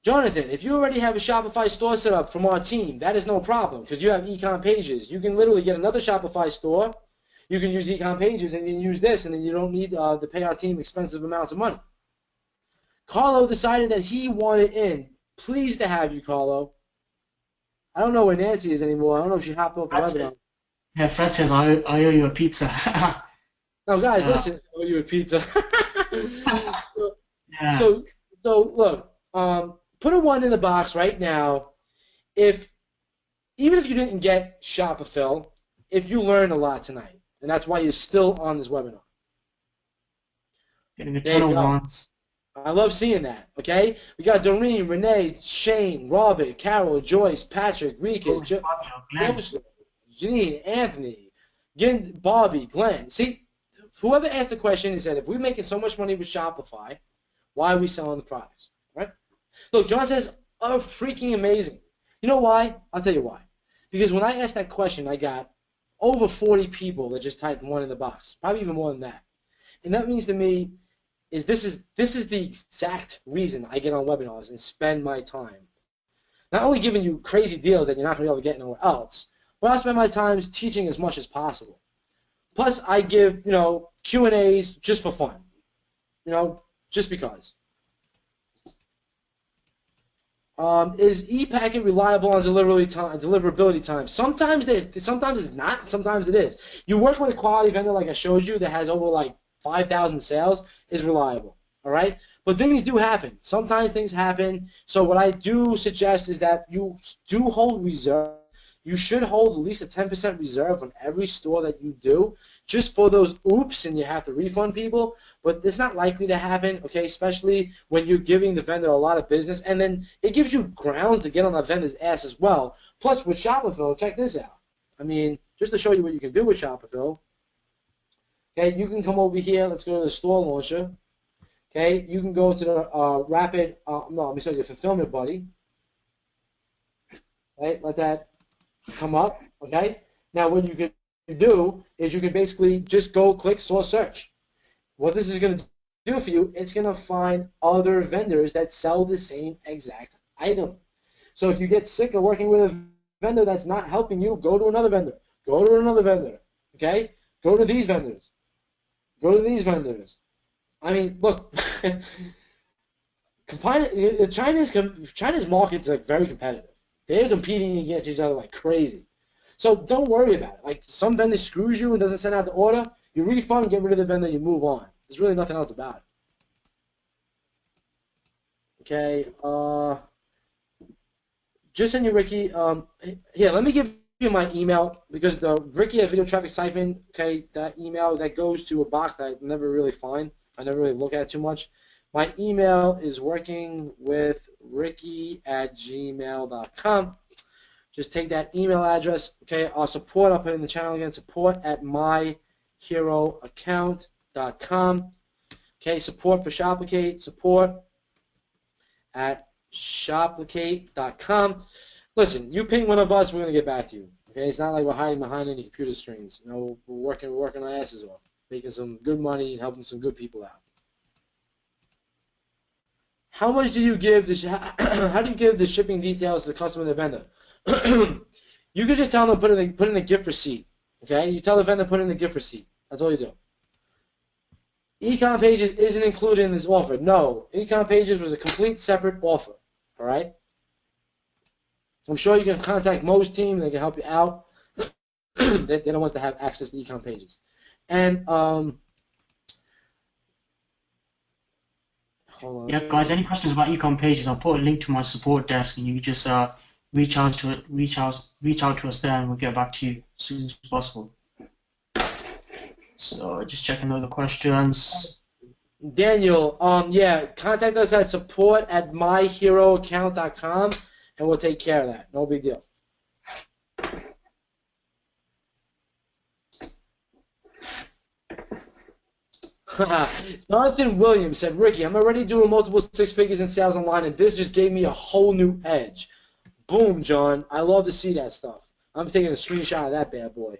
Jonathan, if you already have a Shopify store set up from our team, that is no problem because you have Ecom Pages. You can literally get another Shopify store. You can use Ecom Pages and you can use this, and then you don't need to pay our team expensive amounts of money. Carlo decided that he wanted in. Pleased to have you, Carlo. I don't know where Nancy is anymore. I don't know if she hopped off the webinar. Yeah, Fred says, I owe you a pizza. No, guys, listen, I owe you a pizza. Yeah. So look, put a 1 in the box right now. Even if you didn't get Shopify, if you learned a lot tonight, and that's why you're still on this webinar. Getting a ton of ones. I love seeing that, okay? We got Doreen, Renee, Shane, Robert, Carol, Joyce, Patrick, Rika, Janine, Anthony, Bobby, Glenn. See, whoever asked the question, he said, if we're making so much money with Shopify, why are we selling the products, right? Look, John says, oh, freaking amazing. You know why? I'll tell you why. Because when I asked that question, I got over 40 people that just typed 1 in the box, probably even more than that. And that means to me is this is the exact reason I get on webinars and spend my time. Not only giving you crazy deals that you're not going to be able to get nowhere else, but I spend my time teaching as much as possible. Plus, I give, Q&As just for fun. Just because. Is ePacket reliable on deliverability time? Sometimes it is. Sometimes it's not. Sometimes it is. You work with a quality vendor like I showed you that has over like 5,000 sales is reliable. All right. But things do happen. Sometimes things happen. So what I do suggest is that you do hold reserve. You should hold at least a 10% reserve on every store that you do, just for those oops and you have to refund people. But it's not likely to happen, okay, especially when you're giving the vendor a lot of business. And then it gives you grounds to get on the vendor's ass as well. Plus, with Shopify, check this out. I mean, just to show you what you can do with Shopify, okay, you can come over here. Let's go to the store launcher. Okay, you can go to the let me show you the fulfillment buddy. Right, let that come up. Okay, now what you can do is you can basically just go click source search. What this is going to do for you, it's going to find other vendors that sell the same exact item. So if you get sick of working with a vendor that's not helping you, go to another vendor. Go to another vendor. Okay, go to these vendors. Go to these vendors. I mean, look, China's market's like very competitive. They're competing against each other like crazy. So don't worry about it. Like some vendor screws you and doesn't send out the order, you refund, get rid of the vendor, you move on. There's really nothing else about it. Okay. Just send you Ricky. Here, let me give you my email because the Ricky at Video Traffic Siphon. Okay, that email that goes to a box that I never really find. I never really look at it too much. My email is workingwithricky@gmail.com. Just take that email address. Okay, I'll put it in the channel again, support@myheroaccount.com. Okay, support for Shoplicate, support@shoplicate.com. Listen, you ping one of us, we're going to get back to you. Okay, it's not like we're hiding behind any computer screens. You know, we're working our asses off, making some good money and helping some good people out. How much do you give how do you give the shipping details to the customer and the vendor? You could just tell them to put in a gift receipt. Okay, you tell the vendor to put in a gift receipt. That's all you do. Ecom Pages isn't included in this offer. No, Ecom Pages was a complete separate offer. All right. I'm sure you can contact Mo's team. They can help you out. They're the ones that have access to Ecom Pages. And hold on. Yeah, guys. Any questions about Ecom Pages? I'll put a link to my support desk, and you just reach out to us there, and we'll get back to you as soon as possible. So just checking all the questions. Daniel, yeah, contact us at support@myheroaccount.com, and we'll take care of that. No big deal. Jonathan Williams said, Ricky, I'm already doing multiple six figures in sales online, and this just gave me a whole new edge. Boom, John. I love to see that stuff. I'm taking a screenshot of that bad boy.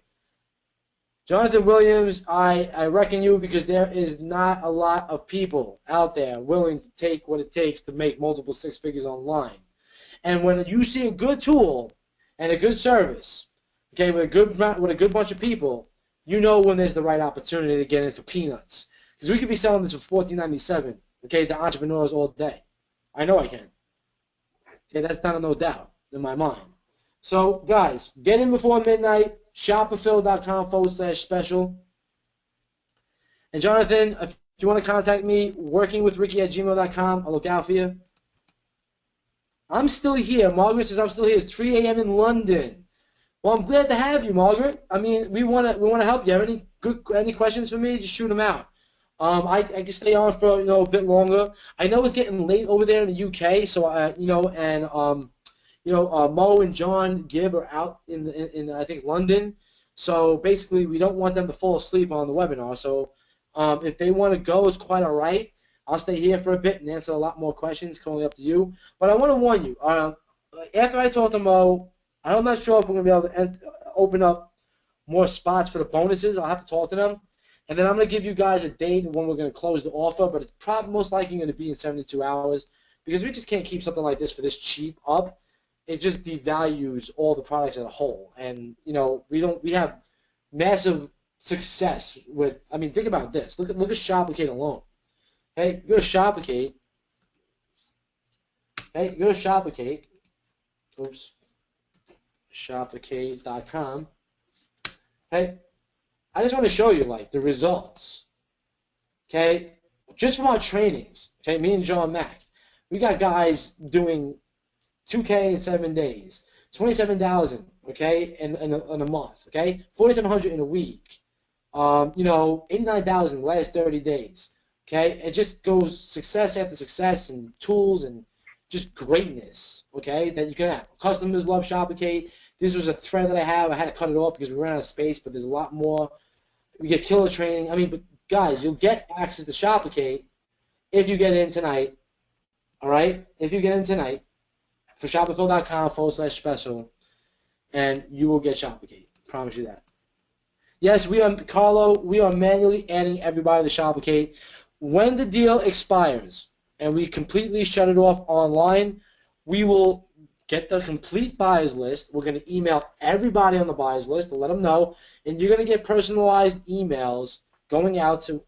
Jonathan Williams, I reckon you because there is not a lot of people out there willing to take what it takes to make multiple six figures online. And when you see a good tool and a good service, okay, with a good bunch of people, you know when there's the right opportunity to get in for peanuts. Because we could be selling this for $14.97, okay, to entrepreneurs all day. I know I can. Okay, that's not a no doubt in my mind. So, guys, get in before midnight. Shopify.com/special. And Jonathan, if you want to contact me, workingwithricky@gmail.com. I'll look out for you. I'm still here. Margaret says I'm still here. It's 3 a.m. in London. Well, I'm glad to have you, Margaret. I mean, we want to help you. Have any questions for me? Just shoot them out. I can stay on for a bit longer. I know it's getting late over there in the UK, so Mo and John Gibb are out in I think London. So basically, we don't want them to fall asleep on the webinar. So if they want to go, it's quite all right. I'll stay here for a bit and answer a lot more questions. Totally up to you. But I want to warn you. After I talk to Mo, I'm not sure if we're going to be able to open up more spots for the bonuses. I'll have to talk to them. And then I'm going to give you guys a date when we're going to close the offer. But it's probably most likely going to be in 72 hours because we just can't keep something like this for this cheap up. It just devalues all the products as a whole. And, we have massive success with, I mean, think about this. Look at Shoplicate alone. Hey, go to Shoplicate. Oops. Shoplicate.com. Hey, I just want to show you, the results. Okay? just from our trainings, okay, me and John Mack, we got guys doing 2K in 7 days, 27,000, okay, in a month, okay, 4,700 in a week, 89,000 the last 30 days, okay. It just goes success after success and tools and just greatness, okay, that you can have. Customers love Shopify. This was a thread that I have. I had to cut it off because we ran out of space, but there's a lot more. We get killer training. I mean, but guys, you'll get access to Shopify if you get in tonight, all right? If you get in tonight for shopify.com/special, and you will get Shopify. Promise you that. Yes, Carlo, we are manually adding everybody to Shopify. When the deal expires and we completely shut it off online, we will get the complete buyers list. We're going to email everybody on the buyers list to let them know, and you're going to get personalized emails going out to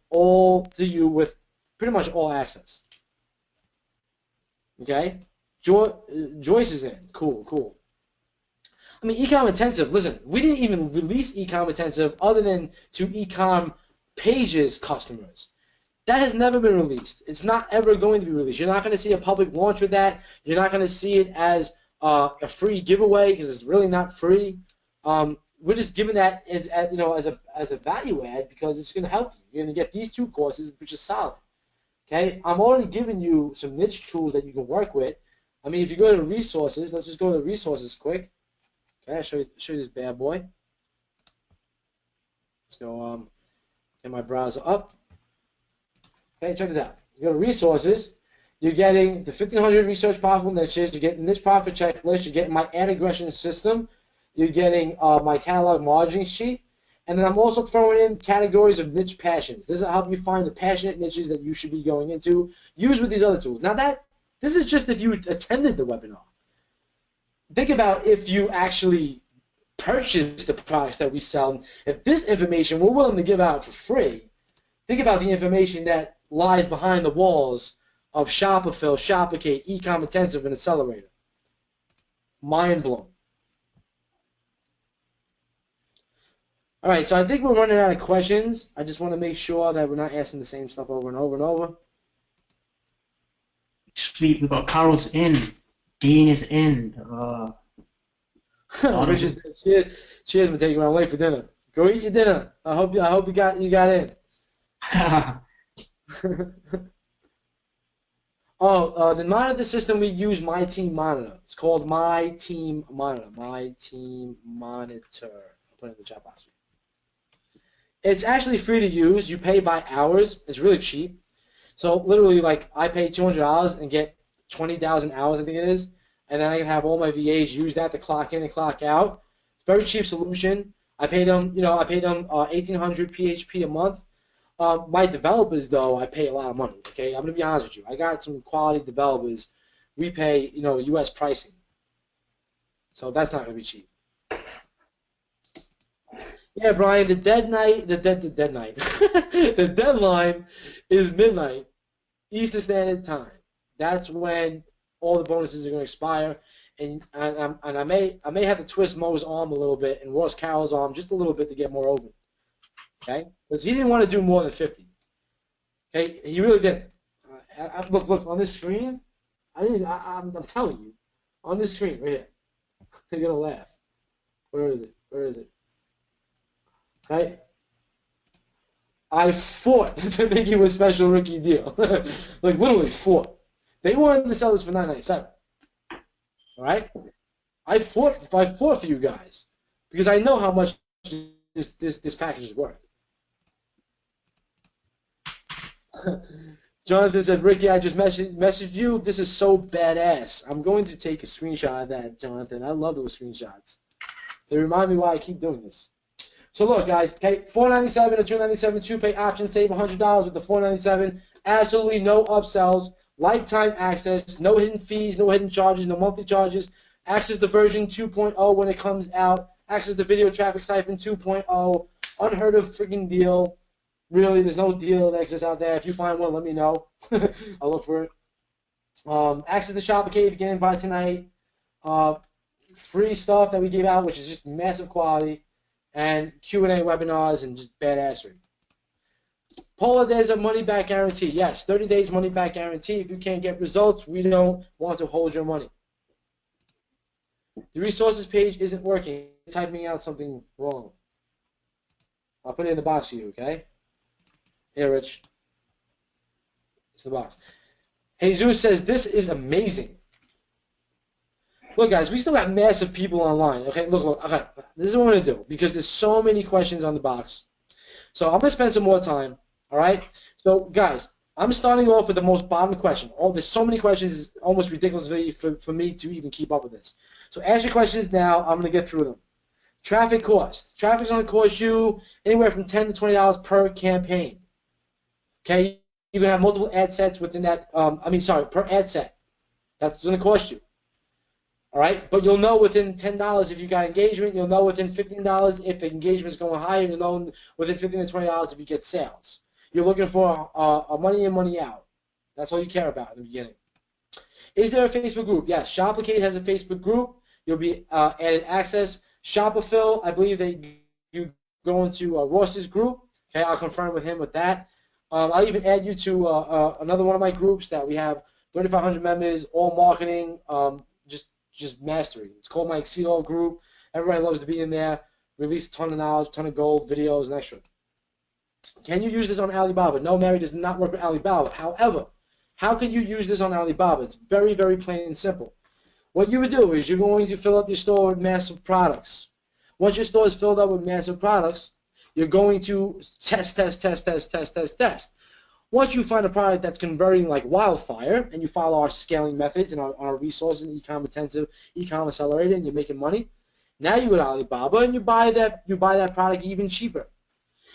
you with pretty much all access. Okay? Joyce is in. Cool. I mean, Ecom Intensive, listen, we didn't even release Ecom Intensive other than to Ecom Pages customers. That has never been released. It's not ever going to be released. You're not going to see a public launch with that. You're not going to see it as a free giveaway because it's really not free. We're just giving that as a value add because it's going to help you. You're going to get these 2 courses, which is solid. Okay, I'm already giving you some niche tools that you can work with. I mean, if you go to resources, let's just go to the resources quick. Okay, I'll show you this bad boy. Let's go get my browser up. Okay, check this out. You go to resources. You're getting the 1,500 research profitable niches. You're getting niche profit checklist. You're getting my ad aggression system. You're getting my catalog margin sheet. And then I'm also throwing in categories of niche passions. This will help you find the passionate niches that you should be going into. Use with these other tools. Now this is just if you attended the webinar. Think about if you actually purchase the products that we sell. If this information we're willing to give out for free, think about the information that lies behind the walls of Shopify, Shopify, Ecom Intensive, and Accelerator. Mind blown. All right, so I think we're running out of questions. I just want to make sure that we're not asking the same stuff over and over and over. Sweet, we got Carol's in. Dean is in. Richard said, cheers for taking my wife for dinner. Go eat your dinner. I hope you got in. The monitor system we use, My Team Monitor. It's called My Team Monitor. My Team Monitor. I'll put it in the chat box. It's actually free to use. You pay by hours. It's really cheap. So literally, like, I pay $200 and get 20,000 hours, I think it is, and then I can have all my VAs use that to clock in and clock out. Very cheap solution. I pay them, 1,800 PHP a month. My developers, though, I pay a lot of money. Okay, I'm gonna be honest with you. I got some quality developers. We pay, U.S. pricing, so that's not gonna be cheap. Yeah, Brian, the deadline is midnight Eastern Standard Time. That's when all the bonuses are going to expire, and I may have to twist Mo's arm a little bit and Ross Carroll's arm just a little bit to get more open. Okay, because he didn't want to do more than 50. Okay, he really didn't. Look on this screen. I'm telling you, on this screen right here. You're gonna laugh. Where is it? Right? I fought to make you a special rookie deal. Like, literally fought. They wanted to sell this for $9.97. All right? I fought for you guys because I know how much this package is worth. Jonathan said, Ricky, I just messaged you. This is so badass. I'm going to take a screenshot of that, Jonathan. I love those screenshots. They remind me why I keep doing this. So look, guys, okay, $497 or $297 two-pay option, save $100 with the $497. Absolutely no upsells, lifetime access, no hidden fees, no hidden charges, no monthly charges. Access to version 2.0 when it comes out. Access to video traffic siphon 2.0. Unheard of freaking deal. Really, there's no deal that exists out there. If you find one, let me know. I'll look for it. Access to Shopify if you get in by tonight. Free stuff that we gave out, which is just massive quality. And Q&A webinars and just badassery. Paula, there's a money-back guarantee. Yes, 30 days money-back guarantee. If you can't get results, we don't want to hold your money. The resources page isn't working. Typing out something wrong. I'll put it in the box for you, okay? Here, Rich. It's the box. Jesus says, this is amazing. Look, guys, we still got massive people online. Okay, look, okay. This is what I'm going to do because there's so many questions on the box. So I'm going to spend some more time, all right? So, guys, I'm starting off with the most bottom question. Oh, there's so many questions, it's almost ridiculous for me to even keep up with this. So ask your questions now. I'm going to get through them. Traffic costs. Traffic's going to cost you anywhere from $10 to $20 per campaign. Okay? You can have multiple ad sets within that, per ad set. That's going to cost you. All right? But you'll know within $10 if you got engagement. You'll know within $15 if the engagement is going higher. You'll know within $15 to $20 if you get sales. You're looking for a money in, money out. That's all you care about in the beginning. Is there a Facebook group? Yes. Shopify has a Facebook group. You'll be added access. Shopify, I believe that you go into Ross's group. Okay, I'll confirm with him with that. I'll even add you to another one of my groups that we have 3,500 members, all marketing, just mastery. It's called my Exceed group. Everybody loves to be in there. Release a ton of knowledge, ton of gold, videos, and extra. Can you use this on Alibaba? No, Mary does not work with Alibaba. However, how can you use this on Alibaba? It's very, very plain and simple. What you would do is you're going to fill up your store with massive products. Once your store is filled up with massive products, you're going to test. Once you find a product that's converting like wildfire, and you follow our scaling methods and our resources, e-com intensive, e-com accelerator, and you're making money, now you go to Alibaba and you buy that product even cheaper.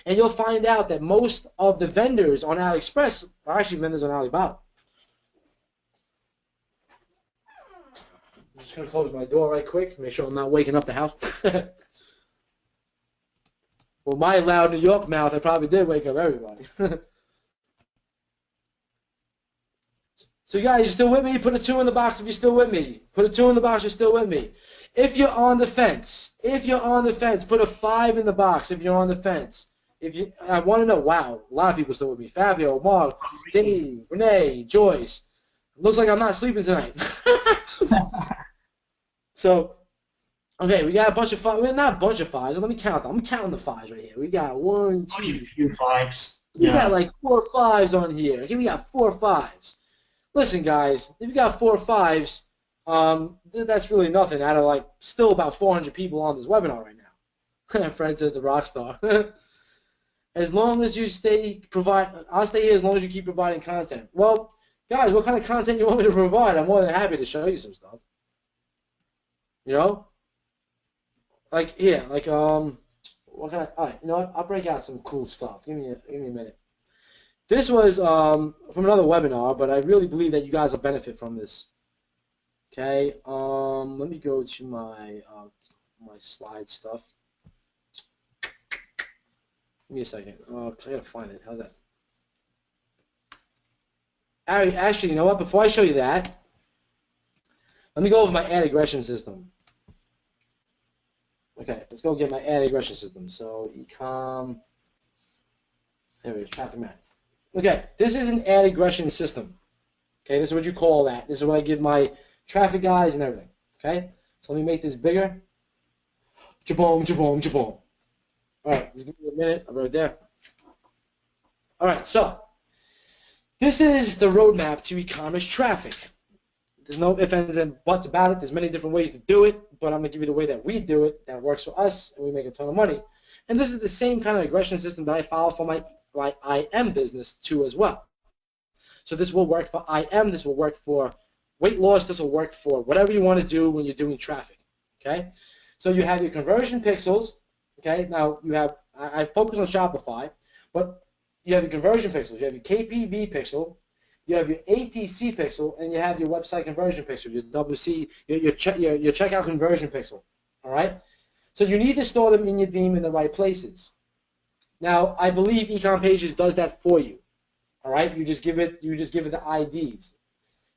And you'll find out that most of the vendors on AliExpress are actually vendors on Alibaba. I'm just going to close my door right quick, make sure I'm not waking up the house. Well, my loud New York mouth, I probably did wake up everybody. So you guys, you still with me? Put a 2 in the box if you're still with me. Put a 2 in the box if you're still with me. If you're on the fence, put a 5 in the box if you're on the fence. I want to know, wow, a lot of people still with me. Fabio, Mark, Dave, Renee, Joyce. Looks like I'm not sleeping tonight. So, okay, we got a bunch of 5s. Well, not a bunch of 5s. Let me count them. I'm counting the 5s right here. We got 1, 2. Only a few 5s. We got like 4 5s on here. Okay, we got 4 5s. Listen, guys, if you got 4 5s, that's really nothing out of like still about 400 people on this webinar right now. Friends at the Rockstar. As long as you I'll stay here as long as you keep providing content. Well, guys, what kind of content you want me to provide? I'm more than happy to show you some stuff. You know? Like here, like what kind of? All right, you know what? I'll break out some cool stuff. Give me a minute. This was from another webinar, but I really believe that you guys will benefit from this. Okay, let me go to my slide stuff. Give me a second. I gotta find it. How's that? Actually, you know what? Before I show you that, let me go over my ad aggression system. Okay, let's go get my ad aggression system. So ecom. There we go. Traffic map. Okay, this is an ad aggression system. Okay, this is what you call that. This is what I give my traffic guys and everything. Okay, so let me make this bigger. Chaboom, chaboom, chaboom. All right, just give me a minute. I'm right there. All right, so this is the roadmap to e-commerce traffic. There's no ifs, ands, and buts about it. There's many different ways to do it, but I'm going to give you the way that we do it that works for us, and we make a ton of money. And this is the same kind of aggression system that I follow for my IM business too as well. So this will work for IM. This will work for weight loss. This will work for whatever you want to do when you're doing traffic. Okay. So you have your conversion pixels. Okay. Now you have I focus on Shopify, but you have your conversion pixels. You have your KPV pixel. You have your ATC pixel, and you have your website conversion pixel. Your WC, your checkout conversion pixel. All right. So you need to store them in your theme in the right places. Now, I believe Ecom Pages does that for you. All right, you just give it the IDs,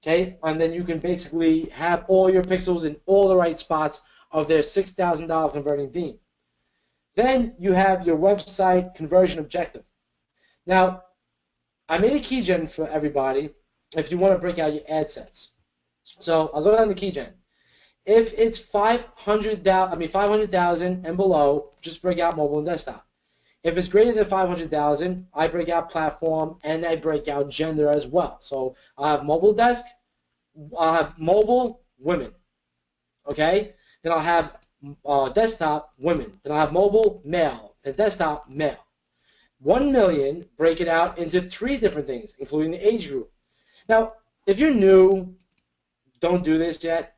okay, and then you can basically have all your pixels in all the right spots of their $6,000 converting theme. Then you have your website conversion objective. Now, I made a keygen for everybody if you want to break out your ad sets. So I'll go down to keygen. If it's 500,000 and below, just break out mobile and desktop. If it's greater than 500,000, I break out platform and I break out gender as well. So I have mobile desk, I'll have mobile women, okay? Then I'll have desktop women. Then I'll have mobile male, then desktop male. 1 million, break it out into 3 different things, including the age group. Now, if you're new, don't do this yet.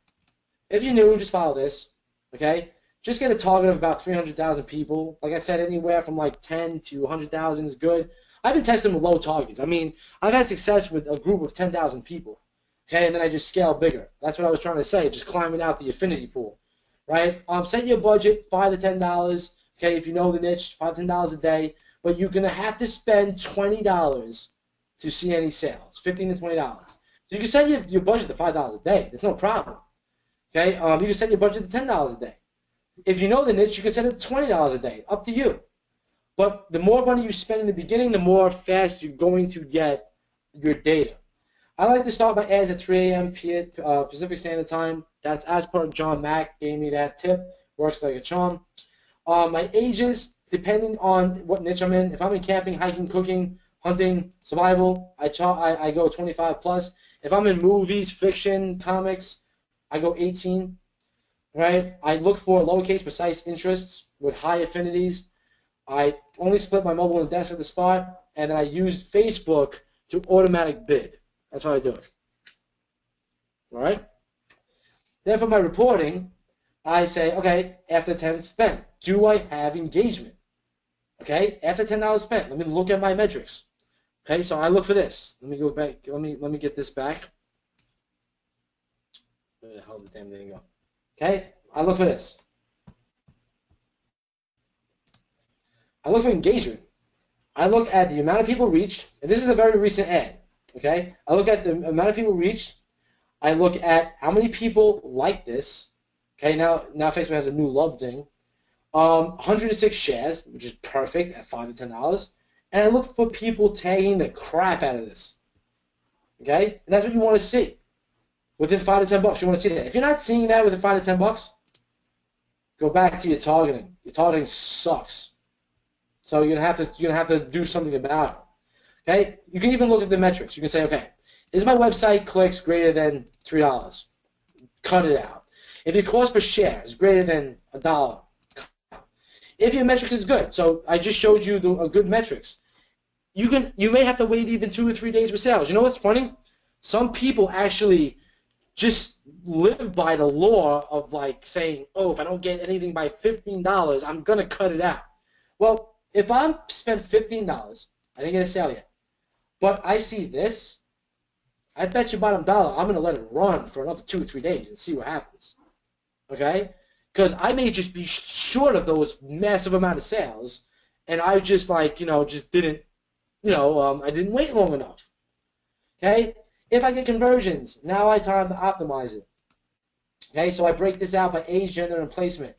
If you're new, just follow this, okay? Just get a target of about 300,000 people. Like I said, anywhere from like 10 to 100,000 is good. I've been testing with low targets. I mean, I've had success with a group of 10,000 people, okay? And then I just scale bigger. That's what I was trying to say, just climbing out the affinity pool, right? Set your budget, $5 to $10, okay? If you know the niche, $5 to $10 a day. But you're going to have to spend $20 to see any sales, $15 to $20. So you can set your budget to $5 a day. That's no problem. Okay, you can set your budget to $10 a day. If you know the niche, you can set it to $20 a day. Up to you. But the more money you spend in the beginning, the more fast you're going to get your data. I like to start my ads at 3 a.m. Pacific Standard Time. That's as per John Mack gave me that tip. Works like a charm. My ages, depending on what niche I'm in. If I'm in camping, hiking, cooking, hunting, survival, I go 25 plus. If I'm in movies, fiction, comics, I go 18, right? I look for lowercase precise interests with high affinities. I only split my mobile and desk at the start, and then I use Facebook to automatic bid. That's how I do it. All right? Then for my reporting, I say, okay, after 10 spent, do I have engagement? Okay, after $10 spent, let me look at my metrics. Okay, so I look for this. Let me go back. Let me get this back. Where the hell did the damn thing go? Okay, I look for this. I look for engagement. I look at the amount of people reached, and this is a very recent ad. Okay, I look at the amount of people reached. I look at how many people like this. Okay, now Facebook has a new love thing. 106 shares, which is perfect at $5 to $10. And I look for people tagging the crap out of this. Okay, and that's what you want to see. Within $5 to $10, you want to see that. If you're not seeing that within $5 to $10, go back to your targeting. Your targeting sucks. So you're gonna have to do something about it. Okay? You can even look at the metrics. You can say, okay, is my website clicks greater than $3? Cut it out. If your cost per share is greater than $1, cut it out. If your metric is good, so I just showed you the good metrics. You may have to wait even 2 or 3 days for sales. You know what's funny? Some people actually just live by the law of like saying, oh, if I don't get anything by $15, I'm going to cut it out. Well, if I spent $15, I didn't get a sale yet, but I see this, I bet you bottom dollar I'm going to let it run for another 2 or 3 days and see what happens. Okay? Because I may just be short of those massive amount of sales, and I just like, just didn't, I didn't wait long enough. Okay? If I get conversions, now I time to optimize it. Okay, so I break this out by age, gender, and placement.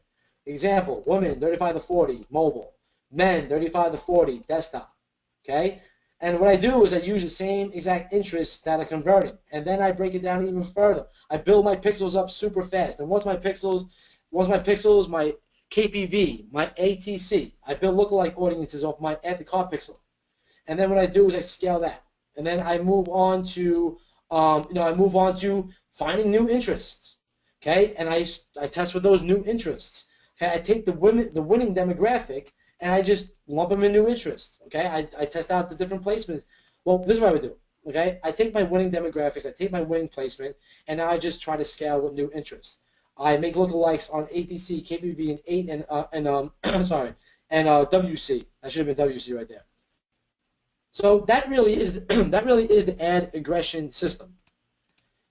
Example, women, 35 to 40, mobile. Men, 35 to 40, desktop. Okay? And what I do is I use the same exact interests that are converting. And then I break it down even further. I build my pixels up super fast. And once my pixels, my KPV, my ATC, I build lookalike audiences off my add to cart pixel. And then what I do is I scale that. And then I move on to, finding new interests. Okay, and I test with those new interests. Okay, I take the winning demographic and I just lump them in new interests. Okay, I test out the different placements. Well, this is what I would do. Okay, I take my winning demographics, I take my winning placement, and now I just try to scale with new interests. I make lookalikes on ATC, KPV, and WC. That should have been WC right there. So that really is the ad aggression system.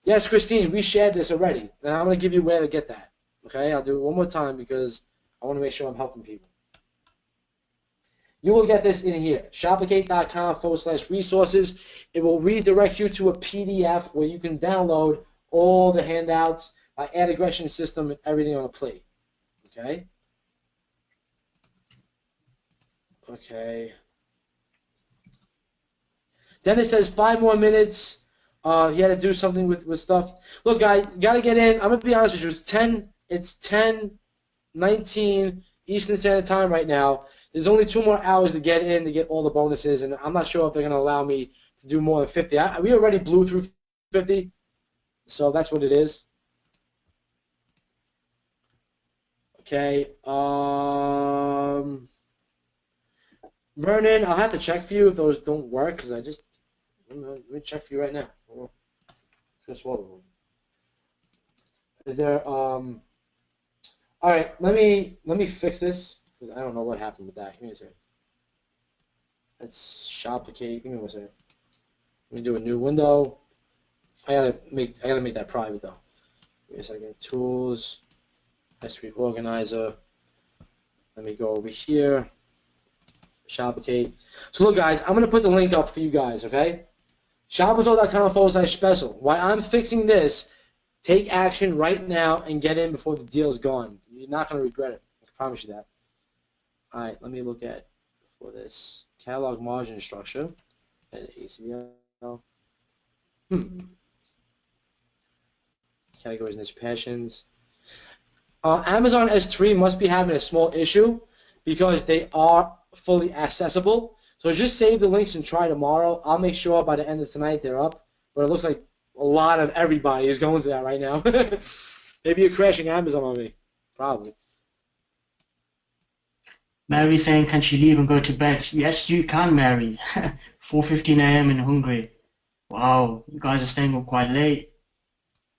Yes, Christine, we shared this already, and I'm going to give you where to get that. Okay, I'll do it one more time because I want to make sure I'm helping people. You will get this in here, shopify.com/resources. It will redirect you to a PDF where you can download all the handouts, my ad aggression system, and everything on a plate. Okay? Okay. Then it says 5 more minutes. He had to do something with stuff. Look, guys, you gotta get in. I'm gonna be honest with you. It's 10:19 Eastern Standard Time right now. There's only 2 more hours to get in to get all the bonuses, and I'm not sure if they're gonna allow me to do more than 50. We already blew through 50, so that's what it is. Okay. Vernon, I'll have to check for you if those don't work, because let me check for you right now. Just one of them. Is there all right, let me fix this, because I don't know what happened with that. Give me a second. Let's Shopify. Give me 1 second. Let me do a new window. I gotta make that private though. Give me a second. Tools, S3 organizer. Let me go over here. Shopify. So look, guys, I'm gonna put the link up for you guys, okay? Shopify.com/special. While I'm fixing this, take action right now and get in before the deal is gone. You're not gonna regret it. I can promise you that. All right, let me look at for this catalog margin structure and ACL. Categories and niche passions. Amazon S3 must be having a small issue because they are fully accessible. So just save the links and try tomorrow. I'll make sure by the end of tonight they're up. But it looks like a lot of everybody is going through that right now. Maybe you're crashing Amazon on me. Probably. Mary saying, can she leave and go to bed? Yes, you can, Mary. 4:15 a.m. in Hungary. Wow, you guys are staying up quite late.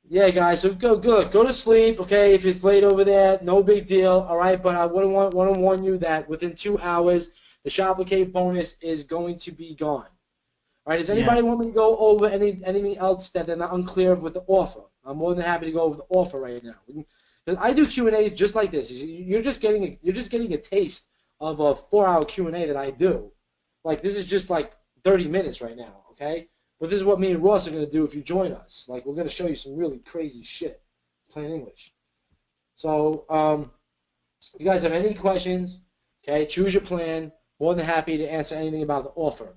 Yeah, guys, so go to sleep, okay? If it's late over there, no big deal, all right? But I want to warn you that within 2 hours, the Shopify bonus is going to be gone. All right, does anybody want me to go over anything else that they're not unclear of with the offer? I'm more than happy to go over the offer right now. Because I do Q&As just like this. You're just getting a taste of a 4-hour Q&A that I do. Like, this is just like 30 minutes right now, okay? But this is what me and Ross are going to do if you join us. Like, we're going to show you some really crazy shit, plain English. So, if you guys have any questions, okay, choose your plan. More than happy to answer anything about the offer.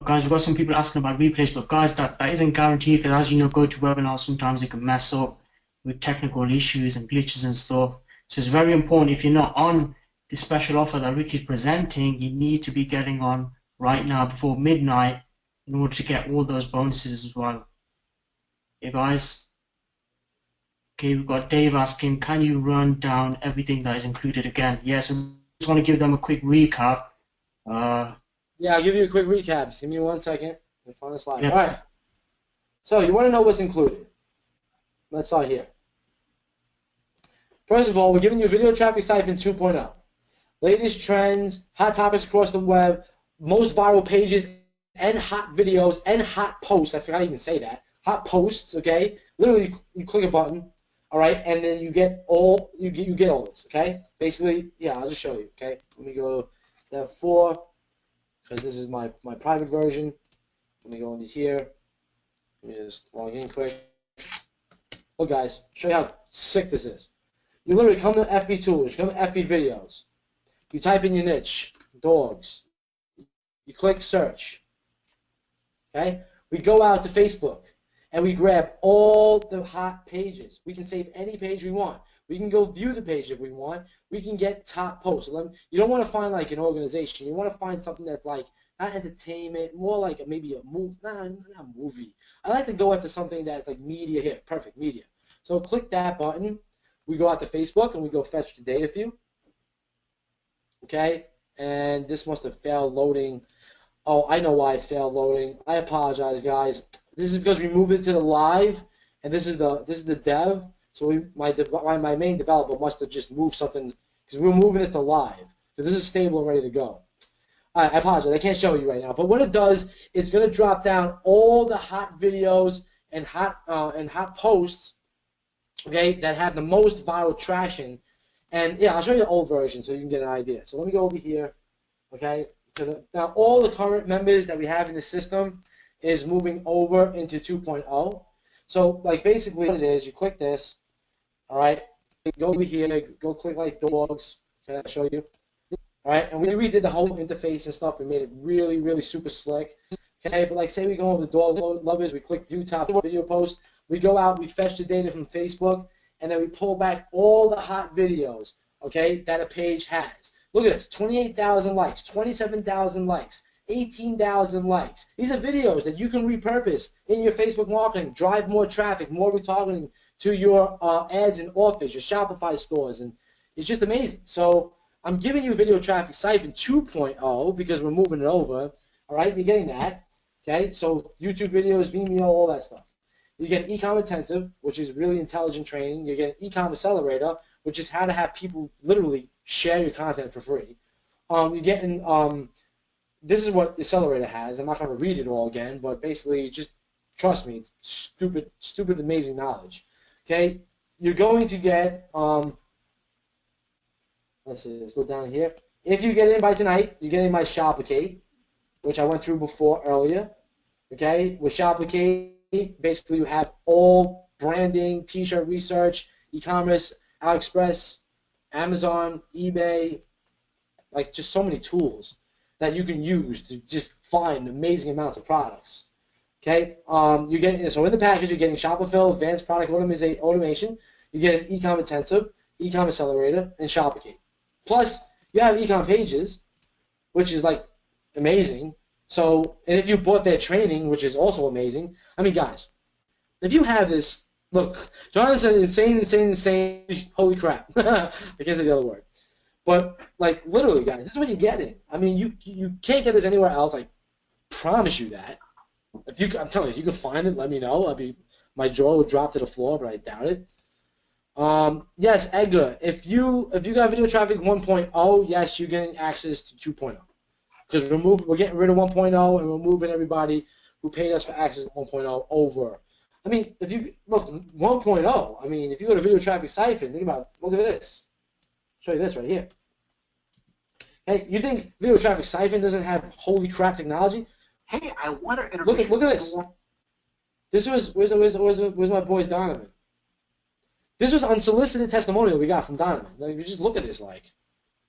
Guys, we've got some people asking about replays, but guys, that isn't guaranteed because as you know, GoToWebinar, sometimes it can mess up with technical issues and glitches and stuff. So it's very important if you're not on the special offer that Ricky's presenting, you need to be getting on right now before midnight in order to get all those bonuses as well. Okay, guys? Okay, we've got Dave asking, can you run down everything that is included again? Yes, I just want to give them a quick recap. Yeah, I'll give you a quick recap. Just give me 1 second. Let me find the slide. Yep. All right. So you want to know what's included. Let's start here. First of all, we're giving you video traffic siphon 2.0. Latest trends, hot topics across the web, most viral pages, and hot videos, and hot posts. I forgot to even say that. Hot posts, okay? Literally, you click a button, all right, and then you get all this, okay? Basically, yeah, I'll just show you, okay? Let me go to 4, because this is my private version. Let me go into here. Let me just log in quick. Look, guys, show you how sick this is. You literally come to FB Tools, you come to FB Videos. You type in your niche, dogs. You click search. Okay? We go out to Facebook and we grab all the hot pages. We can save any page we want. We can go view the page if we want. We can get top posts. You don't want to find like an organization. You want to find something that's like not entertainment, more like maybe a movie. Not a movie. I like to go after something that's like media here. Perfect, media. So click that button. We go out to Facebook and we go fetch the data view. Okay, and this must have failed loading. Oh, I know why it failed loading. I apologize, guys. This is because we moved it to the live, and this is the dev. So my main developer must have just moved something because we're moving this to live because this is stable and ready to go. All right, I apologize. I can't show you right now, but what it does is going to drop down all the hot videos and hot posts, okay, that have the most viral traction. And yeah, I'll show you the old version so you can get an idea. So let me go over here, okay. Now all the current members that we have in the system is moving over into 2.0. So like basically what it is, you click this, all right. Go over here, go click like dogs. Okay, I'll show you. All right, and we redid the whole interface and stuff. We made it really, really super slick. Okay, but like say we go over the dog lovers, we click view top video post. We go out, we fetch the data from Facebook, and then we pull back all the hot videos, okay, that a page has. Look at this, 28,000 likes, 27,000 likes, 18,000 likes. These are videos that you can repurpose in your Facebook marketing, drive more traffic, more retargeting to your ads and offers, your Shopify stores, and it's just amazing. So I'm giving you Video Traffic Siphon 2.0 because we're moving it over. All right, you're getting that. Okay, so YouTube videos, Vimeo, all that stuff. You get Ecom Intensive, which is really intelligent training. You get Ecom Accelerator, which is how to have people literally share your content for free. You're getting this is what Accelerator has. I'm not going to read it all again, but basically, just trust me, it's stupid, amazing knowledge. Okay, you're going to get let's see, let's go down here. If you get in by tonight, you're getting my Shopify, which I went through before earlier. Okay, with Shopify, basically you have all branding, t-shirt research, e-commerce, AliExpress, Amazon, eBay, like just so many tools that you can use to just find amazing amounts of products. Okay, you're getting so in the package you're getting Shopify, Advanced Product Automation. You get an Ecom Intensive, Ecom Accelerator, and Shopify. Plus you have Ecom Pages, which is like amazing. So, and if you bought their training, which is also amazing, I mean, guys, if you have this, look, Jonathan said insane, holy crap. I can't say the other word. But, like, literally, guys, this is what you're getting. I mean, you can't get this anywhere else. I promise you that. I'm telling you, if you can find it, let me know. My jaw would drop to the floor, but I doubt it. Yes, Edgar, if you got Video Traffic 1.0, yes, you're getting access to 2.0. Because we're getting rid of 1.0 and we're moving everybody who paid us for access to 1.0 over. I mean, if you look 1.0, I mean, if you go to Video Traffic Siphon, think about, look at this. Show you this right here. Hey, you think Video Traffic Siphon doesn't have holy crap technology? Hey, I want to look at this. This was where's my boy Donovan? This was unsolicited testimonial we got from Donovan. Like, you just look at this, like.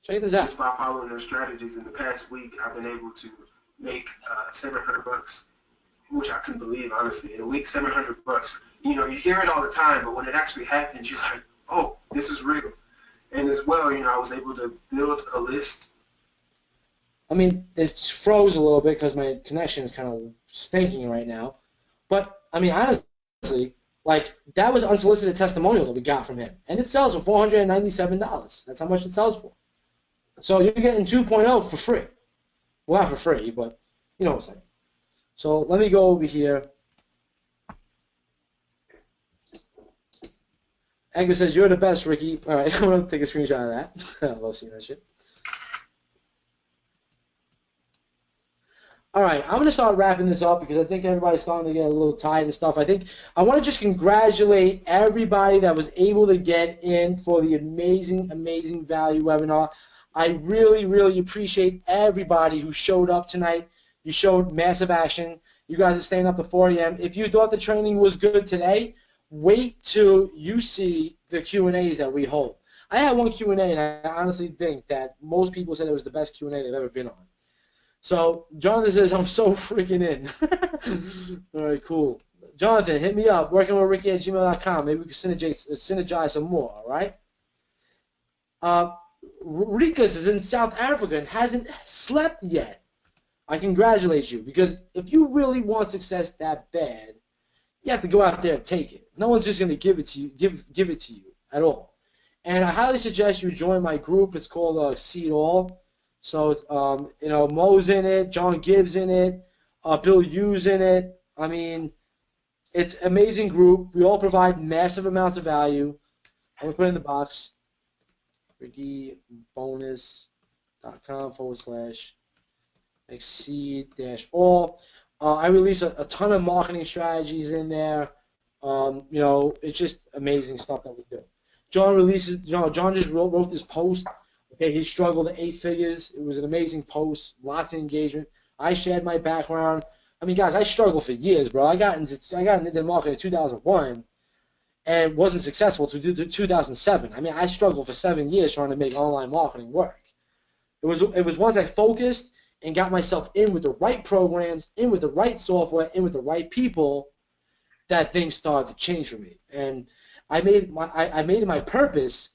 Check this out. Just by following their strategies in the past week, I've been able to make $700, which I couldn't believe, honestly. In a week, $700. You know, you hear it all the time, but when it actually happens, you're like, oh, this is real. And as well, you know, I was able to build a list. I mean, it froze a little bit because my connection is kind of stinking right now. But, I mean, honestly, like, that was unsolicited testimonial that we got from him. And it sells for $497. That's how much it sells for. So you're getting 2.0 for free. Well, not for free, but you know what I'm saying. So let me go over here. Edgar says, you're the best, Ricky. All right, I'm going to take a screenshot of that. I love seeing that shit. All right, I'm going to start wrapping this up because I think everybody's starting to get a little tired and stuff. I want to just congratulate everybody that was able to get in for the amazing, amazing value webinar. I really, really appreciate everybody who showed up tonight. You showed massive action. You guys are staying up to 4 a.m. If you thought the training was good today, wait till you see the Q&As that we hold. I had one Q&A, and I honestly think that most people said it was the best Q&A they've ever been on. So Jonathan says, I'm so freaking in. All right, cool. Jonathan, hit me up, workingwithricky@gmail.com. Maybe we can synergize some more, all right? Rikas is in South Africa and hasn't slept yet. I congratulate you, because if you really want success that bad, you have to go out there and take it. No one's just going to give it to you, give it to you at all. And I highly suggest you join my group. It's called See It All. So you know, Mo's in it, John Gibbs in it, Bill Hughes in it. I mean, it's an amazing group. We all provide massive amounts of value. I'm going to put it in the box. RickyBonus.com/exceed-all. I release a ton of marketing strategies in there. You know, it's just amazing stuff that we do. John just wrote this post. Okay, he struggled at 8 figures. It was an amazing post, lots of engagement. I shared my background. I mean, guys, I struggled for years, bro. I got into marketing in 2001 and wasn't successful to 2007. I mean, I struggled for 7 years trying to make online marketing work. It It was once I focused and got myself in with the right programs, in with the right software, in with the right people, that things started to change for me. And I made it my purpose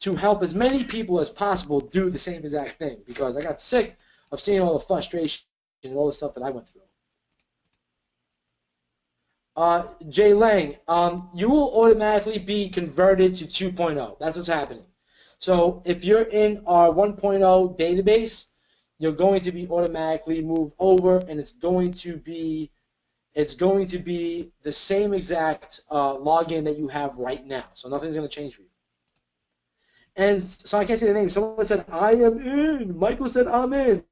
to help as many people as possible do the same exact thing, because I got sick of seeing all the frustration and all the stuff that I went through. Jay Lang, you will automatically be converted to 2.0. That's what's happening. So if you're in our 1.0 database, you're going to be automatically moved over, and it's going to be the same exact login that you have right now. So nothing's going to change for you. And so I can't say the name. Someone said, I am in. Michael said, I'm in.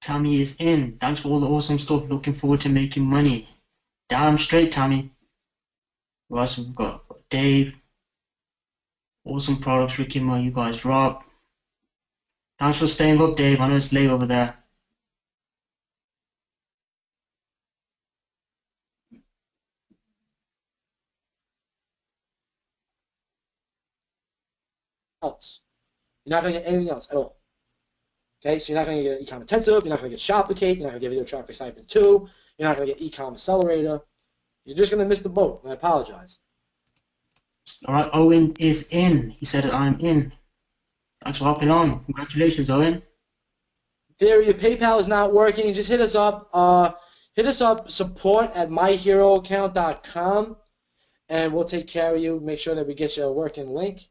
Tommy is in. Thanks for all the awesome stuff. Looking forward to making money. Damn straight, Tommy. Who else we've got? Dave. Awesome products, Ricky Mo. You guys rock. Thanks for staying up, Dave. I know it's late over there. Else. You're not going to get anything else at all. Okay, so you're not going to get Ecom Intensive, you're not going to get Shopify, you're not going to get Video Traffic Siphon 2, you're not going to get Ecom Accelerator. You're just going to miss the boat, and I apologize. All right, Owen is in. He said I'm in. Thanks for hopping on. Congratulations, Owen. Theory, your PayPal is not working. Just hit us up. support@myheroaccount.com, and we'll take care of you. Make sure that we get you a working link.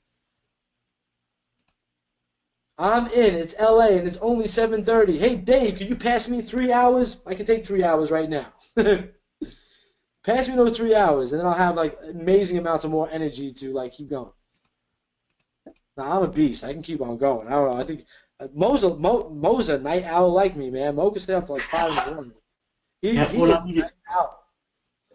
I'm in. It's LA, and it's only 7:30. Hey, Dave, could you pass me 3 hours? I can take 3 hours right now. Pass me those 3 hours, and then I'll have like amazing amounts of more energy to like keep going. Now, I'm a beast. I can keep on going. I don't know. I think Mo's a night owl like me, man. Mo can stay up to like 5 in the morning.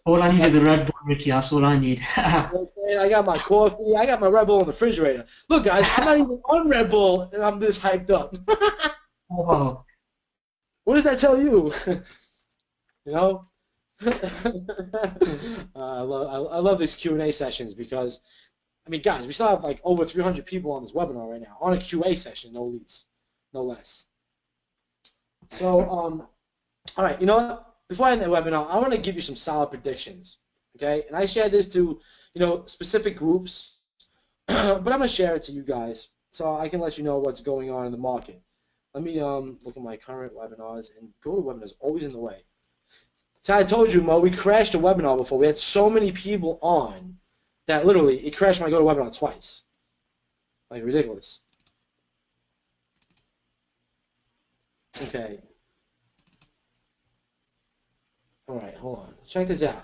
All I need is a Red Bull, Ricky. That's all I need. I got my coffee. I got my Red Bull in the refrigerator. Look, guys, I'm not even on Red Bull, and I'm this hyped up. Oh. What does that tell you? You know? I love these Q&A sessions because, I mean, guys, we still have like over 300 people on this webinar right now on a QA session, no less. So, all right, you know what? Before I end the webinar, I want to give you some solid predictions, okay? And I shared this to, specific groups, but I'm going to share it to you guys so I can let you know what's going on in the market. Let me look at my current webinars, and GoToWebinar is always in the way. So I told you, Mo, we crashed a webinar before. We had so many people on that literally it crashed my GoToWebinar twice. Like, ridiculous. Okay. All right, hold on. Check this out.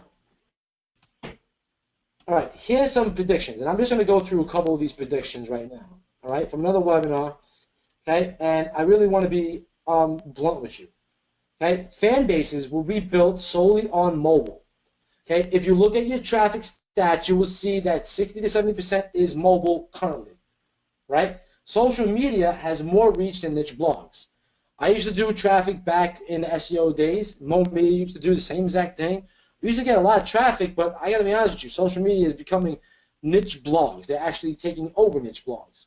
All right, here's some predictions, and I'm just going to go through a couple of these predictions right now. All right, from another webinar. Okay, and I really want to be blunt with you. Okay, fan bases will be built solely on mobile. Okay, if you look at your traffic stats, you will see that 60 to 70% is mobile currently. Right? Social media has more reach than niche blogs. I used to do traffic back in the SEO days. Mo Media used to do the same exact thing. We used to get a lot of traffic, but I got to be honest with you, social media is becoming niche blogs. They're actually taking over niche blogs.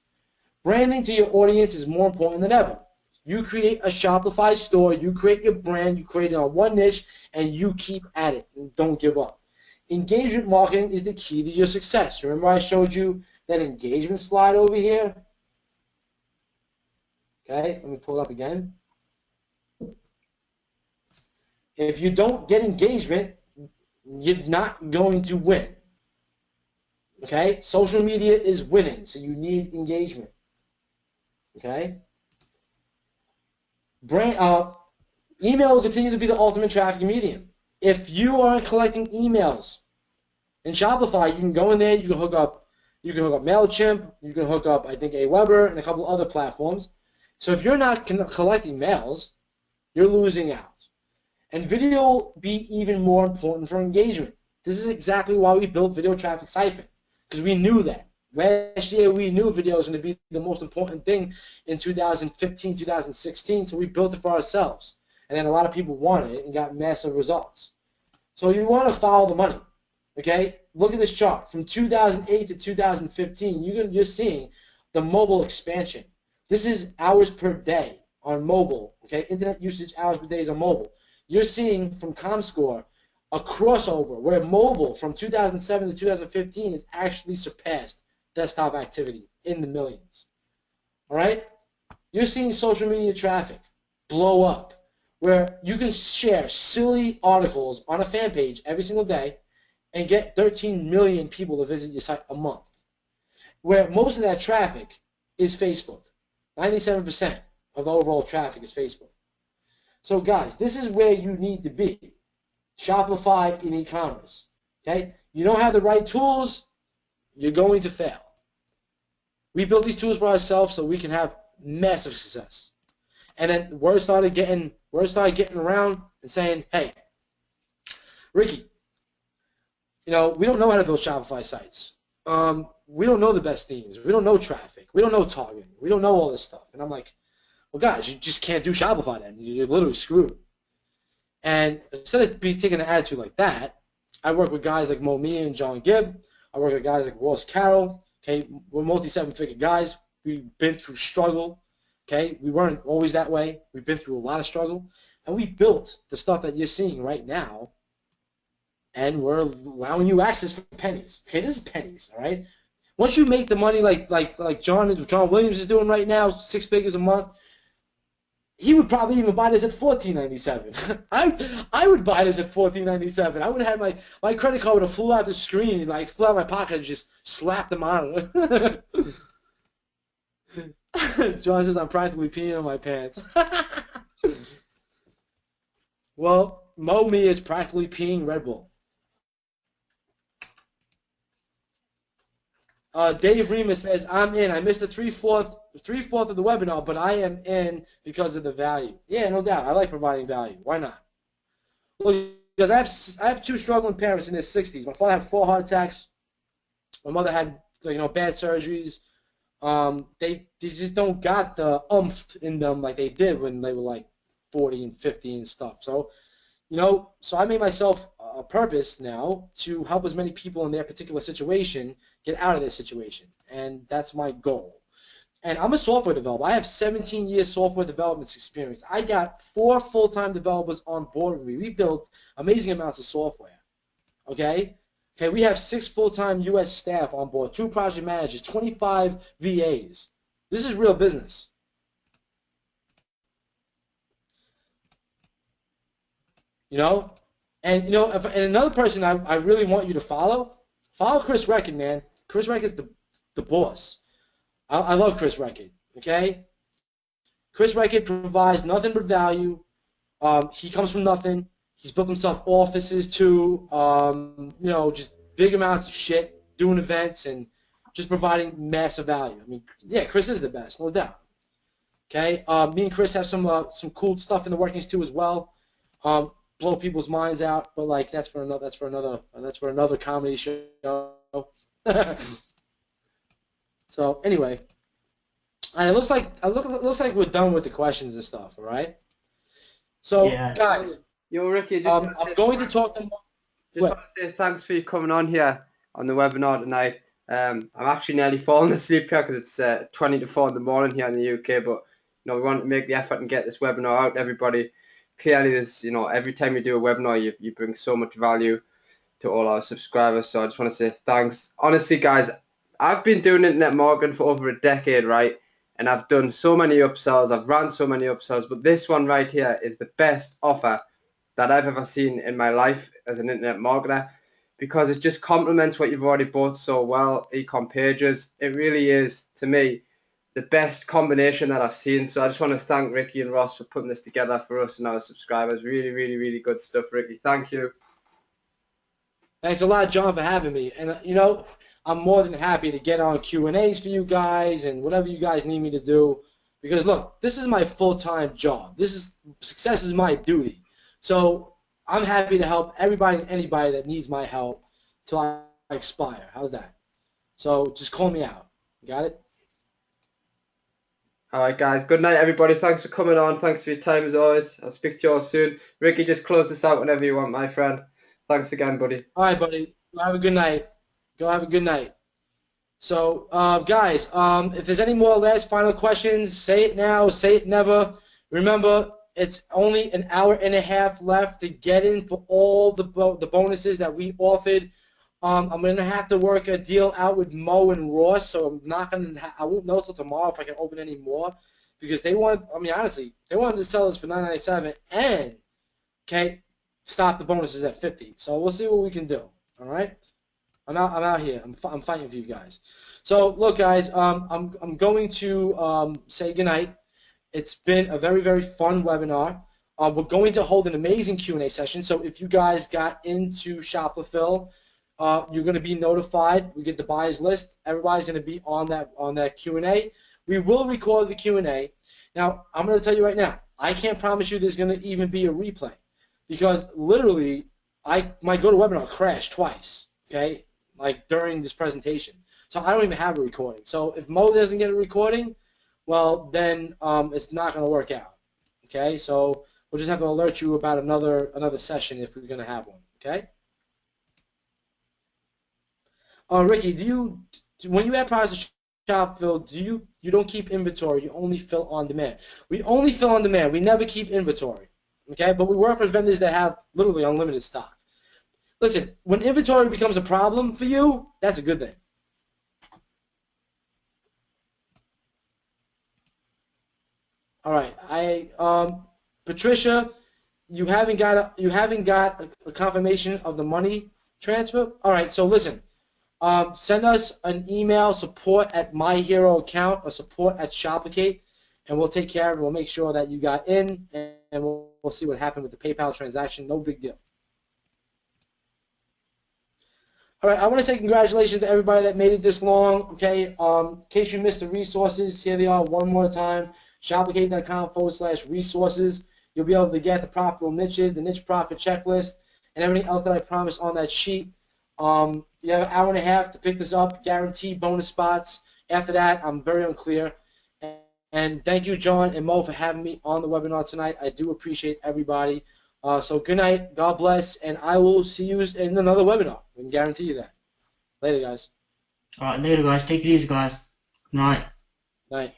Branding to your audience is more important than ever. You create a Shopify store, you create your brand, you create it on one niche, and you keep at it and don't give up. Engagement marketing is the key to your success. Remember I showed you that engagement slide over here? Okay, let me pull it up again. If you don't get engagement, you're not going to win. Okay? Social media is winning, so you need engagement. Okay? Email will continue to be the ultimate traffic medium. If you are collecting emails in Shopify, you can go in there, you can hook up MailChimp, you can hook up, I think, Aweber and a couple other platforms. So if you're not collecting mails, you're losing out. And video will be even more important for engagement. This is exactly why we built Video Traffic Siphon, because we knew that. Last year, we knew video was going to be the most important thing in 2015, 2016, so we built it for ourselves. And then a lot of people wanted it and got massive results. So you want to follow the money. Okay, look at this chart from 2008 to 2015. You're seeing the mobile expansion. This is hours per day on mobile. Okay, internet usage hours per day is on mobile. You're seeing from ComScore a crossover where mobile from 2007 to 2015 has actually surpassed desktop activity in the millions. All right, you're seeing social media traffic blow up where you can share silly articles on a fan page every single day and get 13 million people to visit your site a month, where most of that traffic is Facebook. 97% of the overall traffic is Facebook. So guys, this is where you need to be. Shopify in e-commerce. Okay? You don't have the right tools, you're going to fail. We built these tools for ourselves so we can have massive success. And then word started getting around and saying, hey, Ricky, we don't know how to build Shopify sites. We don't know the best themes. We don't know traffic. We don't know targeting. We don't know all this stuff. And I'm like, well, guys, you just can't do Shopify then. You're literally screwed. And instead of taking an attitude like that, I work with guys like Mo Mia and John Gibb. I work with guys like Ross Carroll. Okay, we're multi-seven-figure guys. We've been through struggle. Okay, we weren't always that way. We've been through a lot of struggle, and we built the stuff that you're seeing right now. And we're allowing you access for pennies. Okay, this is pennies. All right. Once you make the money like John Williams is doing right now, 6 figures a month, he would probably even buy this at $14.97. I would buy this at $14.97. I would have my credit card would have flew out the screen, like flew out my pocket and just slapped them on. John says I'm practically peeing on my pants. Well, Mo Me is practically peeing Red Bull. Dave Remus says, I'm in. I missed the three-fourth of the webinar, but I am in because of the value. Yeah, no doubt. I like providing value. Why not? Well, because I have 2 struggling parents in their 60s. My father had 4 heart attacks. My mother had bad surgeries. They just don't got the oomph in them like they did when they were like 40 and 50 and stuff. So, so I made myself a purpose now to help as many people in their particular situation get out of their situation, and that's my goal. And I'm a software developer. I have 17 years software development experience. I got 4 full-time developers on board with me. We built amazing amounts of software. Okay, we have 6 full-time U.S. staff on board, 2 project managers, 25 VAs. This is real business. And another person I really want you to follow Chris Reckon, man. Chris Reckon's the boss. I love Chris Reckon, okay? Chris Reckon provides nothing but value. He comes from nothing. He's built himself offices too, just big amounts of shit, doing events and just providing massive value. I mean, yeah, Chris is the best, no doubt. Okay, me and Chris have some cool stuff in the workings too as well. Blow people's minds out, but like that's for another comedy show. So anyway, and it looks like we're done with the questions and stuff. All right. So Yeah. guys, Ricky, I'm going to talk. Want to say thanks for you coming on here on the webinar tonight. I'm actually nearly falling asleep here because it's 20 to 4 in the morning here in the UK, but we want to make the effort and get this webinar out to everybody. Clearly, there's every time you do a webinar, you bring so much value to all our subscribers. So I just want to say thanks. Honestly, guys, I've been doing internet marketing for over a decade, right? And I've done so many upsells. I've ran so many upsells, but this one right here is the best offer that I've ever seen in my life as an internet marketer, because it just complements what you've already bought so well. Ecom Pages, it really is, to me, the best combination that I've seen. So I just want to thank Ricky and Ross for putting this together for us and our subscribers. Really, really, really good stuff, Ricky. Thank you. Thanks a lot, John, for having me. And I'm more than happy to get on Q&As for you guys and whatever you guys need me to do. Because look, this is my full-time job. Success is my duty. So I'm happy to help everybody and anybody that needs my help till I expire. How's that? So just call me out. You got it? All right, guys. Good night, everybody. Thanks for coming on. Thanks for your time, as always. I'll speak to you all soon. Ricky, just close this out whenever you want, my friend. Thanks again, buddy. All right, buddy. Go have a good night. Go have a good night. So, guys, if there's any more last final questions, say it now, say it never. Remember, it's only an hour and a half left to get in for all the bonuses that we offered. I'm going to have to work a deal out with Mo and Ross, so I'm not going to. I won't know till tomorrow if I can open any more, because they want. I mean, honestly, they wanted to sell this for $9.97 and stop the bonuses at 50. So we'll see what we can do. All right. I'm out here. I'm fighting for you guys. So look, guys, I'm going to say goodnight. It's been a very, very fun webinar. We're going to hold an amazing Q&A session. So if you guys got into Shopify, you're going to be notified. We get the buyers list. Everybody's going to be on that Q&A. We will record the Q&A. Now, I'm going to tell you right now, I can't promise you there's going to even be a replay, because literally my GoToWebinar crashed twice. Okay, like during this presentation. So I don't even have a recording. So if Mo doesn't get a recording, well, then it's not going to work out. Okay, so we'll just have to alert you about another session if we're going to have one. Okay. Ricky, when you add products to shop fill, you don't keep inventory? You only fill on demand. We only fill on demand. We never keep inventory. Okay, but we work with vendors that have literally unlimited stock. Listen, when inventory becomes a problem for you, that's a good thing. All right, Patricia, you haven't got a confirmation of the money transfer. All right, so listen, send us an email, support@myhero account or support@Shopicate, and we'll take care of it. We'll make sure that you got in, and we'll see what happened with the PayPal transaction. No big deal. All right, I want to say congratulations to everybody that made it this long. Okay, in case you missed the resources, here they are one more time. Shopify.com/resources. You'll be able to get the profitable niches, the niche profit checklist, and everything else that I promised on that sheet. You have an hour and a half to pick this up. Guaranteed bonus spots. After that, I'm very unclear. And thank you, John and Mo, for having me on the webinar tonight. I do appreciate everybody. So good night, God bless, and I will see you in another webinar. I can guarantee you that. Later, guys. All right, later, guys. Take it easy, guys. Good night. Night.